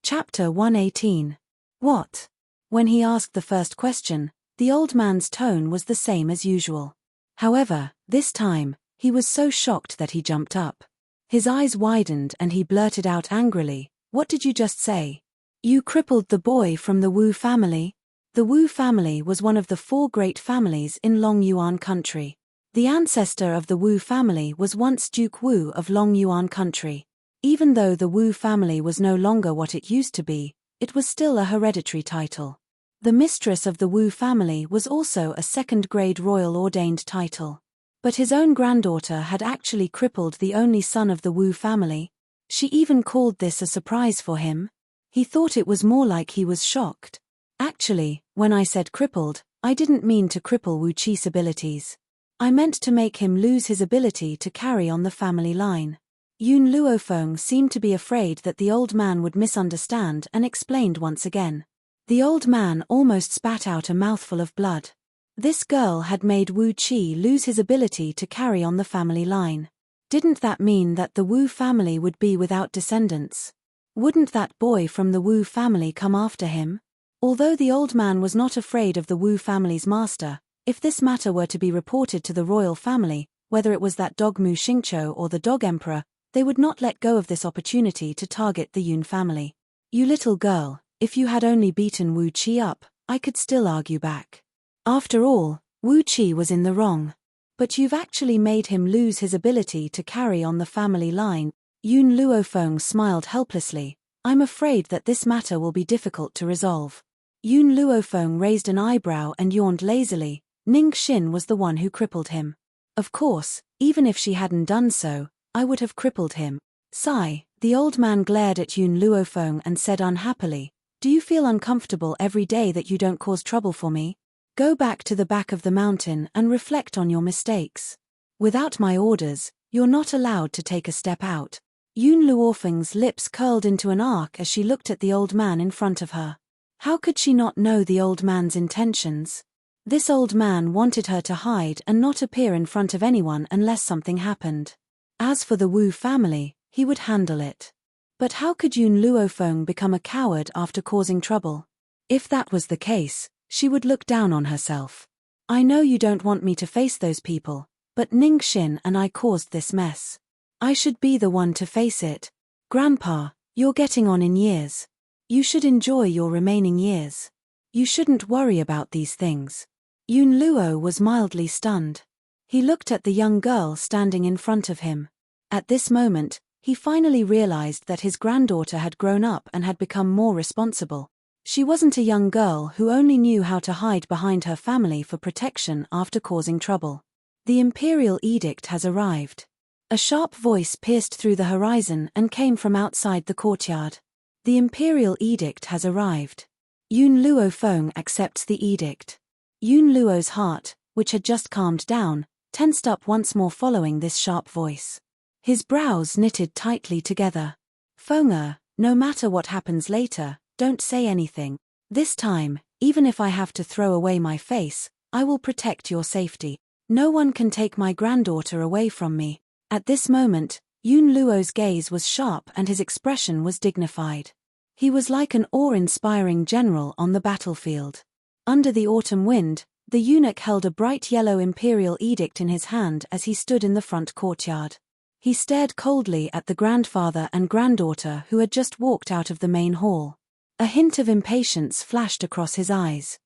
Chapter 118. What? When he asked the first question, The old man's tone was the same as usual. However, this time, he was so shocked that he jumped up. His eyes widened and he blurted out angrily, "What did you just say? You crippled the boy from the Wu family?" The Wu family was one of the 4 great families in Long Yuan country. The ancestor of the Wu family was once Duke Wu of Long Yuan country. Even though the Wu family was no longer what it used to be, it was still a hereditary title. The mistress of the Wu family was also a second-grade royal ordained title. But his own granddaughter had actually crippled the only son of the Wu family. She even called this a surprise for him. He thought it was more like he was shocked. Actually, when I said crippled, I didn't mean to cripple Wu Qi's abilities. I meant to make him lose his ability to carry on the family line. Yun Luofeng seemed to be afraid that the old man would misunderstand and explained once again. The old man almost spat out a mouthful of blood. This girl had made Wu Qi lose his ability to carry on the family line. Didn't that mean that the Wu family would be without descendants? Wouldn't that boy from the Wu family come after him? Although the old man was not afraid of the Wu family's master, if this matter were to be reported to the royal family, whether it was that dog Mu Xingqiu or the dog emperor, they would not let go of this opportunity to target the Yun family. "You little girl, if you had only beaten Wu Qi up, I could still argue back. After all, Wu Qi was in the wrong. But you've actually made him lose his ability to carry on the family line." Yun Luofeng smiled helplessly. "I'm afraid that this matter will be difficult to resolve." Yun Luofeng raised an eyebrow and yawned lazily. Ning Xin was the one who crippled him. Of course, even if she hadn't done so, I would have crippled him. Sigh, the old man glared at Yun Luofeng and said unhappily, "Do you feel uncomfortable every day that you don't cause trouble for me? Go back to the back of the mountain and reflect on your mistakes. Without my orders, you're not allowed to take a step out." Yun Luofeng's lips curled into an arc as she looked at the old man in front of her. How could she not know the old man's intentions? This old man wanted her to hide and not appear in front of anyone unless something happened. As for the Wu family, he would handle it. But how could Yun Luofeng become a coward after causing trouble? If that was the case, she would look down on herself. "I know you don't want me to face those people, but Ning Xin and I caused this mess. I should be the one to face it. Grandpa, you're getting on in years. You should enjoy your remaining years. You shouldn't worry about these things." Yun Luo was mildly stunned. He looked at the young girl standing in front of him. At this moment, he finally realized that his granddaughter had grown up and had become more responsible. She wasn't a young girl who only knew how to hide behind her family for protection after causing trouble. "The imperial edict has arrived." A sharp voice pierced through the horizon and came from outside the courtyard. "The imperial edict has arrived. Yun Luofeng accepts the edict." Yun Luo's heart, which had just calmed down, tensed up once more following this sharp voice. His brows knitted tightly together. "Feng'er, no matter what happens later, don't say anything. This time, even if I have to throw away my face, I will protect your safety. No one can take my granddaughter away from me." At this moment, Yun Luo's gaze was sharp and his expression was dignified. He was like an awe-inspiring general on the battlefield. Under the autumn wind, the eunuch held a bright yellow imperial edict in his hand as he stood in the front courtyard. He stared coldly at the grandfather and granddaughter who had just walked out of the main hall. A hint of impatience flashed across his eyes.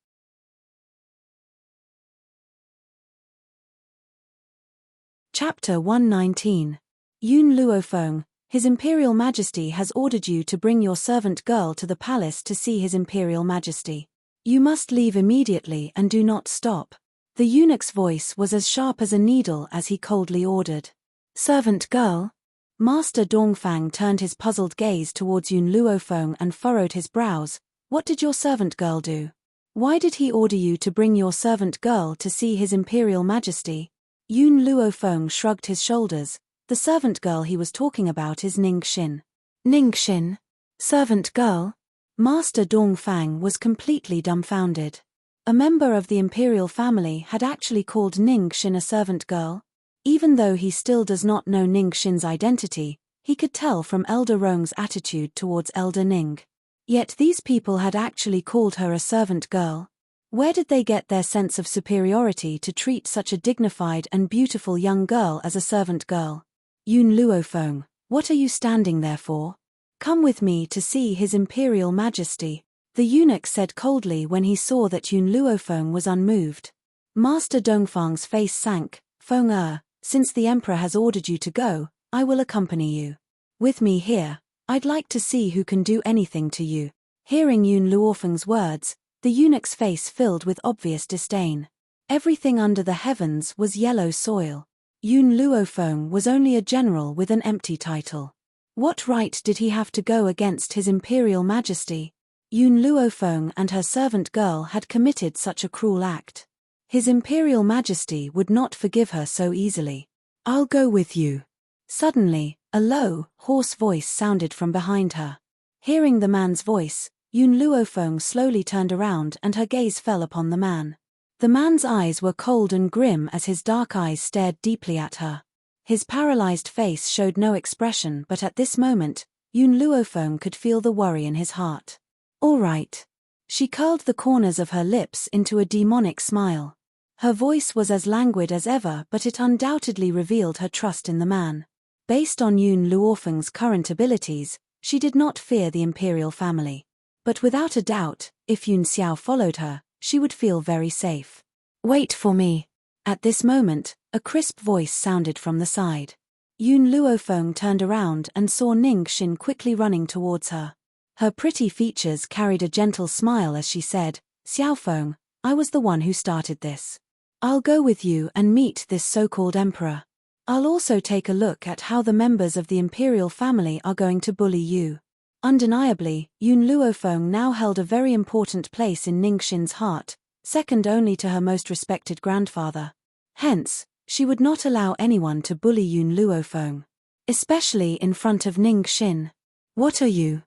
Chapter 119. Yun Luofeng, His Imperial Majesty has ordered you to bring your servant girl to the palace to see His Imperial Majesty. You must leave immediately and do not stop. The eunuch's voice was as sharp as a needle as he coldly ordered. "Servant girl?" Master Dongfang turned his puzzled gaze towards Yun Luofeng and furrowed his brows. "What did your servant girl do? Why did he order you to bring your servant girl to see His Imperial Majesty?" Yun Luofeng shrugged his shoulders. The servant girl he was talking about is Ning Xin. "Ning Xin? Servant girl?" Master Dongfang was completely dumbfounded. A member of the imperial family had actually called Ning Xin a servant girl. Even though he still does not know Ning Xin's identity, he could tell from Elder Rong's attitude towards Elder Ning. Yet these people had actually called her a servant girl. Where did they get their sense of superiority to treat such a dignified and beautiful young girl as a servant girl? Yun Luofeng, what are you standing there for? Come with me to see His Imperial Majesty, the eunuch said coldly when he saw that Yun Luofeng was unmoved. Master Dongfang's face sank. Feng since the Emperor has ordered you to go, I will accompany you. With me here, I'd like to see who can do anything to you. Hearing Yun Luofeng's words, the eunuch's face filled with obvious disdain. Everything under the heavens was yellow soil. Yun Luofeng was only a general with an empty title. What right did he have to go against His Imperial Majesty? Yun Luofeng and her servant girl had committed such a cruel act. His Imperial Majesty would not forgive her so easily. I'll go with you. Suddenly, a low, hoarse voice sounded from behind her. Hearing the man's voice, Yun Luofeng slowly turned around and her gaze fell upon the man. The man's eyes were cold and grim as his dark eyes stared deeply at her. His paralyzed face showed no expression, but at this moment, Yun Luofeng could feel the worry in his heart. All right. She curled the corners of her lips into a demonic smile. Her voice was as languid as ever, but it undoubtedly revealed her trust in the man. Based on Yun Luofeng's current abilities, she did not fear the imperial family. But without a doubt, if Yun Xiao followed her, she would feel very safe. Wait for me. At this moment, a crisp voice sounded from the side. Yun Luofeng turned around and saw Ning Xin quickly running towards her. Her pretty features carried a gentle smile as she said, Xiaofeng, I was the one who started this. I'll go with you and meet this so-called emperor. I'll also take a look at how the members of the imperial family are going to bully you. Undeniably, Yun Luofeng now held a very important place in Ning Xin's heart, second only to her most respected grandfather. Hence, she would not allow anyone to bully Yun Luofeng. Especially in front of Ning Xin. What are you?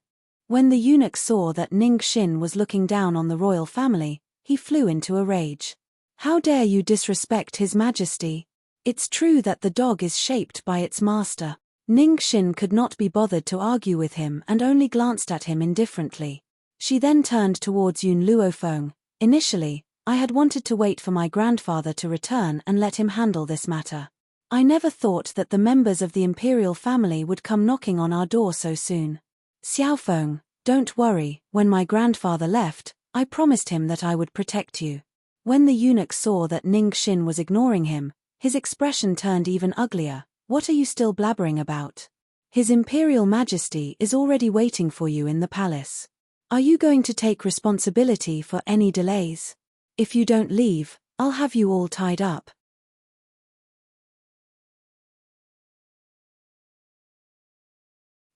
When the eunuch saw that Ning Xin was looking down on the royal family, he flew into a rage. How dare you disrespect His Majesty? It's true that the dog is shaped by its master. Ning Xin could not be bothered to argue with him and only glanced at him indifferently. She then turned towards Yun Luofeng. Initially, I had wanted to wait for my grandfather to return and let him handle this matter. I never thought that the members of the imperial family would come knocking on our door so soon. Xiaofeng, don't worry, when my grandfather left, I promised him that I would protect you. When the eunuch saw that Ning Xin was ignoring him, his expression turned even uglier. What are you still blabbering about? His Imperial Majesty is already waiting for you in the palace. Are you going to take responsibility for any delays? If you don't leave, I'll have you all tied up.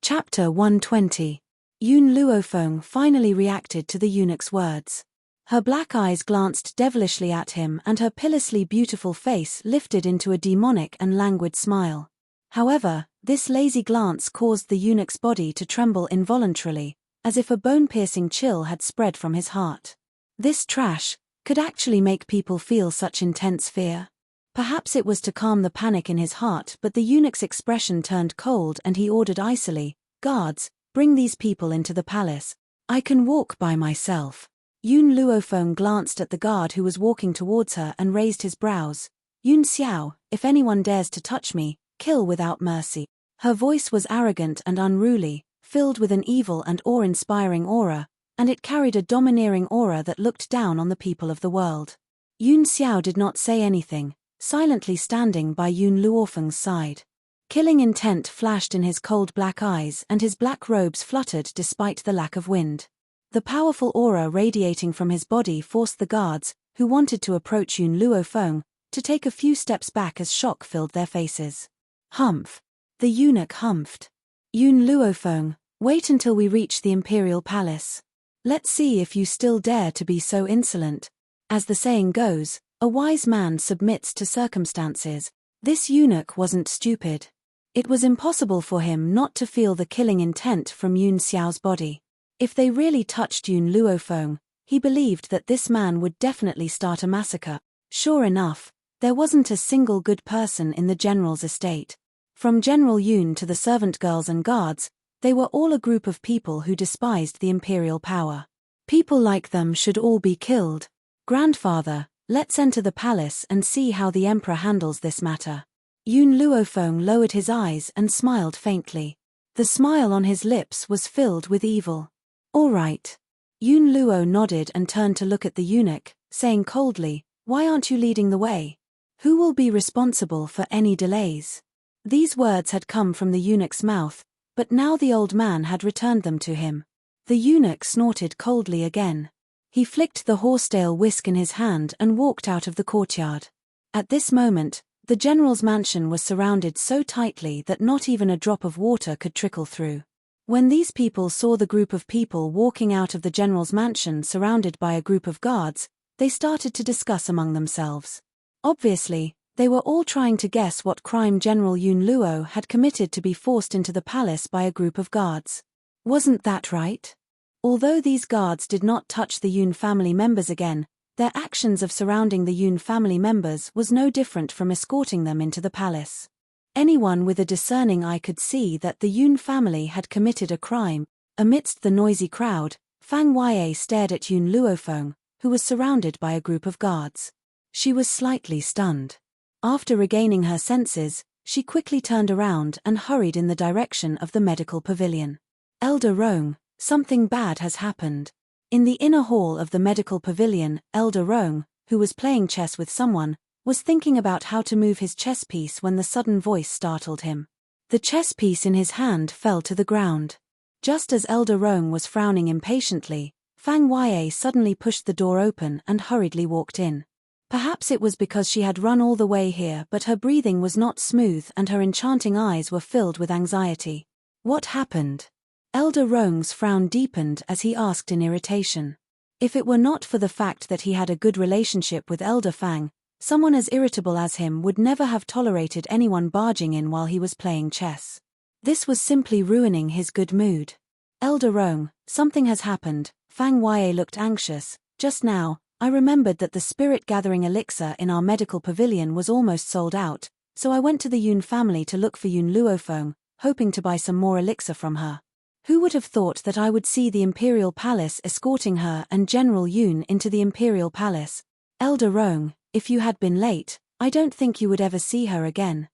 Chapter 120. Yun Luofeng finally reacted to the eunuch's words. Her black eyes glanced devilishly at him and her pitilessly beautiful face lifted into a demonic and languid smile. However, this lazy glance caused the eunuch's body to tremble involuntarily, as if a bone-piercing chill had spread from his heart. This trash could actually make people feel such intense fear. Perhaps it was to calm the panic in his heart, but the eunuch's expression turned cold and he ordered icily, "Guards, bring these people into the palace. I can walk by myself." Yun Luofeng glanced at the guard who was walking towards her and raised his brows. "Yun Xiao, if anyone dares to touch me, kill without mercy." Her voice was arrogant and unruly, filled with an evil and awe-inspiring aura, and it carried a domineering aura that looked down on the people of the world. Yun Xiao did not say anything, silently standing by Yun Luofeng's side. Killing intent flashed in his cold black eyes and his black robes fluttered despite the lack of wind. The powerful aura radiating from his body forced the guards, who wanted to approach Yun Luofeng, to take a few steps back as shock filled their faces. Humph. The eunuch humphed. Yun Luofeng, wait until we reach the imperial palace. Let's see if you still dare to be so insolent. As the saying goes, a wise man submits to circumstances. This eunuch wasn't stupid. It was impossible for him not to feel the killing intent from Yun Xiao's body. If they really touched Yun Luofeng, he believed that this man would definitely start a massacre. Sure enough, there wasn't a single good person in the general's estate. From General Yun to the servant girls and guards, they were all a group of people who despised the imperial power. People like them should all be killed. Grandfather, let's enter the palace and see how the emperor handles this matter. Yun Luofeng lowered his eyes and smiled faintly. The smile on his lips was filled with evil. All right. Yun Luo nodded and turned to look at the eunuch, saying coldly, why aren't you leading the way? Who will be responsible for any delays? These words had come from the eunuch's mouth, but now the old man had returned them to him. The eunuch snorted coldly again. He flicked the horsetail whisk in his hand and walked out of the courtyard. At this moment, the general's mansion was surrounded so tightly that not even a drop of water could trickle through. When these people saw the group of people walking out of the general's mansion surrounded by a group of guards, they started to discuss among themselves. Obviously, they were all trying to guess what crime General Yun Luo had committed to be forced into the palace by a group of guards. Wasn't that right? Although these guards did not touch the Yun family members again, their actions of surrounding the Yun family members was no different from escorting them into the palace. Anyone with a discerning eye could see that the Yun family had committed a crime. Amidst the noisy crowd, Fang Yue stared at Yun Luofeng, who was surrounded by a group of guards. She was slightly stunned. After regaining her senses, she quickly turned around and hurried in the direction of the medical pavilion. Elder Rong, something bad has happened. In the inner hall of the medical pavilion, Elder Rong, who was playing chess with someone, was thinking about how to move his chess piece when the sudden voice startled him. The chess piece in his hand fell to the ground. Just as Elder Rong was frowning impatiently, Fang Yue suddenly pushed the door open and hurriedly walked in. Perhaps it was because she had run all the way here, but her breathing was not smooth and her enchanting eyes were filled with anxiety. What happened? Elder Rong's frown deepened as he asked in irritation. If it were not for the fact that he had a good relationship with Elder Fang, someone as irritable as him would never have tolerated anyone barging in while he was playing chess. This was simply ruining his good mood. Elder Rong, something has happened. Fang Yue looked anxious. Just now, I remembered that the spirit-gathering elixir in our medical pavilion was almost sold out, so I went to the Yun family to look for Yun Luofeng, hoping to buy some more elixir from her. Who would have thought that I would see the Imperial Palace escorting her and General Yun into the Imperial Palace? Elder Rong, if you had been late, I don't think you would ever see her again.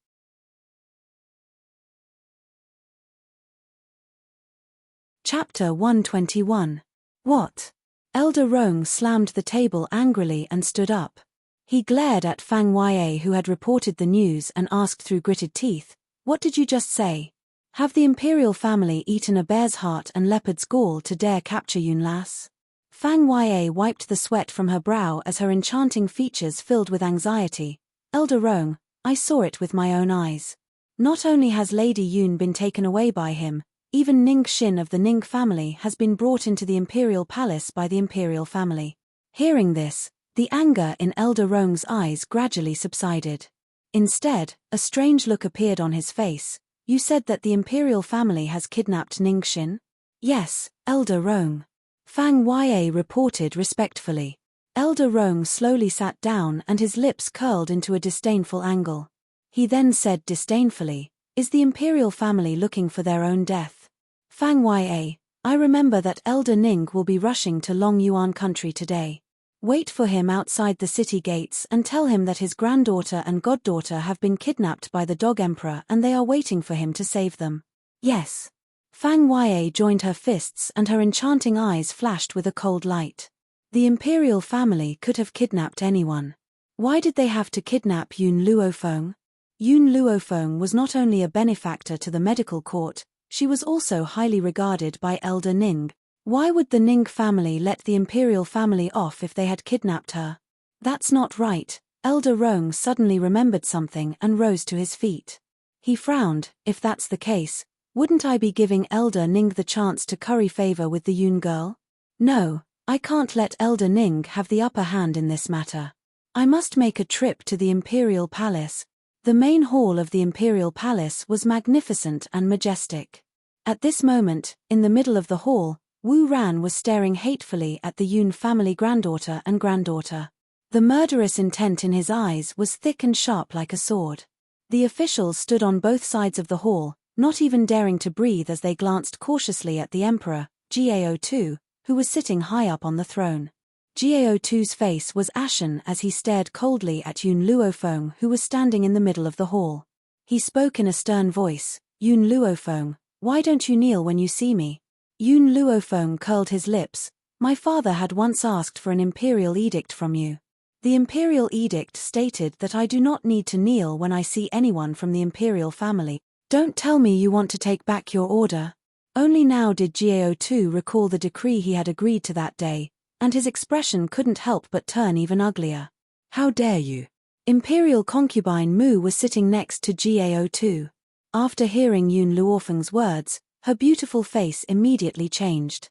Chapter 121. What? Elder Rong slammed the table angrily and stood up. He glared at Fang Yue, who had reported the news, and asked through gritted teeth, what did you just say? Have the Imperial family eaten a bear's heart and leopard's gall to dare capture Yun Lass? Fang Yue wiped the sweat from her brow as her enchanting features filled with anxiety. Elder Rong, I saw it with my own eyes. Not only has Lady Yun been taken away by him, even Ning Xin of the Ning family has been brought into the Imperial Palace by the Imperial family. Hearing this, the anger in Elder Rong's eyes gradually subsided. Instead, a strange look appeared on his face. You said that the Imperial family has kidnapped Ning Xin? Yes, Elder Rong. Fang Yue reported respectfully. Elder Rong slowly sat down and his lips curled into a disdainful angle. He then said disdainfully, is the Imperial family looking for their own death? Fang Yue, I remember that Elder Ning will be rushing to Long Yuan country today. Wait for him outside the city gates and tell him that his granddaughter and goddaughter have been kidnapped by the Dog Emperor and they are waiting for him to save them. Yes. Fang Yue joined her fists and her enchanting eyes flashed with a cold light. The Imperial family could have kidnapped anyone. Why did they have to kidnap Yun Luofeng? Yun Luofeng was not only a benefactor to the medical court, she was also highly regarded by Elder Ning. Why would the Ning family let the Imperial family off if they had kidnapped her? That's not right. Elder Rong suddenly remembered something and rose to his feet. He frowned. If that's the case, wouldn't I be giving Elder Ning the chance to curry favor with the Yun girl? No, I can't let Elder Ning have the upper hand in this matter. I must make a trip to the Imperial Palace. The main hall of the Imperial Palace was magnificent and majestic. At this moment, in the middle of the hall, Wu Ran was staring hatefully at the Yun family granddaughter and granddaughter. The murderous intent in his eyes was thick and sharp like a sword. The officials stood on both sides of the hall, not even daring to breathe as they glanced cautiously at the Emperor, Gao II, who was sitting high up on the throne. Gao2's face was ashen as he stared coldly at Yun Luofeng, who was standing in the middle of the hall. He spoke in a stern voice, "Yun Luofeng, why don't you kneel when you see me?" Yun Luofeng curled his lips. "My father had once asked for an imperial edict from you. The imperial edict stated that I do not need to kneel when I see anyone from the imperial family. Don't tell me you want to take back your order." Only now did Gao2 recall the decree he had agreed to that day, and his expression couldn't help but turn even uglier. "How dare you?" Imperial concubine Mu was sitting next to Gao2. After hearing Yun Luofeng's words, her beautiful face immediately changed.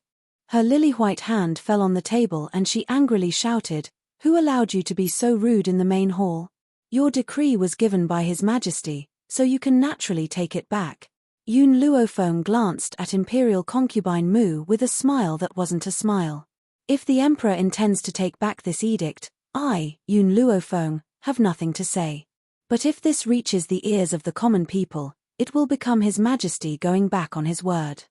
Her lily-white hand fell on the table and she angrily shouted, "Who allowed you to be so rude in the main hall? Your decree was given by His Majesty, so you can naturally take it back." Yun Luofeng glanced at Imperial concubine Mu with a smile that wasn't a smile. "If the Emperor intends to take back this edict, I, Yun Luofeng, have nothing to say. But if this reaches the ears of the common people, it will become His Majesty going back on his word.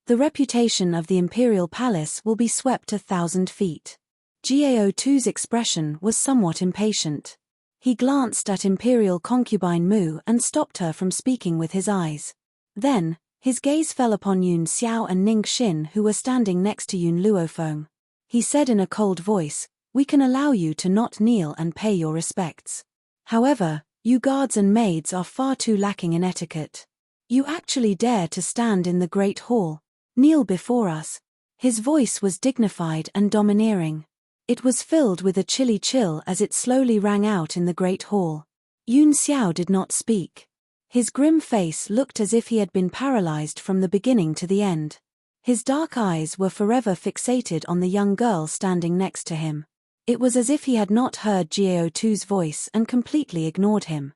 The reputation of the Imperial Palace will be swept 1,000 feet. Gao2's expression was somewhat impatient. He glanced at Imperial concubine Mu and stopped her from speaking with his eyes. Then, his gaze fell upon Yun Xiao and Ning Xin, who were standing next to Yun Luofeng. He said in a cold voice, "We can allow you to not kneel and pay your respects. However, you guards and maids are far too lacking in etiquette. You actually dare to stand in the Great Hall. Kneel before us." His voice was dignified and domineering. It was filled with a chilly chill as it slowly rang out in the Great Hall. Yun Xiao did not speak. His grim face looked as if he had been paralyzed from the beginning to the end. His dark eyes were forever fixated on the young girl standing next to him. It was as if he had not heard Gao2's voice and completely ignored him.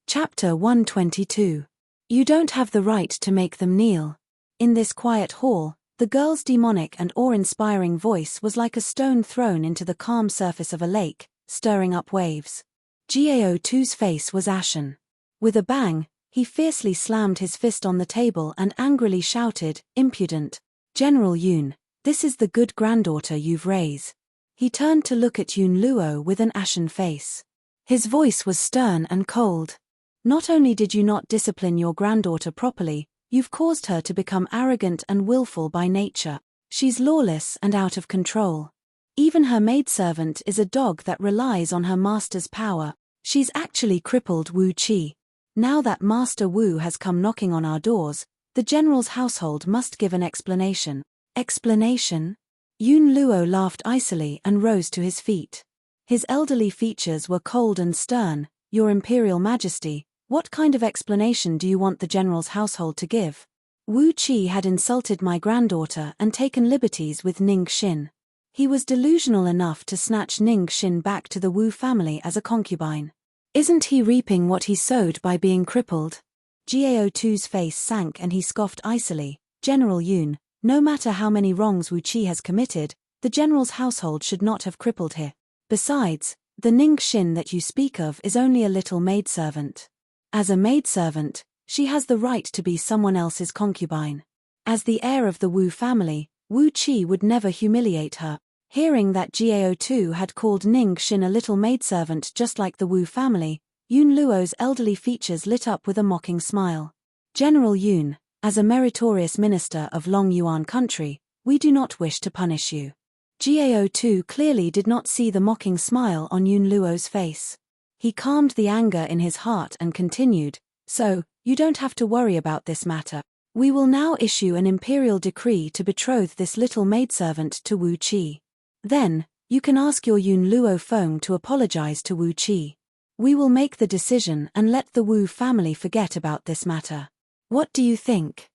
Chapter 122. You don't have the right to make them kneel. In this quiet hall, the girl's demonic and awe-inspiring voice was like a stone thrown into the calm surface of a lake, stirring up waves. Gao2's face was ashen. With a bang, he fiercely slammed his fist on the table and angrily shouted, "Impudent! General Yun, this is the good granddaughter you've raised." He turned to look at Yun Luo with an ashen face. His voice was stern and cold. "Not only did you not discipline your granddaughter properly, you've caused her to become arrogant and willful by nature. She's lawless and out of control. Even her maidservant is a dog that relies on her master's power. She's actually crippled Wu Qi. Now that Master Wu has come knocking on our doors, the general's household must give an explanation." "Explanation?" Yun Luo laughed icily and rose to his feet. His elderly features were cold and stern. "Your Imperial Majesty, what kind of explanation do you want the general's household to give? Wu Qi had insulted my granddaughter and taken liberties with Ning Xin. He was delusional enough to snatch Ning Xin back to the Wu family as a concubine. Isn't he reaping what he sowed by being crippled?" Gao2's face sank and he scoffed icily, "General Yun, no matter how many wrongs Wu Qi has committed, the general's household should not have crippled her. Besides, the Ning Xin that you speak of is only a little maidservant. As a maidservant, she has the right to be someone else's concubine. As the heir of the Wu family, Wu Qi would never humiliate her." Hearing that Gao2 had called Ning Xin a little maidservant just like the Wu family, Yun Luo's elderly features lit up with a mocking smile. "General Yun, as a meritorious minister of Long Yuan country, we do not wish to punish you." Gao2 clearly did not see the mocking smile on Yun Luo's face. He calmed the anger in his heart and continued, "So, you don't have to worry about this matter. We will now issue an imperial decree to betroth this little maidservant to Wu Qi. Then, you can ask your Yun Luofeng to apologize to Wu Qi. We will make the decision and let the Wu family forget about this matter. What do you think?"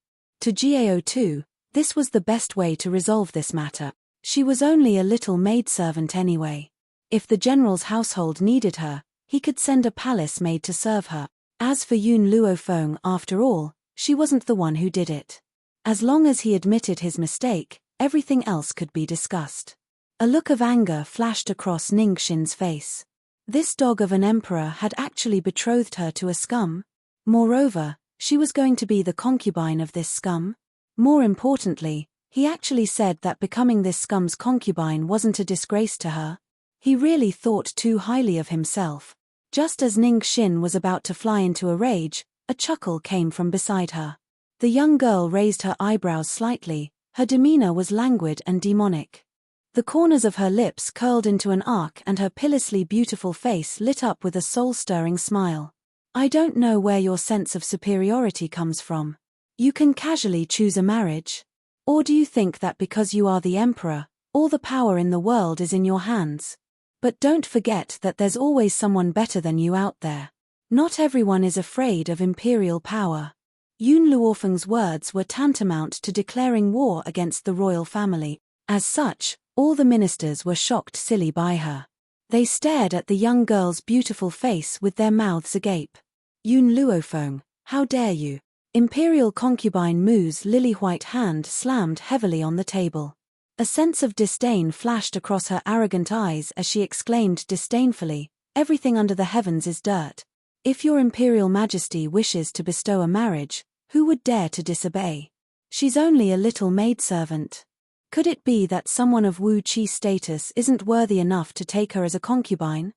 To Gao2, this was the best way to resolve this matter. She was only a little maidservant anyway. If the general's household needed her, he could send a palace maid to serve her. As for Yun Luofeng, after all, she wasn't the one who did it. As long as he admitted his mistake, everything else could be discussed. A look of anger flashed across Ning Xin's face. This dog of an emperor had actually betrothed her to a scum? Moreover, she was going to be the concubine of this scum? More importantly, he actually said that becoming this scum's concubine wasn't a disgrace to her. He really thought too highly of himself. Just as Ning Xin was about to fly into a rage, a chuckle came from beside her. The young girl raised her eyebrows slightly, her demeanor was languid and demonic. The corners of her lips curled into an arc and her pitilessly beautiful face lit up with a soul-stirring smile. I don't know where your sense of superiority comes from. You can casually choose a marriage. Or do you think that because you are the emperor, all the power in the world is in your hands? But don't forget that there's always someone better than you out there. Not everyone is afraid of imperial power. Yun Luofeng's words were tantamount to declaring war against the royal family. As such, all the ministers were shocked silly by her. They stared at the young girl's beautiful face with their mouths agape. Yun Luofeng, how dare you? Imperial concubine Mu's lily-white hand slammed heavily on the table. A sense of disdain flashed across her arrogant eyes as she exclaimed disdainfully, everything under the heavens is dirt. If your imperial majesty wishes to bestow a marriage, who would dare to disobey? She's only a little maidservant. Could it be that someone of Wu Qi's status isn't worthy enough to take her as a concubine?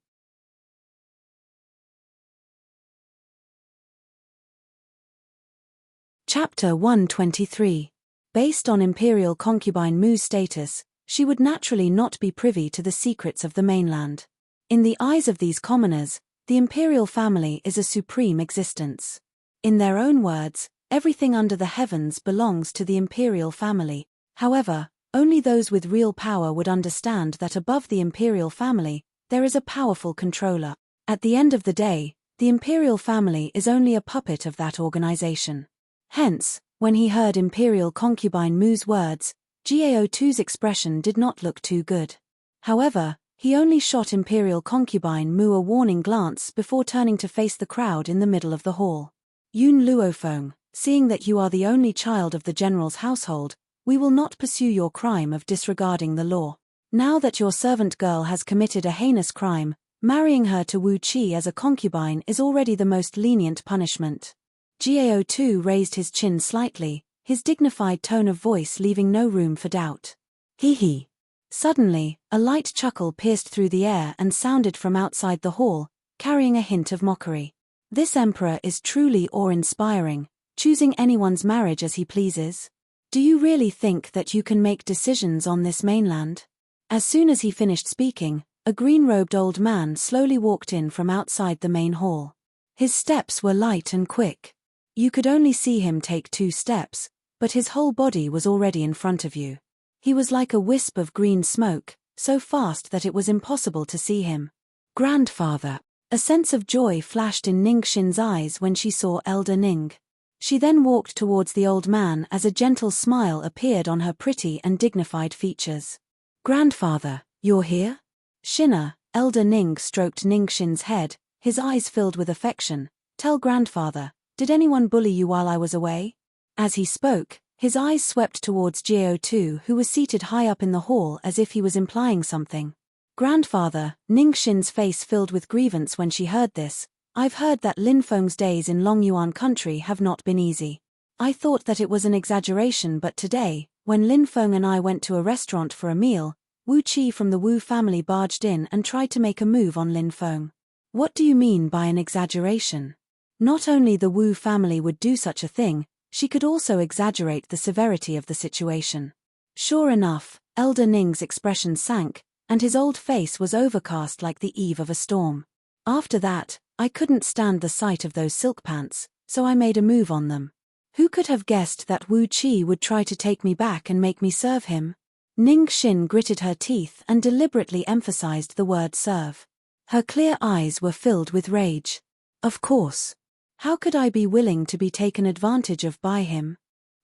Chapter 123. Based on imperial concubine Mu's status, she would naturally not be privy to the secrets of the mainland. In the eyes of these commoners, the imperial family is a supreme existence. In their own words, everything under the heavens belongs to the imperial family. However, only those with real power would understand that above the imperial family, there is a powerful controller. At the end of the day, the imperial family is only a puppet of that organization. Hence, when he heard imperial concubine Mu's words, Gao Tu's expression did not look too good. However, he only shot imperial concubine Mu a warning glance before turning to face the crowd in the middle of the hall. Yun Luofeng, seeing that you are the only child of the general's household, we will not pursue your crime of disregarding the law. Now that your servant girl has committed a heinous crime, marrying her to Wu Qi as a concubine is already the most lenient punishment. Gao Tu raised his chin slightly, his dignified tone of voice leaving no room for doubt. Hee hee. Suddenly, a light chuckle pierced through the air and sounded from outside the hall, carrying a hint of mockery. This emperor is truly awe-inspiring, choosing anyone's marriage as he pleases. Do you really think that you can make decisions on this mainland? As soon as he finished speaking, a green-robed old man slowly walked in from outside the main hall. His steps were light and quick. You could only see him take 2 steps, but his whole body was already in front of you. He was like a wisp of green smoke, so fast that it was impossible to see him. Grandfather. A sense of joy flashed in Ning Xin's eyes when she saw Elder Ning. She then walked towards the old man as a gentle smile appeared on her pretty and dignified features. Grandfather, you're here? Xina, Elder Ning stroked Ning Xin's head, his eyes filled with affection. Tell grandfather, did anyone bully you while I was away? As he spoke, his eyes swept towards Gao Tu, who was seated high up in the hall as if he was implying something. Grandfather, Ning Xin's face filled with grievance when she heard this. I've heard that Lin Feng's days in Longyuan country have not been easy. I thought that it was an exaggeration, but today, when Lin Feng and I went to a restaurant for a meal, Wu Qi from the Wu family barged in and tried to make a move on Lin Feng. What do you mean by an exaggeration? Not only the Wu family would do such a thing, she could also exaggerate the severity of the situation. Sure enough, Elder Ning's expression sank, and his old face was overcast like the eve of a storm. After that, I couldn't stand the sight of those silk pants, so I made a move on them. Who could have guessed that Wu Qi would try to take me back and make me serve him? Ning Xin gritted her teeth and deliberately emphasized the word serve. Her clear eyes were filled with rage. Of course. How could I be willing to be taken advantage of by him?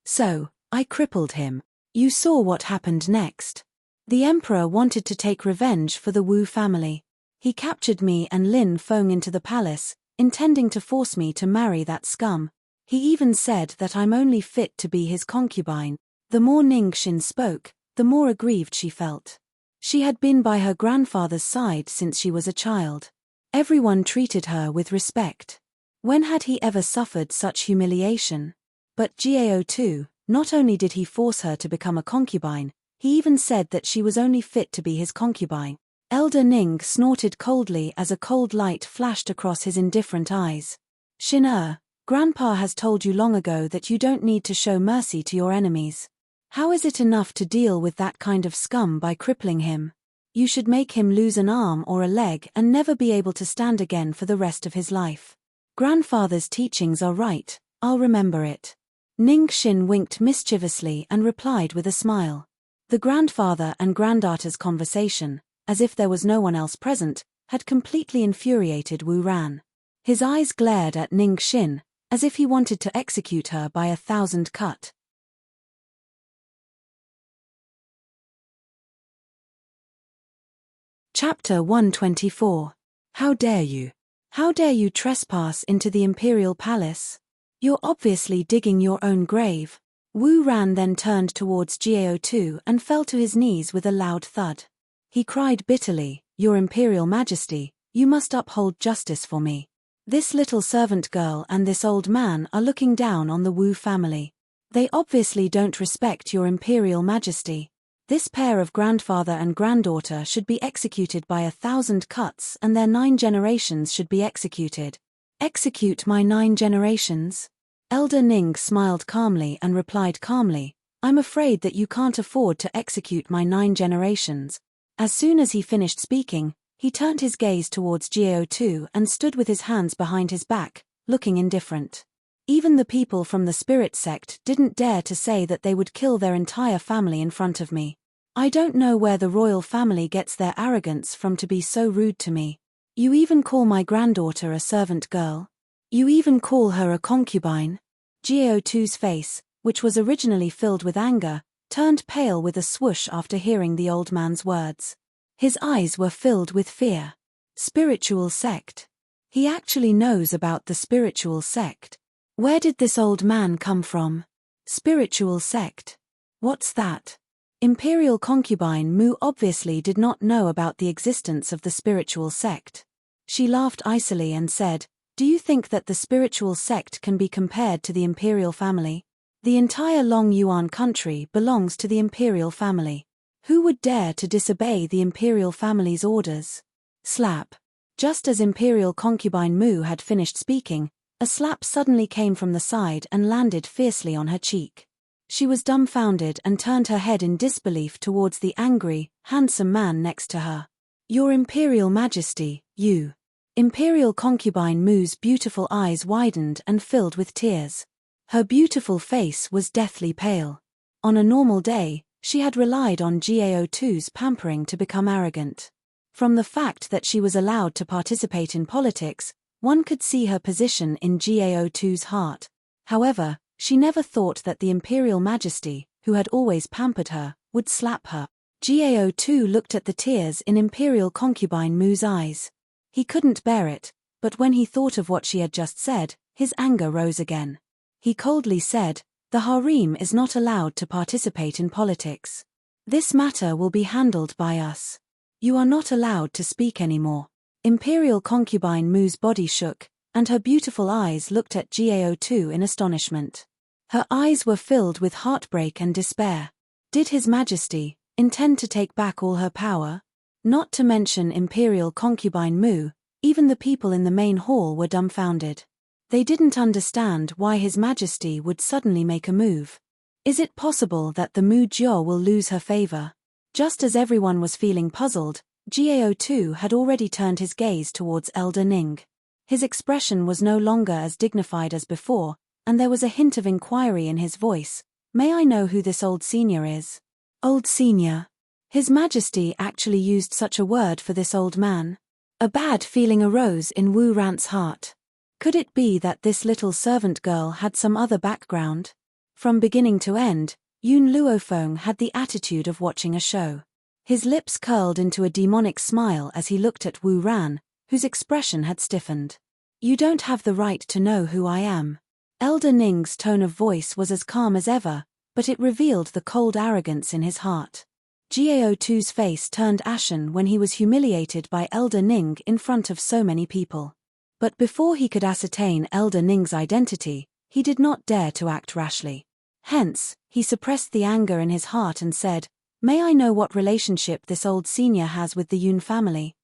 So, I crippled him. You saw what happened next. The emperor wanted to take revenge for the Wu family. He captured me and Lin Feng into the palace, intending to force me to marry that scum. He even said that I'm only fit to be his concubine. The more Ning Xin spoke, the more aggrieved she felt. She had been by her grandfather's side since she was a child. Everyone treated her with respect. When had he ever suffered such humiliation? But Gao Tu, Not only did he force her to become a concubine, he even said that she was only fit to be his concubine. Elder Ning snorted coldly as a cold light flashed across his indifferent eyes. Shin Grandpa has told you long ago that you don't need to show mercy to your enemies. How is it enough to deal with that kind of scum by crippling him? You should make him lose an arm or a leg and never be able to stand again for the rest of his life. Grandfather's teachings are right, I'll remember it. Ning Xin winked mischievously and replied with a smile. The grandfather and granddaughter's conversation, as if there was no one else present, had completely infuriated Wu Ran. His eyes glared at Ning Xin, as if he wanted to execute her by 1,000 cut. Chapter 124. How dare you? How dare you trespass into the Imperial Palace? You're obviously digging your own grave. Wu Ran then turned towards Jiao-Tu and fell to his knees with a loud thud. He cried bitterly, Your Imperial Majesty, you must uphold justice for me. This little servant girl and this old man are looking down on the Wu family. They obviously don't respect Your Imperial Majesty. This pair of grandfather and granddaughter should be executed by 1,000 cuts and their 9 generations should be executed. Execute my 9 generations? Elder Ning smiled calmly and replied calmly, I'm afraid that you can't afford to execute my 9 generations. As soon as he finished speaking, he turned his gaze towards Jiao-Tu and stood with his hands behind his back, looking indifferent. Even the people from the spirit sect didn't dare to say that they would kill their entire family in front of me. I don't know where the royal family gets their arrogance from to be so rude to me. You even call my granddaughter a servant girl? You even call her a concubine? Jiao-Tu's face, which was originally filled with anger, turned pale with a swoosh after hearing the old man's words. His eyes were filled with fear. Spiritual sect. He actually knows about the spiritual sect. Where did this old man come from? Spiritual sect. What's that? Imperial concubine Mu obviously did not know about the existence of the spiritual sect. She laughed icily and said, Do you think that the spiritual sect can be compared to the imperial family? The entire Long Yuan country belongs to the imperial family. Who would dare to disobey the imperial family's orders? Slap. Just as imperial concubine Mu had finished speaking, a slap suddenly came from the side and landed fiercely on her cheek. She was dumbfounded and turned her head in disbelief towards the angry, handsome man next to her. Your Imperial Majesty, you. Imperial concubine Mu's beautiful eyes widened and filled with tears. Her beautiful face was deathly pale. On a normal day, she had relied on Jiao-Tu's pampering to become arrogant. From the fact that she was allowed to participate in politics, one could see her position in Jiao-Tu's heart. However, she never thought that the Imperial Majesty, who had always pampered her, would slap her. Jiao-Tu looked at the tears in Imperial concubine Mu's eyes. He couldn't bear it, but when he thought of what she had just said, his anger rose again. He coldly said, The harem is not allowed to participate in politics. This matter will be handled by us. You are not allowed to speak anymore. Imperial concubine Mu's body shook, and her beautiful eyes looked at Jiao-Tu in astonishment. Her eyes were filled with heartbreak and despair. Did His Majesty intend to take back all her power? Not to mention Imperial concubine Mu, even the people in the main hall were dumbfounded. They didn't understand why His Majesty would suddenly make a move. Is it possible that the Mu Jiao will lose her favor? Just as everyone was feeling puzzled, Jiao-Tu had already turned his gaze towards Elder Ning. His expression was no longer as dignified as before, and there was a hint of inquiry in his voice. May I know who this old senior is? Old senior? His Majesty actually used such a word for this old man. A bad feeling arose in Wu Ran's heart. Could it be that this little servant girl had some other background? From beginning to end, Yun Luofeng had the attitude of watching a show. His lips curled into a demonic smile as he looked at Wu Ran, whose expression had stiffened. You don't have the right to know who I am. Elder Ning's tone of voice was as calm as ever, but it revealed the cold arrogance in his heart. Jiao-Tu's face turned ashen when he was humiliated by Elder Ning in front of so many people. But before he could ascertain Elder Ning's identity, he did not dare to act rashly. Hence, he suppressed the anger in his heart and said, "May I know what relationship this old senior has with the Yun family?"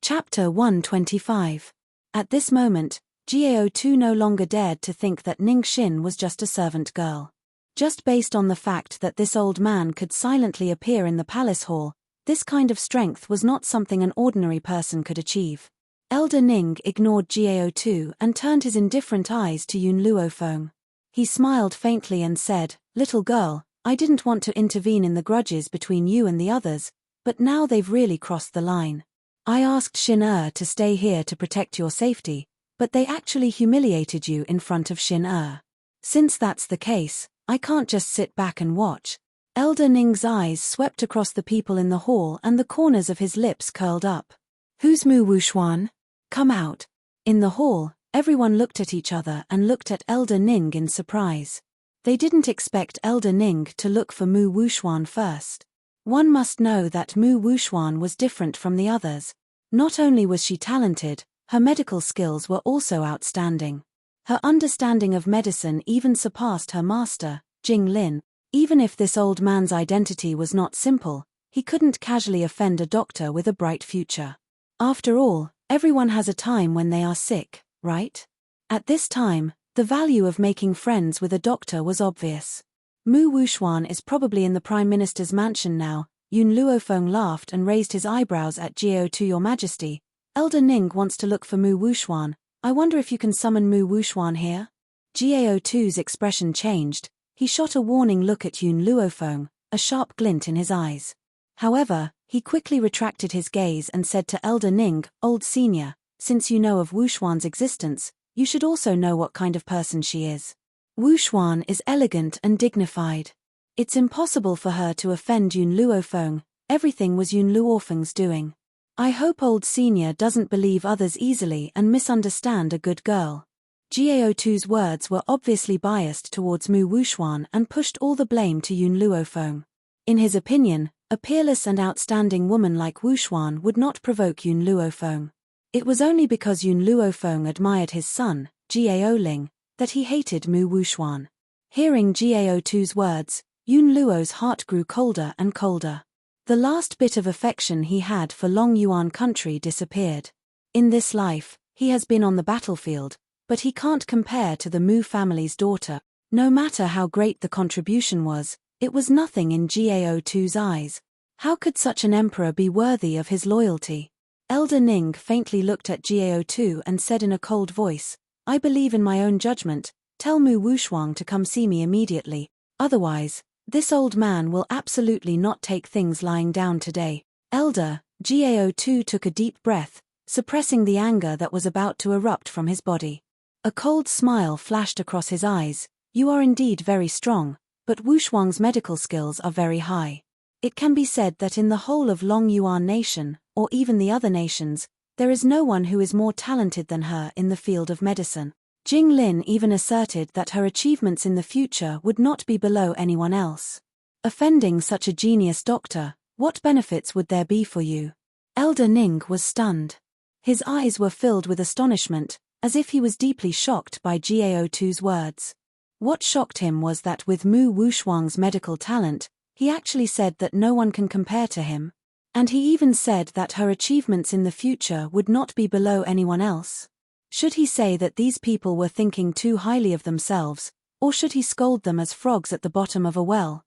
Chapter 125. At this moment, Gao2 no longer dared to think that Ning Xin was just a servant girl. Just based on the fact that this old man could silently appear in the palace hall, this kind of strength was not something an ordinary person could achieve. Elder Ning ignored Gao2 and turned his indifferent eyes to Yun Luofeng. He smiled faintly and said, "Little girl, I didn't want to intervene in the grudges between you and the others, but now they've really crossed the line. I asked Xin to stay here to protect your safety, but they actually humiliated you in front of Xin. Since that's the case, I can't just sit back and watch." Elder Ning's eyes swept across the people in the hall and the corners of his lips curled up. "Who's Mu Wuxuan? Come out." In the hall, everyone looked at each other and looked at Elder Ning in surprise. They didn't expect Elder Ning to look for Mu Wuxuan first. One must know that Mu Wuxuan was different from the others. Not only was she talented, her medical skills were also outstanding. Her understanding of medicine even surpassed her master, Jing Lin. Even if this old man's identity was not simple, he couldn't casually offend a doctor with a bright future. After all, everyone has a time when they are sick, right? At this time, the value of making friends with a doctor was obvious. Mu Wuxuan is probably in the Prime Minister's mansion now. Yun Luofeng laughed and raised his eyebrows at Gao2. "Your Majesty, Elder Ning wants to look for Mu Wuxuan. I wonder if you can summon Mu Wuxuan here?" Gao2's expression changed. He shot a warning look at Yun Luofeng, a sharp glint in his eyes. However, he quickly retracted his gaze and said to Elder Ning, "Old senior, since you know of Wuxuan's existence, you should also know what kind of person she is. Wuxuan is elegant and dignified. It's impossible for her to offend Yun Luofeng. Everything was Yun Luofeng's doing. I hope old senior doesn't believe others easily and misunderstand a good girl." Gao2's words were obviously biased towards Mu Wuxuan and pushed all the blame to Yun Luofeng. In his opinion, a peerless and outstanding woman like Wuxuan would not provoke Yun Luofeng. It was only because Yun Luofeng admired his son, Gao Ling, that he hated Mu Wuxuan. Hearing Gao2's words, Yun Luo's heart grew colder and colder. The last bit of affection he had for Long Yuan country disappeared. In this life, he has been on the battlefield, but he can't compare to the Mu family's daughter. No matter how great the contribution was, it was nothing in Gao2's eyes. How could such an emperor be worthy of his loyalty? Elder Ning faintly looked at Gao2 and said in a cold voice, "I believe in my own judgment. Tell Mu Wuxuan to come see me immediately. Otherwise, this old man will absolutely not take things lying down today." Elder Gao2 took a deep breath, suppressing the anger that was about to erupt from his body. A cold smile flashed across his eyes. "You are indeed very strong, but Wuxuan's medical skills are very high. It can be said that in the whole of Long Yuan nation, or even the other nations, there is no one who is more talented than her in the field of medicine." Jing Lin even asserted that her achievements in the future would not be below anyone else. Offending such a genius doctor, what benefits would there be for you? Elder Ning was stunned. His eyes were filled with astonishment, as if he was deeply shocked by Gao2's words. What shocked him was that with Mu Wuxuan's medical talent, he actually said that no one can compare to him. And he even said that her achievements in the future would not be below anyone else. Should he say that these people were thinking too highly of themselves, or should he scold them as frogs at the bottom of a well?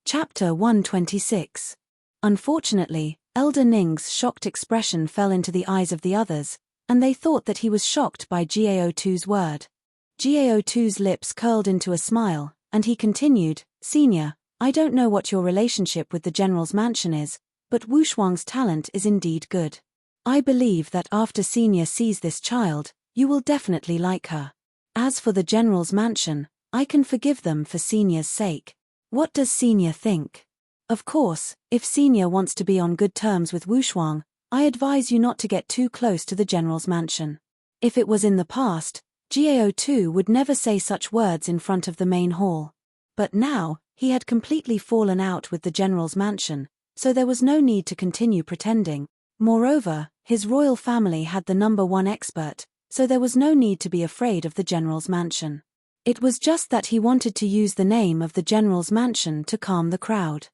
Chapter 126. Unfortunately, Elder Ning's shocked expression fell into the eyes of the others, and they thought that he was shocked by Gao2's word. Gao2's lips curled into a smile, and he continued, "Senior, I don't know what your relationship with the general's mansion is, but Wuxuan's talent is indeed good. I believe that after Senior sees this child, you will definitely like her. As for the general's mansion, I can forgive them for Senior's sake. What does Senior think? Of course, if Senior wants to be on good terms with Wuxuan, I advise you not to get too close to the general's mansion." If it was in the past, Gao2 would never say such words in front of the main hall. But now, he had completely fallen out with the general's mansion, so there was no need to continue pretending. Moreover, his royal family had the #1 expert, so there was no need to be afraid of the general's mansion. It was just that he wanted to use the name of the general's mansion to calm the crowd.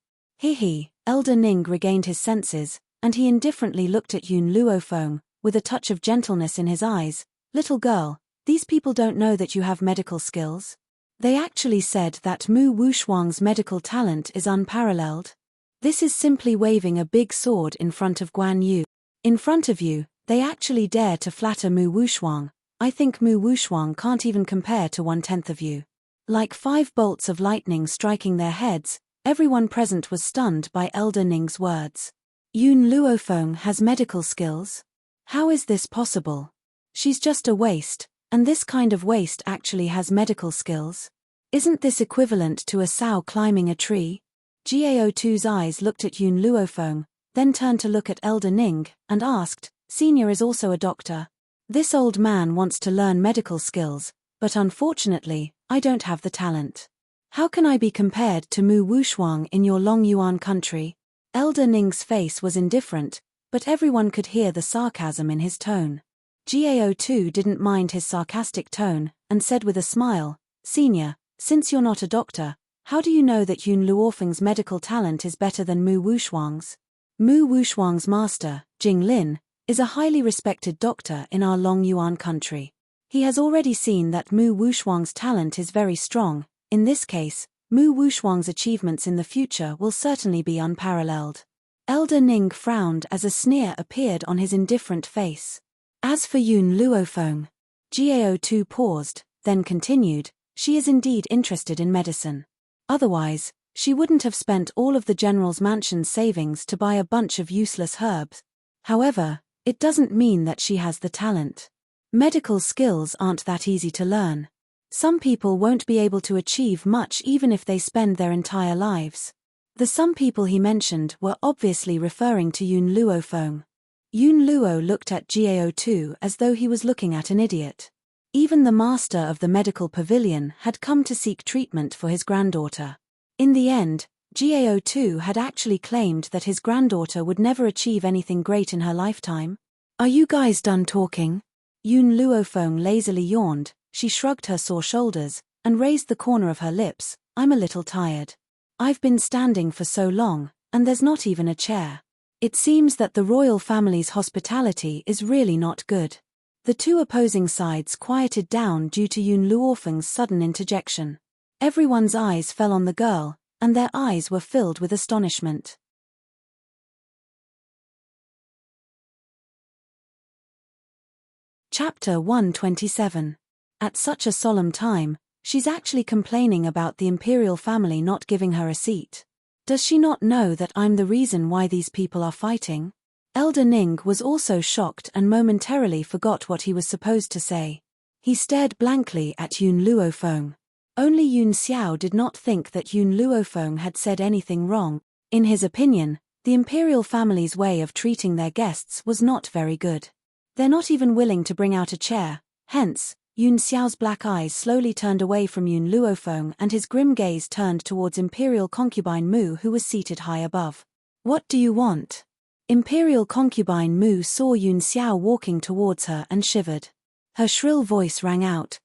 Elder Ning regained his senses, and he indifferently looked at Yun Luofeng, with a touch of gentleness in his eyes. Little girl, these people don't know that you have medical skills. They actually said that Mu Wushuang's medical talent is unparalleled. This is simply waving a big sword in front of Guan Yu. In front of you, they actually dare to flatter Mu Wushuang. I think Mu Wushuang can't even compare to 1/10 of you. Like 5 bolts of lightning striking their heads, everyone present was stunned by Elder Ning's words. Yun Luofeng has medical skills? How is this possible? She's just a waste, and this kind of waste actually has medical skills. Isn't this equivalent to a sow climbing a tree? Gao2's eyes looked at Yun Luofeng, then turned to look at Elder Ning, and asked, Senior is also a doctor. This old man wants to learn medical skills, but unfortunately, I don't have the talent. How can I be compared to Mu Wushuang in your Long Yuan country? Elder Ning's face was indifferent, but everyone could hear the sarcasm in his tone. Gao2 didn't mind his sarcastic tone, and said with a smile, Senior, since you're not a doctor, how do you know that Yun Luofeng's medical talent is better than Mu Wushuang's? Mu Wushuang's master, Jing Lin, is a highly respected doctor in our Long Yuan country. He has already seen that Mu Wushuang's talent is very strong. In this case, Mu Wushuang's achievements in the future will certainly be unparalleled. Elder Ning frowned as a sneer appeared on his indifferent face. As for Yun Luofeng, Gao2 paused, then continued, she is indeed interested in medicine. Otherwise, she wouldn't have spent all of the general's mansion's savings to buy a bunch of useless herbs. However, it doesn't mean that she has the talent. Medical skills aren't that easy to learn. Some people won't be able to achieve much even if they spend their entire lives. The some people he mentioned were obviously referring to Yun Luofeng. Yun Luo looked at Gao2 as though he was looking at an idiot. Even the master of the medical pavilion had come to seek treatment for his granddaughter. In the end, Gao2 had actually claimed that his granddaughter would never achieve anything great in her lifetime. Are you guys done talking? Yun Luofeng lazily yawned, she shrugged her sore shoulders, and raised the corner of her lips, I'm a little tired. I've been standing for so long, and there's not even a chair. It seems that the royal family's hospitality is really not good. The two opposing sides quieted down due to Yun Luofeng's sudden interjection. Everyone's eyes fell on the girl, and their eyes were filled with astonishment. Chapter 127. At such a solemn time, she's actually complaining about the imperial family not giving her a seat. Does she not know that I'm the reason why these people are fighting? Elder Ning was also shocked and momentarily forgot what he was supposed to say. He stared blankly at Yun Luofeng. Only Yun Xiao did not think that Yun Luofeng had said anything wrong. In his opinion, the imperial family's way of treating their guests was not very good. They're not even willing to bring out a chair, hence, Yun Xiao's black eyes slowly turned away from Yun Luofeng and his grim gaze turned towards Imperial concubine Mu who was seated high above. What do you want? Imperial concubine Mu saw Yun Xiao walking towards her and shivered. Her shrill voice rang out,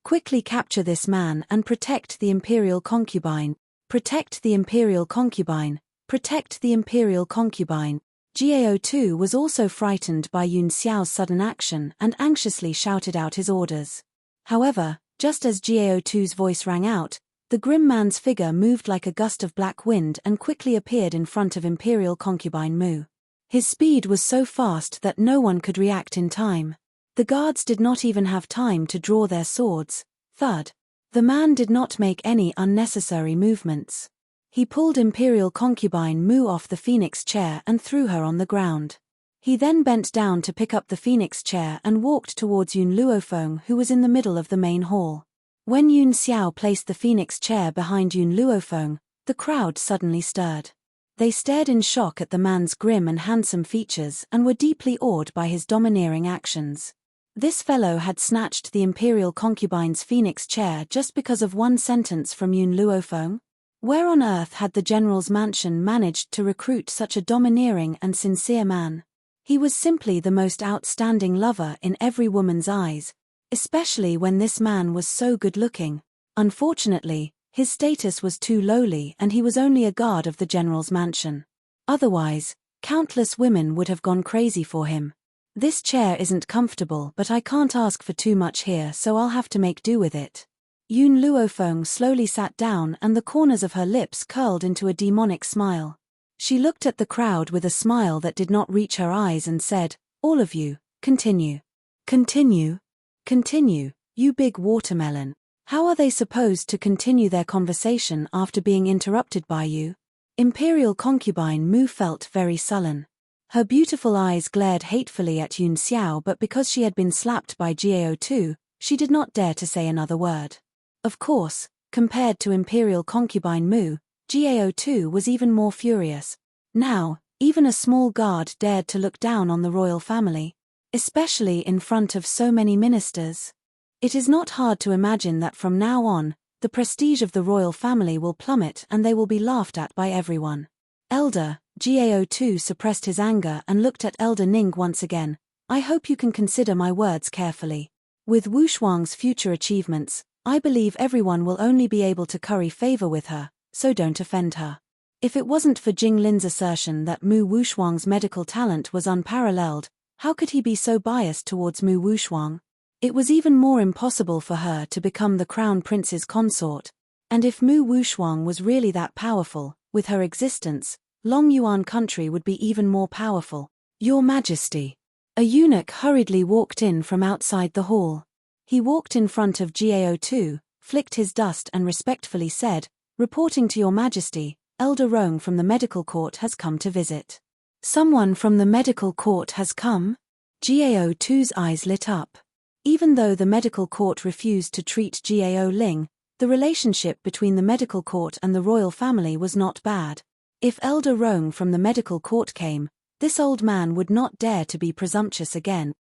Quickly capture this man and protect the Imperial concubine. Protect the Imperial concubine. Protect the Imperial concubine. Gao2 was also frightened by Yun Xiao's sudden action and anxiously shouted out his orders. However, just as Gao2's voice rang out, the grim man's figure moved like a gust of black wind and quickly appeared in front of Imperial concubine Mu. His speed was so fast that no one could react in time. The guards did not even have time to draw their swords. Thud. The man did not make any unnecessary movements. He pulled Imperial concubine Mu off the phoenix chair and threw her on the ground. He then bent down to pick up the phoenix chair and walked towards Yun Luofeng who was in the middle of the main hall. When Yun Xiao placed the phoenix chair behind Yun Luofeng, the crowd suddenly stirred. They stared in shock at the man's grim and handsome features and were deeply awed by his domineering actions. This fellow had snatched the Imperial concubine's phoenix chair just because of one sentence from Yun Luofeng. Where on earth had the general's mansion managed to recruit such a domineering and sincere man? He was simply the most outstanding lover in every woman's eyes, especially when this man was so good-looking. Unfortunately, his status was too lowly and he was only a guard of the general's mansion. Otherwise, countless women would have gone crazy for him. This chair isn't comfortable, but I can't ask for too much here, so I'll have to make do with it. Yun Luofeng slowly sat down and the corners of her lips curled into a demonic smile. She looked at the crowd with a smile that did not reach her eyes and said, "All of you, continue. Continue. Continue, you big watermelon. How are they supposed to continue their conversation after being interrupted by you?" Imperial concubine Mu felt very sullen. Her beautiful eyes glared hatefully at Yun Xiao, but because she had been slapped by Jiao Tu, she did not dare to say another word. Of course, compared to Imperial concubine Mu, Jiao Tu was even more furious. Now, even a small guard dared to look down on the royal family, especially in front of so many ministers. It is not hard to imagine that from now on, the prestige of the royal family will plummet and they will be laughed at by everyone. Elder, Jiao Tu suppressed his anger and looked at Elder Ning once again. "I hope you can consider my words carefully. With Wu Shuang's future achievements, I believe everyone will only be able to curry favor with her, so don't offend her." If it wasn't for Jing Lin's assertion that Mu Wushuang's medical talent was unparalleled, how could he be so biased towards Mu Wushuang? It was even more impossible for her to become the crown prince's consort. And if Mu Wushuang was really that powerful, with her existence, Long Yuan country would be even more powerful. "Your Majesty." A eunuch hurriedly walked in from outside the hall. He walked in front of Jiao Tu, flicked his dust and respectfully said, "Reporting to Your Majesty, Elder Rong from the medical court has come to visit." "Someone from the medical court has come?" Jiao Tu's eyes lit up. Even though the medical court refused to treat Jiao Ling, the relationship between the medical court and the royal family was not bad. If Elder Rong from the medical court came, this old man would not dare to be presumptuous again.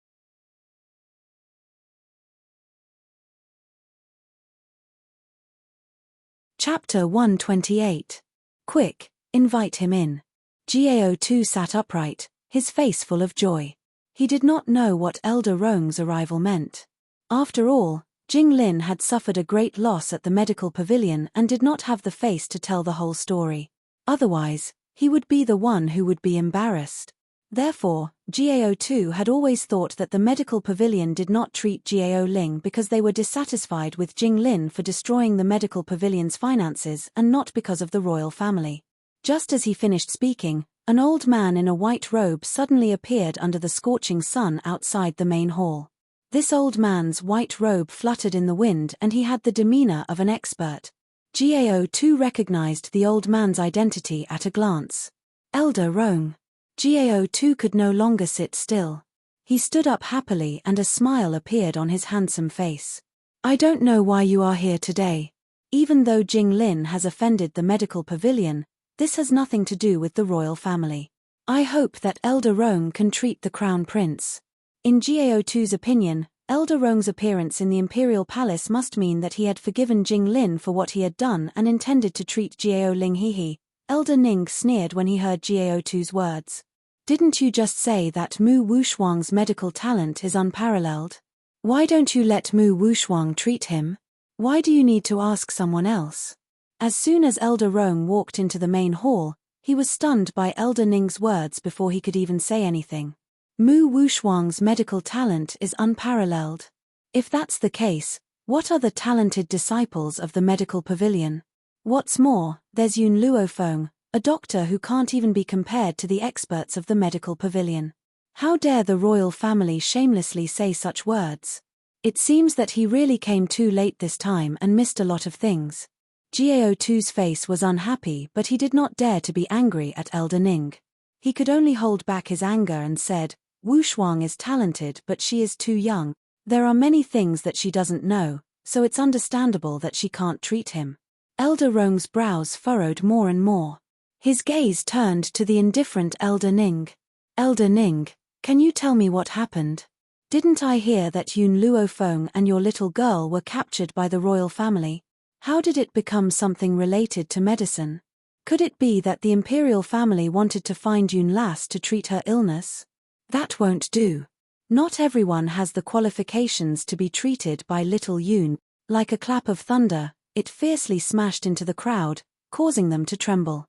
Chapter 128. Quick, invite him in. Jiao Tu sat upright, his face full of joy. He did not know what Elder Rong's arrival meant. After all, Jing Lin had suffered a great loss at the medical pavilion and did not have the face to tell the whole story. Otherwise, he would be the one who would be embarrassed. Therefore, Jiao Tu had always thought that the medical pavilion did not treat Jiao Ling because they were dissatisfied with Jing Lin for destroying the medical pavilion's finances and not because of the royal family. Just as he finished speaking, an old man in a white robe suddenly appeared under the scorching sun outside the main hall. This old man's white robe fluttered in the wind and he had the demeanor of an expert. Jiao Tu recognized the old man's identity at a glance. Elder Rong. Jiao Tu could no longer sit still. He stood up happily and a smile appeared on his handsome face. "I don't know why you are here today. Even though Jing Lin has offended the medical pavilion, this has nothing to do with the royal family. I hope that Elder Rong can treat the crown prince." In Jiao Tu's opinion, Elder Rong's appearance in the imperial palace must mean that he had forgiven Jing Lin for what he had done and intended to treat Jiao Ling he. Elder Ning sneered when he heard Jiao Tu's words. "Didn't you just say that Mu Wushuang's medical talent is unparalleled? Why don't you let Mu Wushuang treat him? Why do you need to ask someone else?" As soon as Elder Rong walked into the main hall, he was stunned by Elder Ning's words before he could even say anything. Mu Wushuang's medical talent is unparalleled. If that's the case, what are the talented disciples of the medical pavilion? What's more, there's Yun Luofeng, a doctor who can't even be compared to the experts of the medical pavilion. How dare the royal family shamelessly say such words? It seems that he really came too late this time and missed a lot of things. Jiao Tu's face was unhappy, but he did not dare to be angry at Elder Ning. He could only hold back his anger and said, "Wu Shuang is talented but she is too young. There are many things that she doesn't know, so it's understandable that she can't treat him." Elder Rong's brows furrowed more and more. His gaze turned to the indifferent Elder Ning. "Elder Ning, can you tell me what happened? Didn't I hear that Yun Luofeng and your little girl were captured by the royal family? How did it become something related to medicine? Could it be that the imperial family wanted to find Yun Las to treat her illness? That won't do. Not everyone has the qualifications to be treated by little Yun. Like a clap of thunder, it fiercely smashed into the crowd, causing them to tremble.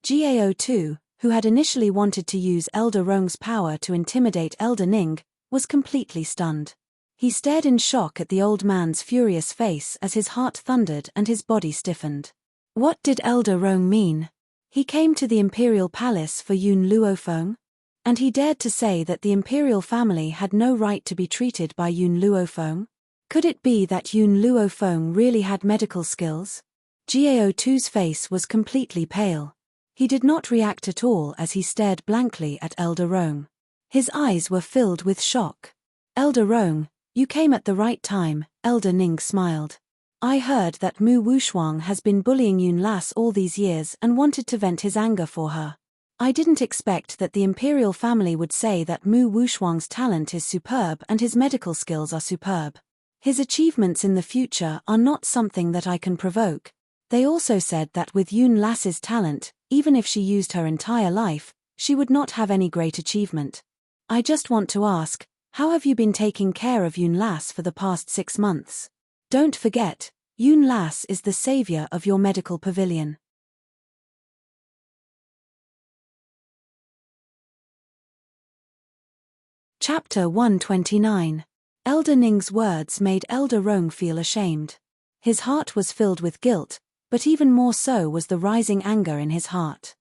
Gao Tu, who had initially wanted to use Elder Rong's power to intimidate Elder Ning, was completely stunned. He stared in shock at the old man's furious face as his heart thundered and his body stiffened. What did Elder Rong mean? He came to the imperial palace for Yun Luofeng? And he dared to say that the imperial family had no right to be treated by Yun Luofeng? Could it be that Yun Luofeng really had medical skills? Gao Tu's face was completely pale. He did not react at all as he stared blankly at Elder Rong. His eyes were filled with shock. Elder Rong, you came at the right time, Elder Ning smiled. I heard that Mu Wushuang has been bullying Yun Las all these years and wanted to vent his anger for her. I didn't expect that the imperial family would say that Mu Wushuang's talent is superb and his medical skills are superb. His achievements in the future are not something that I can provoke. They also said that with Yun Las's talent, even if she used her entire life, she would not have any great achievement. I just want to ask, how have you been taking care of Yun Las for the past 6 months? Don't forget, Yun Las is the savior of your medical pavilion. Chapter 129. Elder Ning's words made Elder Rong feel ashamed. His heart was filled with guilt, but even more so was the rising anger in his heart.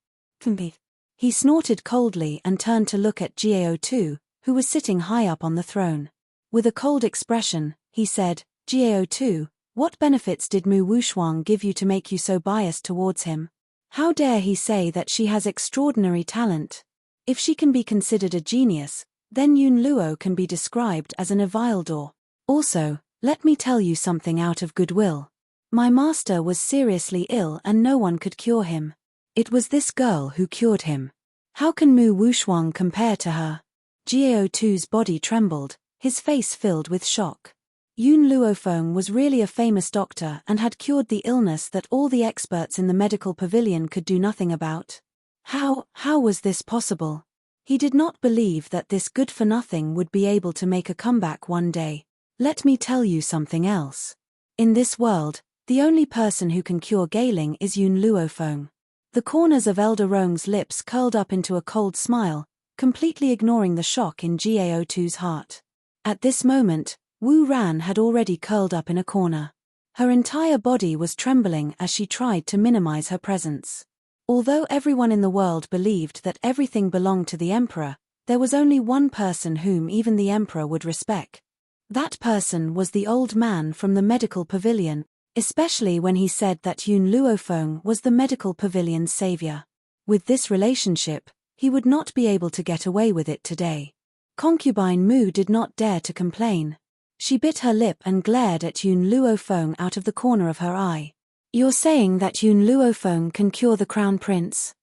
He snorted coldly and turned to look at Gao Tu, who was sitting high up on the throne. With a cold expression, he said, Gao Tu, what benefits did Mu Wushuang give you to make you so biased towards him? How dare he say that she has extraordinary talent? If she can be considered a genius, then Yun Luo can be described as an Evildor. Also, let me tell you something out of goodwill. My master was seriously ill and no one could cure him. It was this girl who cured him. How can Mu Wushuang compare to her? Gao Tu's body trembled, his face filled with shock. Yun Luofeng was really a famous doctor and had cured the illness that all the experts in the medical pavilion could do nothing about. How was this possible? He did not believe that this good-for-nothing would be able to make a comeback one day. Let me tell you something else. In this world, the only person who can cure Galing is Yun Luofeng. The corners of Elder Rong's lips curled up into a cold smile, completely ignoring the shock in Gao Tu's heart. At this moment, Wu Ran had already curled up in a corner. Her entire body was trembling as she tried to minimize her presence. Although everyone in the world believed that everything belonged to the emperor, there was only one person whom even the emperor would respect. That person was the old man from the medical pavilion, especially when he said that Yun Luofeng was the medical pavilion's savior. With this relationship, he would not be able to get away with it today. Concubine Mu did not dare to complain. She bit her lip and glared at Yun Luofeng out of the corner of her eye. You're saying that Yun Luofeng can cure the crown prince?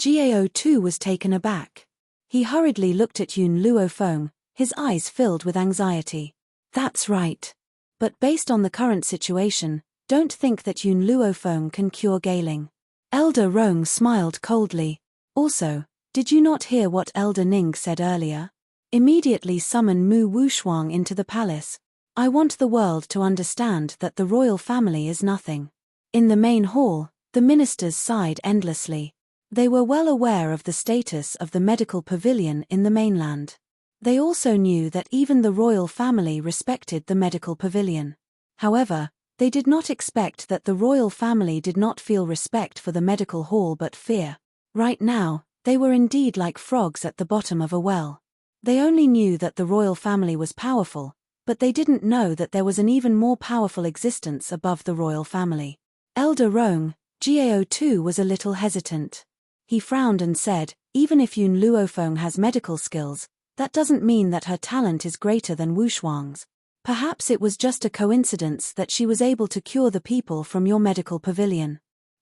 Gao Tu was taken aback. He hurriedly looked at Yun Luofeng, his eyes filled with anxiety. That's right. But based on the current situation, don't think that Yun Luofeng can cure Galing. Elder Rong smiled coldly. Also, did you not hear what Elder Ning said earlier? Immediately summon Mu Wushuang into the palace. I want the world to understand that the royal family is nothing. In the main hall, the ministers sighed endlessly. They were well aware of the status of the medical pavilion in the mainland. They also knew that even the royal family respected the medical pavilion. However, they did not expect that the royal family did not feel respect for the medical hall but fear. Right now, they were indeed like frogs at the bottom of a well. They only knew that the royal family was powerful, but they didn't know that there was an even more powerful existence above the royal family. Elder Rong, Gao Tu was a little hesitant. He frowned and said, even if Yun Luofeng has medical skills, that doesn't mean that her talent is greater than Wushuang's. Perhaps it was just a coincidence that she was able to cure the people from your medical pavilion.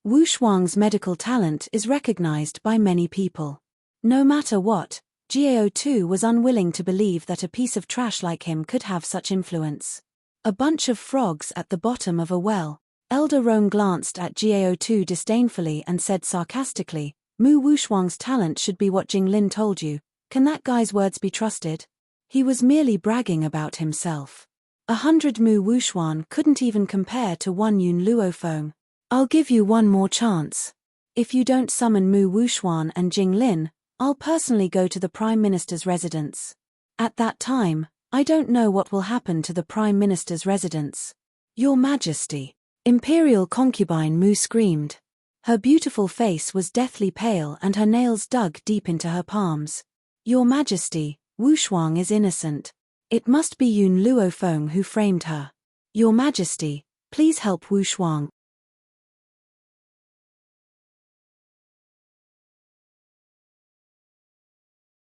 Wushuang's medical talent is recognized by many people. No matter what, Gao Tu was unwilling to believe that a piece of trash like him could have such influence. A bunch of frogs at the bottom of a well. Elder Rong glanced at Gao2 disdainfully and said sarcastically, Mu Wuxuang's talent should be what Jinglin told you. Can that guy's words be trusted? He was merely bragging about himself. 100 Mu Wuxuan couldn't even compare to 1 Yun Luofeng. I'll give you one more chance. If you don't summon Mu Wuxuan and Jinglin, I'll personally go to the Prime Minister's residence. At that time, I don't know what will happen to the Prime Minister's residence. Your Majesty. Imperial concubine Mu screamed. Her beautiful face was deathly pale and her nails dug deep into her palms. Your Majesty, Wuxuang is innocent. It must be Yun Luofeng who framed her. Your Majesty, please help Wuxuang.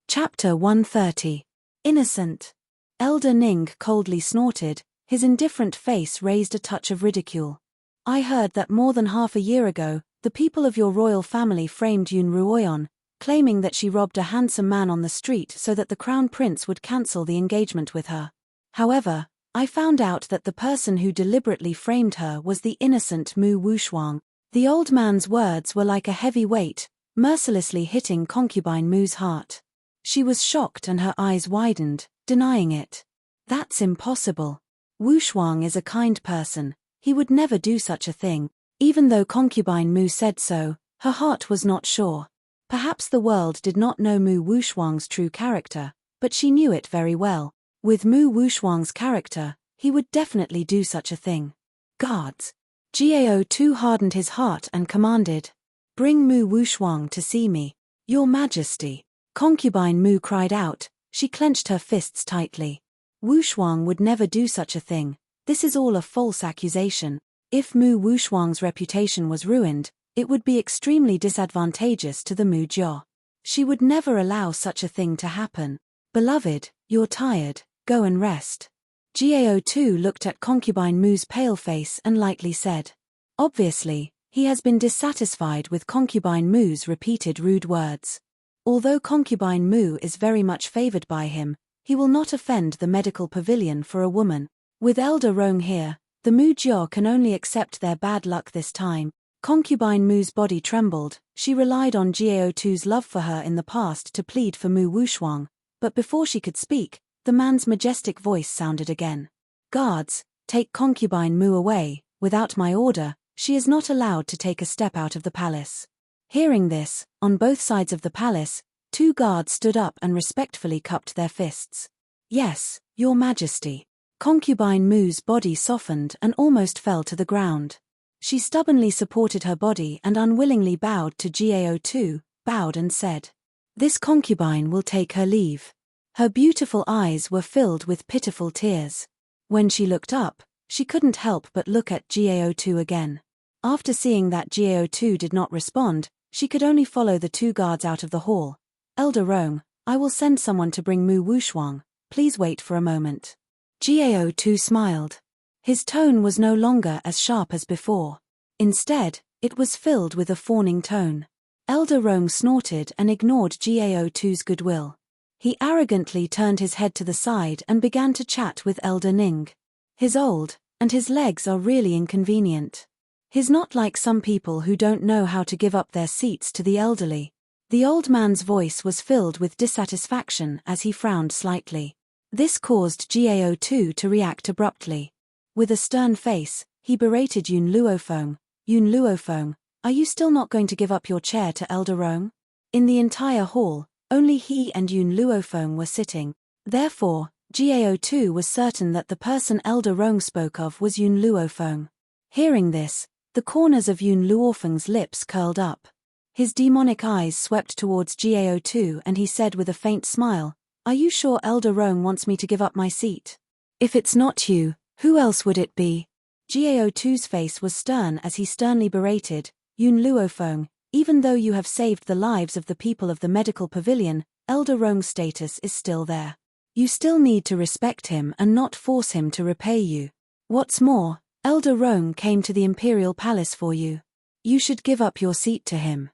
Chapter 130. Innocent. Elder Ning coldly snorted, his indifferent face raised a touch of ridicule. I heard that more than half a year ago, the people of your royal family framed Yun Ruoyan, claiming that she robbed a handsome man on the street so that the crown prince would cancel the engagement with her. However, I found out that the person who deliberately framed her was the innocent Mu Wuxuang. The old man's words were like a heavy weight, mercilessly hitting concubine Mu's heart. She was shocked and her eyes widened, denying it. That's impossible. Wuxuang is a kind person. He would never do such a thing. Even though concubine Mu said so, her heart was not sure. Perhaps the world did not know Mu Wuxuang's true character, but she knew it very well. With Mu Wuxuang's character, he would definitely do such a thing. Guards. Gao2 hardened his heart and commanded, Bring Mu Wuxuang to see me. Your Majesty. Concubine Mu cried out, she clenched her fists tightly. Wuxuang would never do such a thing. This is all a false accusation. If Mu Wuxuang's reputation was ruined, it would be extremely disadvantageous to the Mu Jia. She would never allow such a thing to happen. Beloved, you're tired, go and rest. Gao2 looked at concubine Mu's pale face and lightly said. Obviously, he has been dissatisfied with concubine Mu's repeated rude words. Although concubine Mu is very much favored by him, he will not offend the medical pavilion for a woman. With Elder Rong here, the Mu Jia can only accept their bad luck this time. Concubine Mu's body trembled. She relied on Gao2's love for her in the past to plead for Mu Wuxuang, but before she could speak, the man's majestic voice sounded again. Guards, take concubine Mu away. Without my order, she is not allowed to take a step out of the palace. Hearing this, on both sides of the palace, 2 guards stood up and respectfully cupped their fists. Yes, Your Majesty. Concubine Mu's body softened and almost fell to the ground. She stubbornly supported her body and unwillingly bowed to Gao2, bowed and said, This concubine will take her leave. Her beautiful eyes were filled with pitiful tears. When she looked up, she couldn't help but look at Gao2 again. After seeing that Gao2 did not respond, she could only follow the 2 guards out of the hall. Elder Rong, I will send someone to bring Mu Wuxuang. Please wait for a moment. Gao2 smiled. His tone was no longer as sharp as before. Instead, it was filled with a fawning tone. Elder Rong snorted and ignored Gao2's goodwill. He arrogantly turned his head to the side and began to chat with Elder Ning. He's old, and his legs are really inconvenient. He's not like some people who don't know how to give up their seats to the elderly. The old man's voice was filled with dissatisfaction as he frowned slightly. This caused Gao2 to react abruptly. With a stern face, he berated Yun Luofeng. Yun Luofeng, are you still not going to give up your chair to Elder Rong? In the entire hall, only he and Yun Luofeng were sitting. Therefore, Gao2 was certain that the person Elder Rong spoke of was Yun Luofeng. Hearing this, the corners of Yun Luofeng's lips curled up. His demonic eyes swept towards Gao2 and he said with a faint smile, Are you sure Elder Rong wants me to give up my seat? If it's not you, who else would it be? Gao2's face was stern as he sternly berated, Yun Luofeng, even though you have saved the lives of the people of the medical pavilion, Elder Rong's status is still there. You still need to respect him and not force him to repay you. What's more, Elder Rong came to the imperial palace for you. You should give up your seat to him.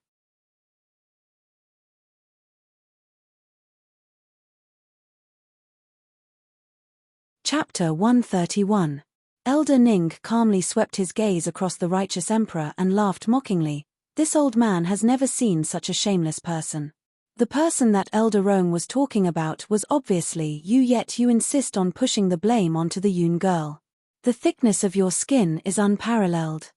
Chapter 131. Elder Ning calmly swept his gaze across the righteous emperor and laughed mockingly. This old man has never seen such a shameless person. The person that Elder Rong was talking about was obviously you, yet you insist on pushing the blame onto the Yun girl. The thickness of your skin is unparalleled.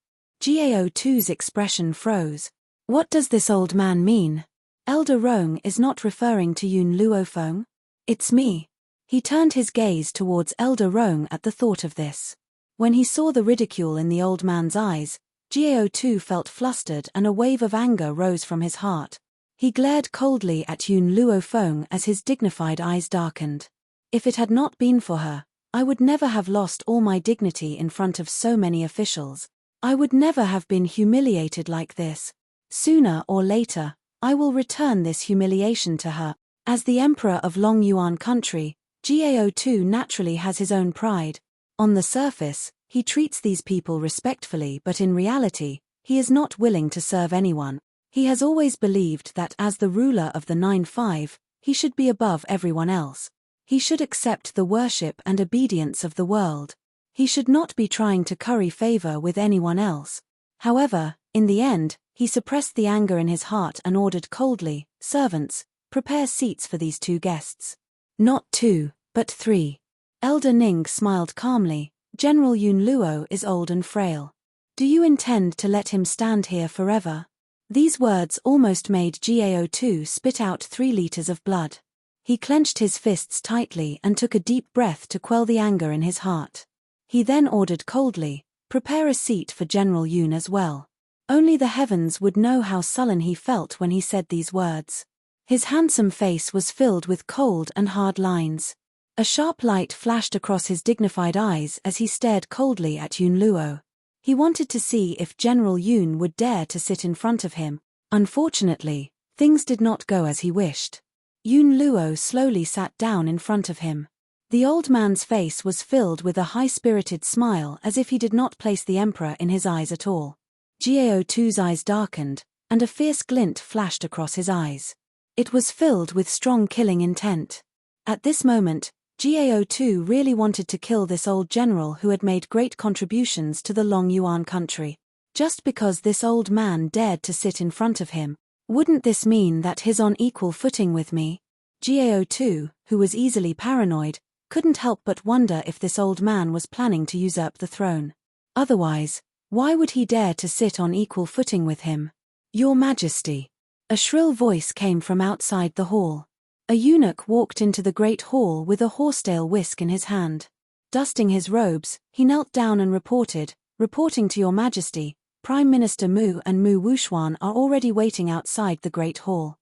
Gao Tu's expression froze. What does this old man mean? Elder Rong is not referring to Yun Luofeng? It's me. He turned his gaze towards Elder Rong at the thought of this. When he saw the ridicule in the old man's eyes, Gao Tu felt flustered and a wave of anger rose from his heart. He glared coldly at Yun Luofeng as his dignified eyes darkened. If it had not been for her, I would never have lost all my dignity in front of so many officials. I would never have been humiliated like this. Sooner or later, I will return this humiliation to her. As the emperor of Long Yuan country, Gao Tu naturally has his own pride. On the surface, he treats these people respectfully, but in reality, he is not willing to serve anyone. He has always believed that as the ruler of the 9-5, he should be above everyone else. He should accept the worship and obedience of the world. He should not be trying to curry favor with anyone else. However, in the end, he suppressed the anger in his heart and ordered coldly, "Servants, prepare seats for these 2 guests. Not 2, but 3. Elder Ning smiled calmly. General Yun Luo is old and frail. Do you intend to let him stand here forever? These words almost made Gao Tu spit out 3 liters of blood. He clenched his fists tightly and took a deep breath to quell the anger in his heart. He then ordered coldly, "Prepare a seat for General Yun as well." Only the heavens would know how sullen he felt when he said these words. His handsome face was filled with cold and hard lines. A sharp light flashed across his dignified eyes as he stared coldly at Yun Luo. He wanted to see if General Yun would dare to sit in front of him. Unfortunately, things did not go as he wished. Yun Luo slowly sat down in front of him. The old man's face was filled with a high-spirited smile as if he did not place the emperor in his eyes at all. Gao Tu's eyes darkened, and a fierce glint flashed across his eyes. It was filled with strong killing intent. At this moment, Gao Tu really wanted to kill this old general who had made great contributions to the Long Yuan country. Just because this old man dared to sit in front of him, wouldn't this mean that he's on equal footing with me? Gao Tu, who was easily paranoid, couldn't help but wonder if this old man was planning to usurp the throne. Otherwise, why would he dare to sit on equal footing with him? "Your Majesty." A shrill voice came from outside the hall. A eunuch walked into the great hall with a horsetail whisk in his hand. Dusting his robes, he knelt down and reporting to Your Majesty, Prime Minister Mu and Mu Wuxuan are already waiting outside the great hall.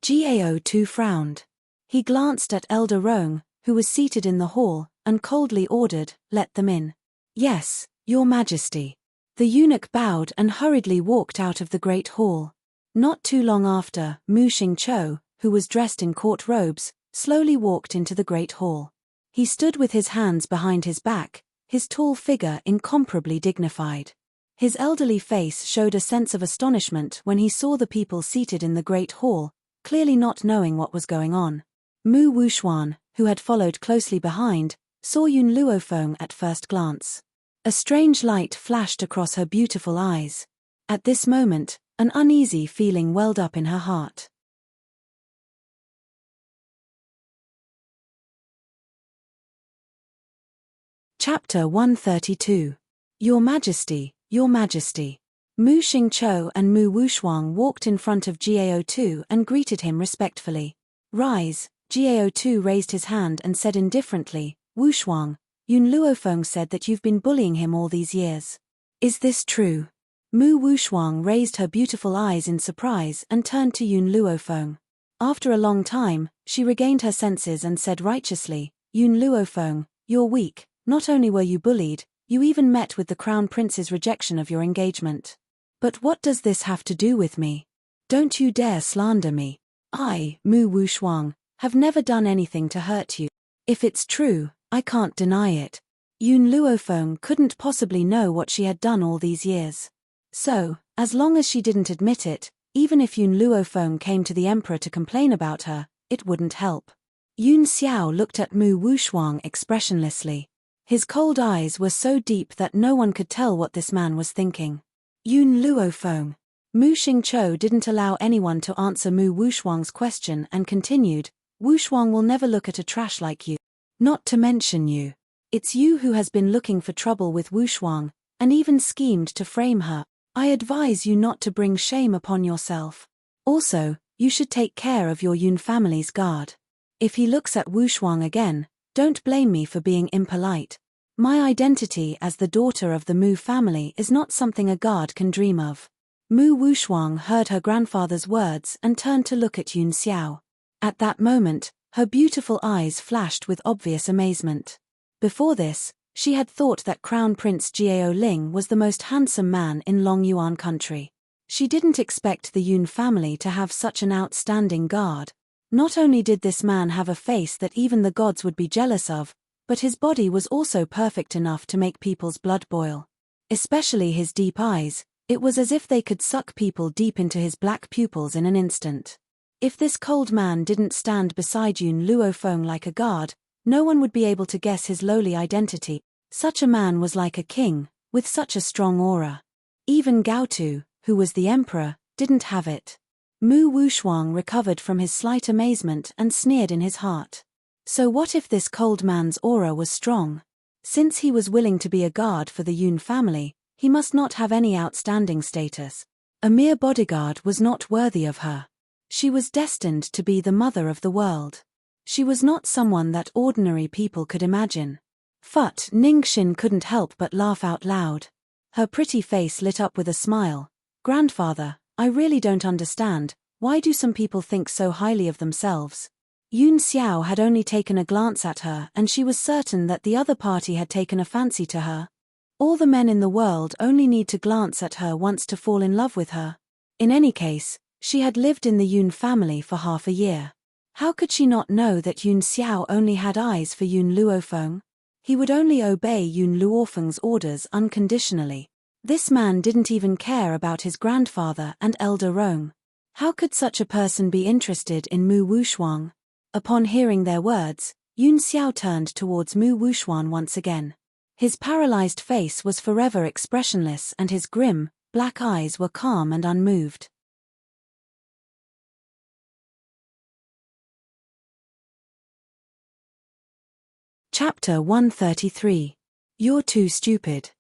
Gao Tu frowned. He glanced at Elder Rong, who was seated in the hall, and coldly ordered, "Let them in." "Yes, Your Majesty." The eunuch bowed and hurriedly walked out of the great hall. Not too long after, Mu Xingqiu, who was dressed in court robes, slowly walked into the great hall. He stood with his hands behind his back, his tall figure incomparably dignified. His elderly face showed a sense of astonishment when he saw the people seated in the great hall, clearly not knowing what was going on. Mu Wuxuan, who had followed closely behind, saw Yun Luofeng at first glance. A strange light flashed across her beautiful eyes. At this moment, an uneasy feeling welled up in her heart. Chapter 132. Your Majesty, Your Majesty. Mu Xingqiu and Mu Wuxuan walked in front of Gao Tu and greeted him respectfully. "Rise." Gao Tu raised his hand and said indifferently, "Wuxuan, Yun Luofeng said that you've been bullying him all these years. Is this true?" Mu Wuxuan raised her beautiful eyes in surprise and turned to Yun Luofeng. After a long time, she regained her senses and said righteously, "Yun Luofeng, you're weak. Not only were you bullied, you even met with the Crown Prince's rejection of your engagement. But what does this have to do with me? Don't you dare slander me. I, Mu Wuxuan, have never done anything to hurt you. If it's true, I can't deny it." Yun Luofeng couldn't possibly know what she had done all these years. So, as long as she didn't admit it, even if Yun Luofeng came to the emperor to complain about her, it wouldn't help. Yun Xiao looked at Mu Wuxuan expressionlessly. His cold eyes were so deep that no one could tell what this man was thinking. Yun Luofeng. Mu Xingqiu didn't allow anyone to answer Mu Wushuang's question and continued, Wushuang will never look at a trash like you. Not to mention you. It's you who has been looking for trouble with Wushuang, and even schemed to frame her. I advise you not to bring shame upon yourself. Also, you should take care of your Yun family's guard. If he looks at Wushuang again, don't blame me for being impolite. My identity as the daughter of the Mu family is not something a guard can dream of. Mu Wushuang heard her grandfather's words and turned to look at Yun Xiao. At that moment, her beautiful eyes flashed with obvious amazement. Before this, she had thought that Crown Prince Jiao Ling was the most handsome man in Longyuan country. She didn't expect the Yun family to have such an outstanding guard. Not only did this man have a face that even the gods would be jealous of, but his body was also perfect enough to make people's blood boil. Especially his deep eyes, it was as if they could suck people deep into his black pupils in an instant. If this cold man didn't stand beside Yun Luofeng like a guard, no one would be able to guess his lowly identity. Such a man was like a king, with such a strong aura. Even Gaotu, who was the emperor, didn't have it. Mu Wushuang recovered from his slight amazement and sneered in his heart. So what if this cold man's aura was strong? Since he was willing to be a guard for the Yun family, he must not have any outstanding status. A mere bodyguard was not worthy of her. She was destined to be the mother of the world. She was not someone that ordinary people could imagine. Fut Ningxin couldn't help but laugh out loud. Her pretty face lit up with a smile. Grandfather, I really don't understand, why do some people think so highly of themselves? Yun Xiao had only taken a glance at her and she was certain that the other party had taken a fancy to her. All the men in the world only need to glance at her once to fall in love with her. In any case, she had lived in the Yun family for half a year. How could she not know that Yun Xiao only had eyes for Yun Luofeng? He would only obey Yun Luofeng's orders unconditionally. This man didn't even care about his grandfather and elder Rong. How could such a person be interested in Mu Wushuang? Upon hearing their words, Yun Xiao turned towards Mu Wushuang once again. His paralyzed face was forever expressionless and his grim, black eyes were calm and unmoved. Chapter 133. You're too stupid.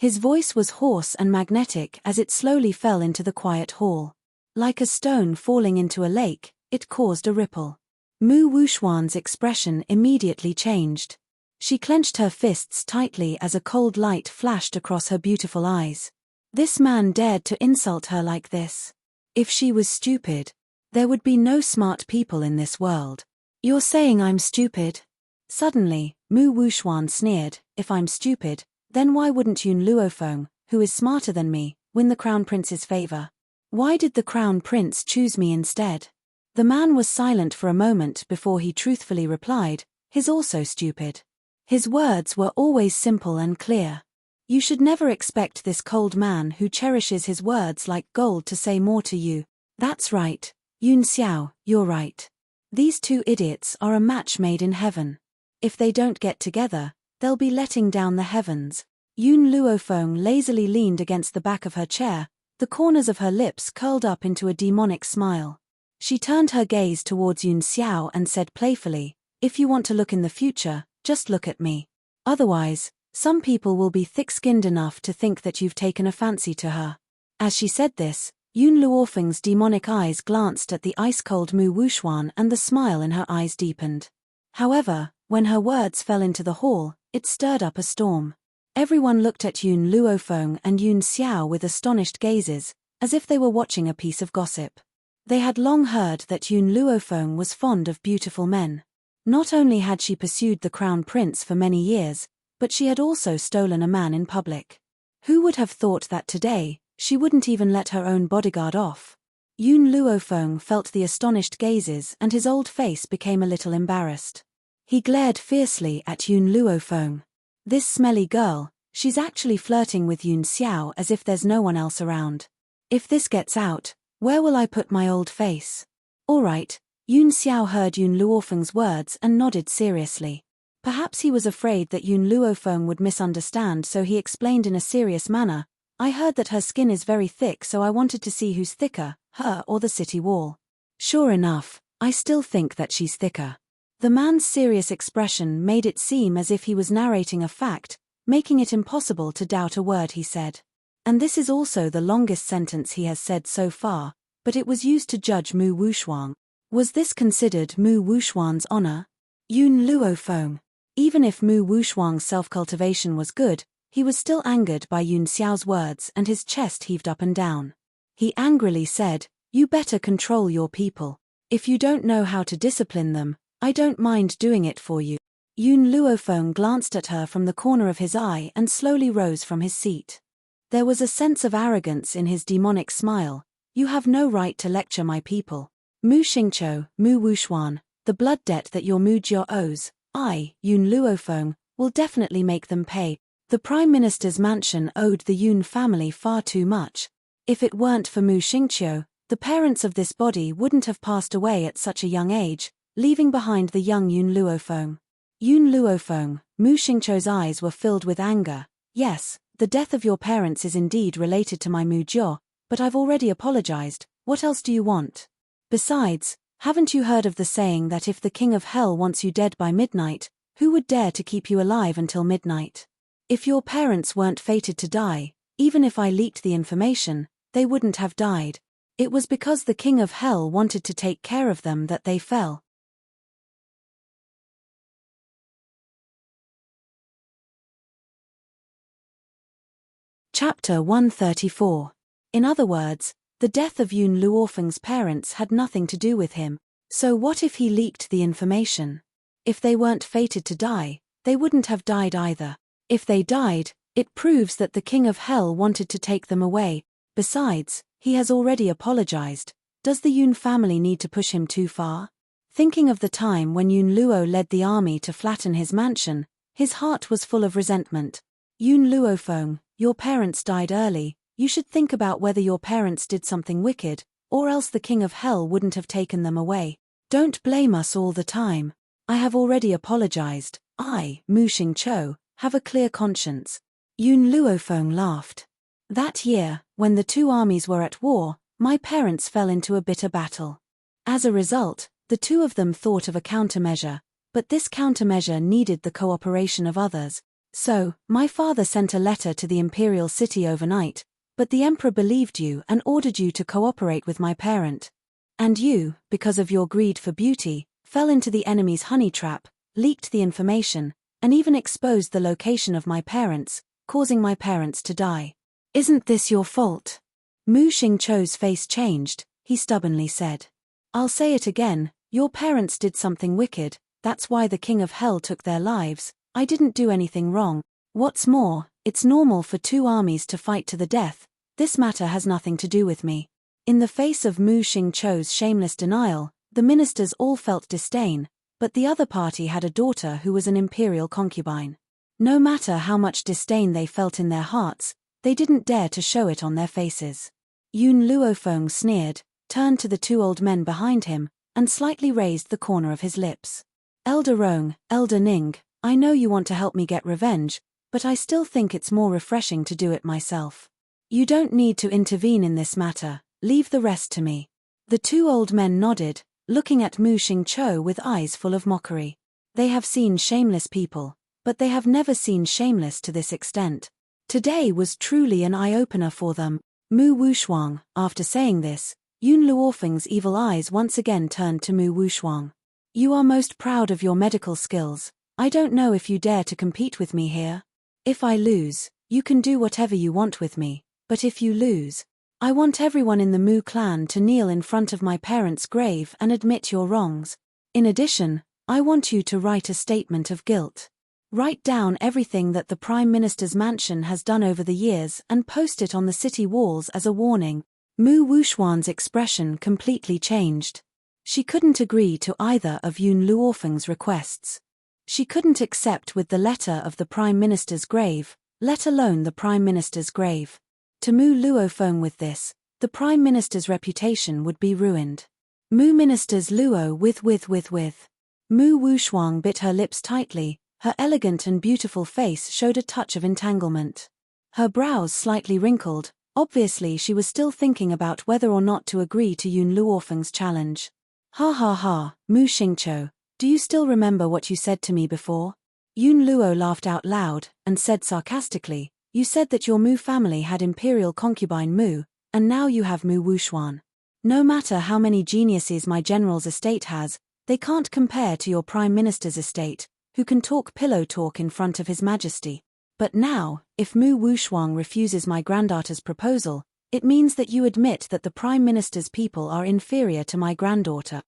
His voice was hoarse and magnetic as it slowly fell into the quiet hall. Like a stone falling into a lake, it caused a ripple. Mu Wushuang's expression immediately changed. She clenched her fists tightly as a cold light flashed across her beautiful eyes. This man dared to insult her like this. If she was stupid, there would be no smart people in this world. You're saying I'm stupid? Suddenly, Mu Wushuang sneered, if I'm stupid, then why wouldn't Yun Luofeng, who is smarter than me, win the Crown Prince's favor? Why did the Crown Prince choose me instead? The man was silent for a moment before he truthfully replied, he's also stupid. His words were always simple and clear. You should never expect this cold man who cherishes his words like gold to say more to you. That's right, Yun Xiao, you're right. These two idiots are a match made in heaven. If they don't get together, they'll be letting down the heavens. Yun Luofeng lazily leaned against the back of her chair, the corners of her lips curled up into a demonic smile. She turned her gaze towards Yun Xiao and said playfully, if you want to look in the future, just look at me. Otherwise, some people will be thick-skinned enough to think that you've taken a fancy to her. As she said this, Yun Luofeng's demonic eyes glanced at the ice-cold Mu Wushuang and the smile in her eyes deepened. However, when her words fell into the hall, it stirred up a storm. Everyone looked at Yun Luofeng and Yun Xiao with astonished gazes, as if they were watching a piece of gossip. They had long heard that Yun Luofeng was fond of beautiful men. Not only had she pursued the Crown Prince for many years, but she had also stolen a man in public. Who would have thought that today, she wouldn't even let her own bodyguard off? Yun Luofeng felt the astonished gazes and his old face became a little embarrassed. He glared fiercely at Yun Luofeng. This smelly girl, she's actually flirting with Yun Xiao as if there's no one else around. If this gets out, where will I put my old face? All right. Yun Xiao heard Yun Luofeng's words and nodded seriously. Perhaps he was afraid that Yun Luofeng would misunderstand, so he explained in a serious manner, I heard that her skin is very thick, so I wanted to see who's thicker, her or the city wall. Sure enough, I still think that she's thicker. The man's serious expression made it seem as if he was narrating a fact, making it impossible to doubt a word he said. And this is also the longest sentence he has said so far, but it was used to judge Mu Wuxuang. Was this considered Mu Wuxuang's honor? Yun Luofeng. Even if Mu Wuxuang's self-cultivation was good, he was still angered by Yun Xiao's words and his chest heaved up and down. He angrily said, You better control your people. If you don't know how to discipline them, I don't mind doing it for you. Yun Luofeng glanced at her from the corner of his eye and slowly rose from his seat. There was a sense of arrogance in his demonic smile. You have no right to lecture my people. Mu Xingqiu, Mu Wuxuan, the blood debt that your Mu Jiao owes, I, Yun Luofeng, will definitely make them pay. The Prime Minister's mansion owed the Yun family far too much. If it weren't for Mu Xingqiu, the parents of this body wouldn't have passed away at such a young age, leaving behind the young Yun Luofeng. Yun Luofeng, Mu Xingqiu's eyes were filled with anger. Yes, the death of your parents is indeed related to my Mu Jiao, but I've already apologized. What else do you want? Besides, haven't you heard of the saying that if the King of Hell wants you dead by midnight, who would dare to keep you alive until midnight? If your parents weren't fated to die, even if I leaked the information, they wouldn't have died. It was because the King of Hell wanted to take care of them that they fell. Chapter 134. In other words, the death of Yun Luofeng's parents had nothing to do with him. So what if he leaked the information? If they weren't fated to die, they wouldn't have died either. If they died, it proves that the King of Hell wanted to take them away. Besides, he has already apologized. Does the Yun family need to push him too far? Thinking of the time when Yun Luo led the army to flatten his mansion, his heart was full of resentment. Yun Luofeng, your parents died early. You should think about whether your parents did something wicked, or else the King of Hell wouldn't have taken them away. Don't blame us all the time. I have already apologized. I, Mu Xingqiu, have a clear conscience. Yun Luofeng laughed. That year, when the two armies were at war, my parents fell into a bitter battle. As a result, the two of them thought of a countermeasure, but this countermeasure needed the cooperation of others. So, my father sent a letter to the imperial city overnight, but the emperor believed you and ordered you to cooperate with my parent. And you, because of your greed for beauty, fell into the enemy's honey trap, leaked the information, and even exposed the location of my parents, causing my parents to die. Isn't this your fault? Mu Xingqiu's face changed. He stubbornly said. I'll say it again, your parents did something wicked, that's why the King of Hell took their lives. I didn't do anything wrong. What's more, it's normal for two armies to fight to the death. This matter has nothing to do with me. In the face of Mu Xingqiu's shameless denial, the ministers all felt disdain, but the other party had a daughter who was an imperial concubine. No matter how much disdain they felt in their hearts, they didn't dare to show it on their faces. Yun Luofeng sneered, turned to the two old men behind him, and slightly raised the corner of his lips. Elder Rong, Elder Ning, I know you want to help me get revenge, but I still think it's more refreshing to do it myself. You don't need to intervene in this matter, leave the rest to me. The two old men nodded, looking at Mu Xingqiu with eyes full of mockery. They have seen shameless people, but they have never seen shameless to this extent. Today was truly an eye-opener for them. Mu Wuxuang, after saying this, Yun Luofeng's evil eyes once again turned to Mu Wuxuang. You are most proud of your medical skills. I don't know if you dare to compete with me here. If I lose, you can do whatever you want with me, but if you lose, I want everyone in the Mu clan to kneel in front of my parents' grave and admit your wrongs. In addition, I want you to write a statement of guilt. Write down everything that the Prime Minister's mansion has done over the years and post it on the city walls as a warning. Mu Wuxuan's expression completely changed. She couldn't agree to either of Yun Luofeng's requests. She couldn't accept with the letter of the Prime Minister's grave, let alone the Prime Minister's grave. To Mu Luofeng with this, the Prime Minister's reputation would be ruined. Mu Minister's Luo with. Mu Wuxuang bit her lips tightly, Her elegant and beautiful face showed a touch of entanglement. Her brows slightly wrinkled. Obviously she was still thinking about whether or not to agree to Yun Luofeng's challenge. Ha ha ha, Mu Xingqiu, do you still remember what you said to me before? Yun Luo laughed out loud, and said sarcastically, you said that your Mu family had imperial concubine Mu, and now you have Mu Wuxuan. No matter how many geniuses my general's estate has, they can't compare to your prime minister's estate, who can talk pillow talk in front of his majesty. But now, if Mu Wuxuan refuses my granddaughter's proposal, it means that you admit that the prime minister's people are inferior to my granddaughter.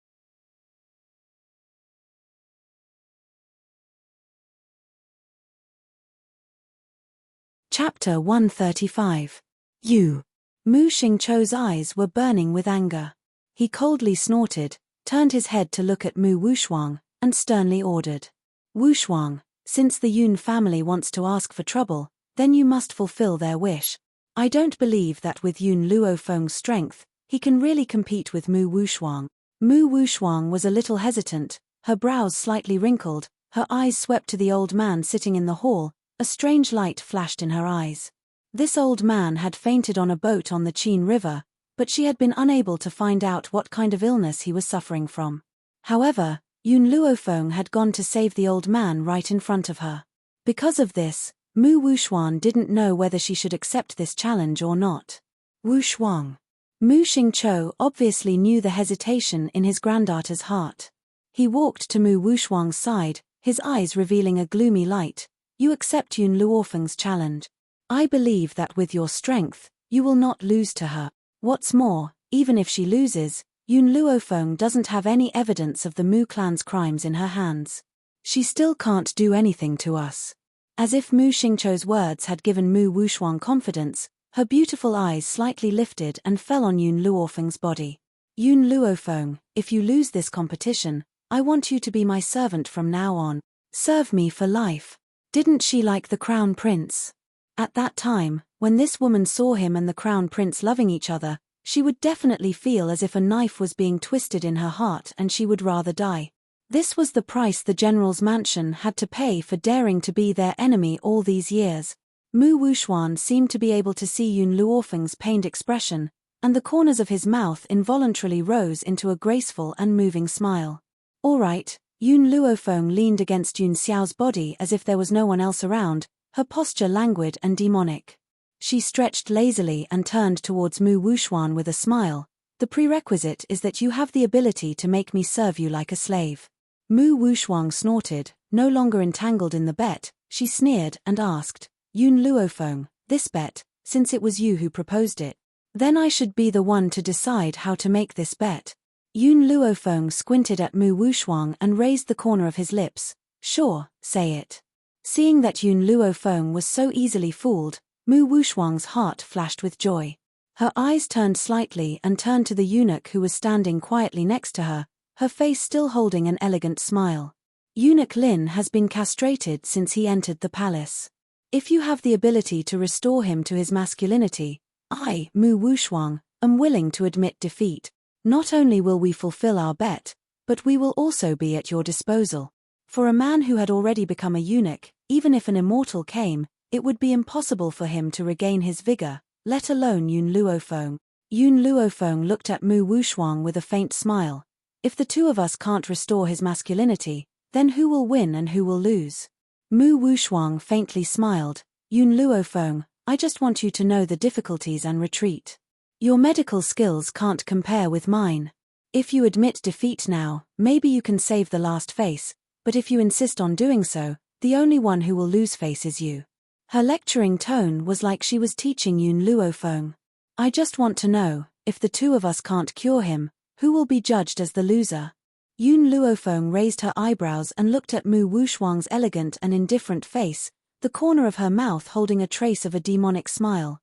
Chapter 135. You. Mu Xingqiu's eyes were burning with anger. He coldly snorted, turned his head to look at Mu Wuxuan, and sternly ordered. Wuxuan, since the Yun family wants to ask for trouble, then you must fulfill their wish. I don't believe that with Yun Luofeng's strength, he can really compete with Mu Wuxuan. Mu Wuxuan was a little hesitant, her brows slightly wrinkled, her eyes swept to the old man sitting in the hall. A strange light flashed in her eyes. This old man had fainted on a boat on the Qin River, but she had been unable to find out what kind of illness he was suffering from. However, Yun Luofeng had gone to save the old man right in front of her. Because of this, Mu Wuxuan didn't know whether she should accept this challenge or not. Wuxuan. Mu Xingqiu obviously knew the hesitation in his granddaughter's heart. He walked to Mu Wuxuan's side, his eyes revealing a gloomy light. You accept Yun Luofeng's challenge. I believe that with your strength, you will not lose to her. What's more, even if she loses, Yun Luofeng doesn't have any evidence of the Mu clan's crimes in her hands. She still can't do anything to us. As if Mu Xingqiu's words had given Mu Wuxuan confidence, her beautiful eyes slightly lifted and fell on Yun Luofeng's body. Yun Luofeng, if you lose this competition, I want you to be my servant from now on. Serve me for life. Didn't she like the crown prince? At that time, when this woman saw him and the crown prince loving each other, she would definitely feel as if a knife was being twisted in her heart and she would rather die. This was the price the general's mansion had to pay for daring to be their enemy all these years. Mu Wuxuan seemed to be able to see Yun Luofeng's pained expression, and the corners of his mouth involuntarily rose into a graceful and moving smile. All right. Yun Luofeng leaned against Yun Xiao's body as if there was no one else around, her posture languid and demonic. She stretched lazily and turned towards Mu Wuxuan with a smile. The prerequisite is that you have the ability to make me serve you like a slave. Mu Wuxuan snorted, no longer entangled in the bet. She sneered and asked, Yun Luofeng, this bet, since it was you who proposed it, then I should be the one to decide how to make this bet. Yun Luofeng squinted at Mu Wuxuan and raised the corner of his lips. Sure, say it. Seeing that Yun Luofeng was so easily fooled, Mu Wuxuan's heart flashed with joy. Her eyes turned slightly and turned to the eunuch who was standing quietly next to her, her face still holding an elegant smile. Eunuch Lin has been castrated since he entered the palace. If you have the ability to restore him to his masculinity, I, Mu Wuxuan, am willing to admit defeat. Not only will we fulfill our bet, but we will also be at your disposal. For a man who had already become a eunuch, even if an immortal came, it would be impossible for him to regain his vigor, let alone Yun Luofeng. Yun Luofeng looked at Mu Wuxuan with a faint smile. If the two of us can't restore his masculinity, then who will win and who will lose? Mu Wuxuan faintly smiled. Yun Luofeng, I just want you to know the difficulties and retreat. Your medical skills can't compare with mine. If you admit defeat now, maybe you can save the last face, but if you insist on doing so, the only one who will lose face is you. Her lecturing tone was like she was teaching Yun Luofeng. I just want to know, if the two of us can't cure him, who will be judged as the loser? Yun Luofeng raised her eyebrows and looked at Mu Wuxuan's elegant and indifferent face, the corner of her mouth holding a trace of a demonic smile.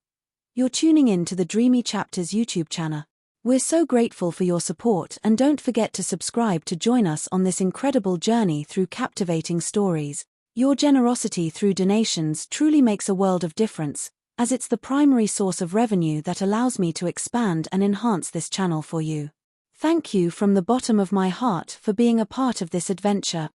You're tuning in to the Dreamy Chapters YouTube channel. We're so grateful for your support and don't forget to subscribe to join us on this incredible journey through captivating stories. Your generosity through donations truly makes a world of difference, as it's the primary source of revenue that allows me to expand and enhance this channel for you. Thank you from the bottom of my heart for being a part of this adventure.